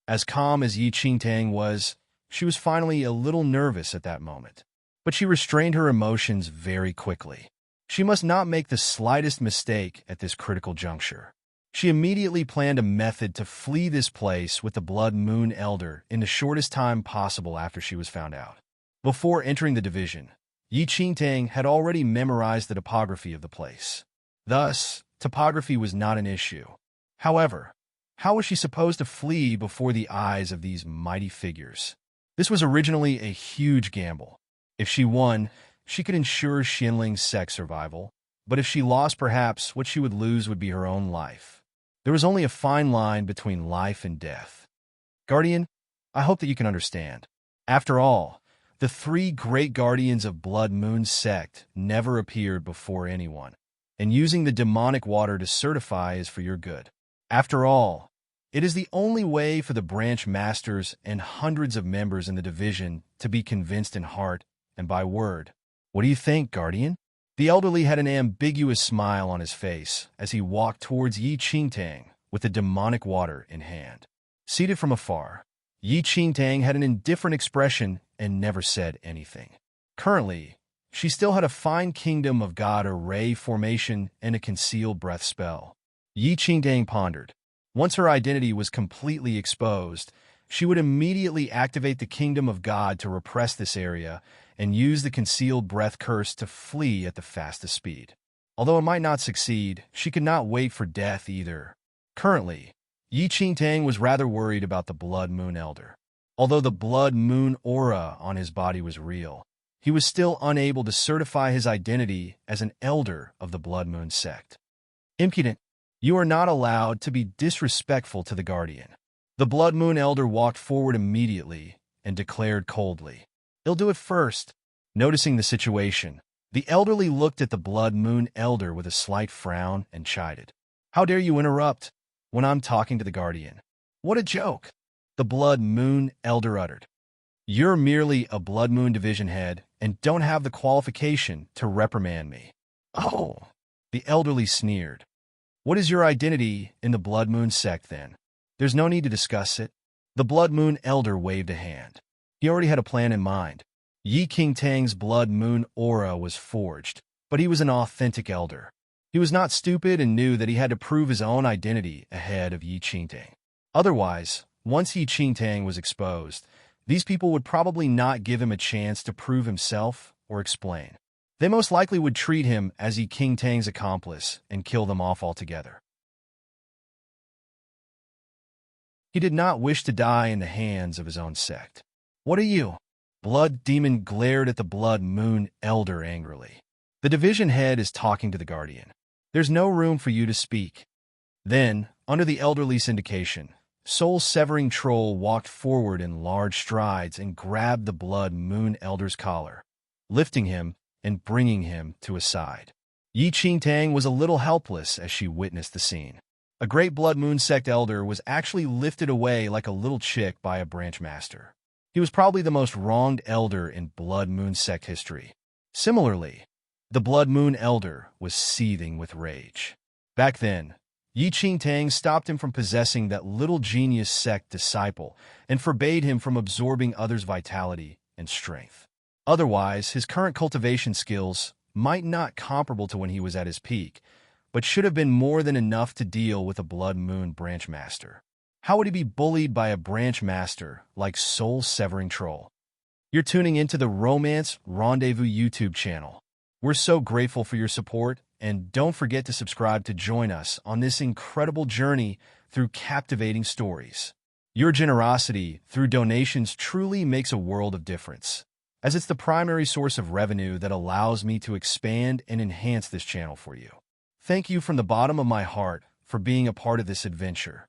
As calm as Yi Qingtang was, she was finally a little nervous at that moment. But she restrained her emotions very quickly. She must not make the slightest mistake at this critical juncture. She immediately planned a method to flee this place with the Blood Moon Elder in the shortest time possible after she was found out. Before entering the division, Yi Qingtang had already memorized the topography of the place. Thus, topography was not an issue. However, how was she supposed to flee before the eyes of these mighty figures? This was originally a huge gamble. If she won, she could ensure Xinling's sect's survival, but if she lost, perhaps what she would lose would be her own life. There was only a fine line between life and death. "Guardian, I hope that you can understand. After all, the three great guardians of Blood Moon sect never appeared before anyone, and using the demonic water to certify is for your good. After all, it is the only way for the branch masters and hundreds of members in the division to be convinced in heart and by word. What do you think, Guardian?" The elderly had an ambiguous smile on his face as he walked towards Yi Qingtang with the demonic water in hand. Seated from afar, Yi Qingtang had an indifferent expression and never said anything. Currently, she still had a fine Kingdom of God array formation and a concealed breath spell. Yi Qingtang pondered. Once her identity was completely exposed, she would immediately activate the kingdom of God to repress this area and use the concealed breath curse to flee at the fastest speed. Although it might not succeed, she could not wait for death either. Currently, Yi Qingtang was rather worried about the Blood Moon Elder. Although the Blood Moon aura on his body was real, he was still unable to certify his identity as an elder of the Blood Moon sect. Impudent, you are not allowed to be disrespectful to the Guardian. The Blood Moon Elder walked forward immediately and declared coldly, "He'll do it first." Noticing the situation, the elderly looked at the Blood Moon Elder with a slight frown and chided. "How dare you interrupt when I'm talking to the Guardian? What a joke!" The Blood Moon Elder uttered. "You're merely a Blood Moon Division head and don't have the qualification to reprimand me." "Oh," the elderly sneered. "What is your identity in the Blood Moon sect, then? There's no need to discuss it." The Blood Moon Elder waved a hand. He already had a plan in mind. Yi Qingtang's Blood Moon aura was forged, but he was an authentic elder. He was not stupid and knew that he had to prove his own identity ahead of Yi Qingtang. Otherwise, once Yi Qingtang was exposed, these people would probably not give him a chance to prove himself or explain. They most likely would treat him as Yi Qingtang's accomplice and kill them off altogether. He did not wish to die in the hands of his own sect. "What are you?" Blood Demon glared at the Blood Moon Elder angrily. "The division head is talking to the Guardian. There's no room for you to speak." Then, under the elderly's indication, Soul-Severing Troll walked forward in large strides and grabbed the Blood Moon Elder's collar, lifting him and bringing him to his side. Yi Qingtang was a little helpless as she witnessed the scene. A great Blood Moon sect elder was actually lifted away like a little chick by a branch master. He was probably the most wronged elder in Blood Moon sect history. Similarly, the Blood Moon Elder was seething with rage. Back then, Yi Qingtang stopped him from possessing that little genius sect disciple and forbade him from absorbing others' vitality and strength. Otherwise, his current cultivation skills might not comparable to when he was at his peak, but should have been more than enough to deal with a Blood Moon branch master. How would he be bullied by a branch master like Soul-Severing Troll? You're tuning into the Romance Rendezvous YouTube channel. We're so grateful for your support, and don't forget to subscribe to join us on this incredible journey through captivating stories. Your generosity through donations truly makes a world of difference, as it's the primary source of revenue that allows me to expand and enhance this channel for you. Thank you from the bottom of my heart for being a part of this adventure.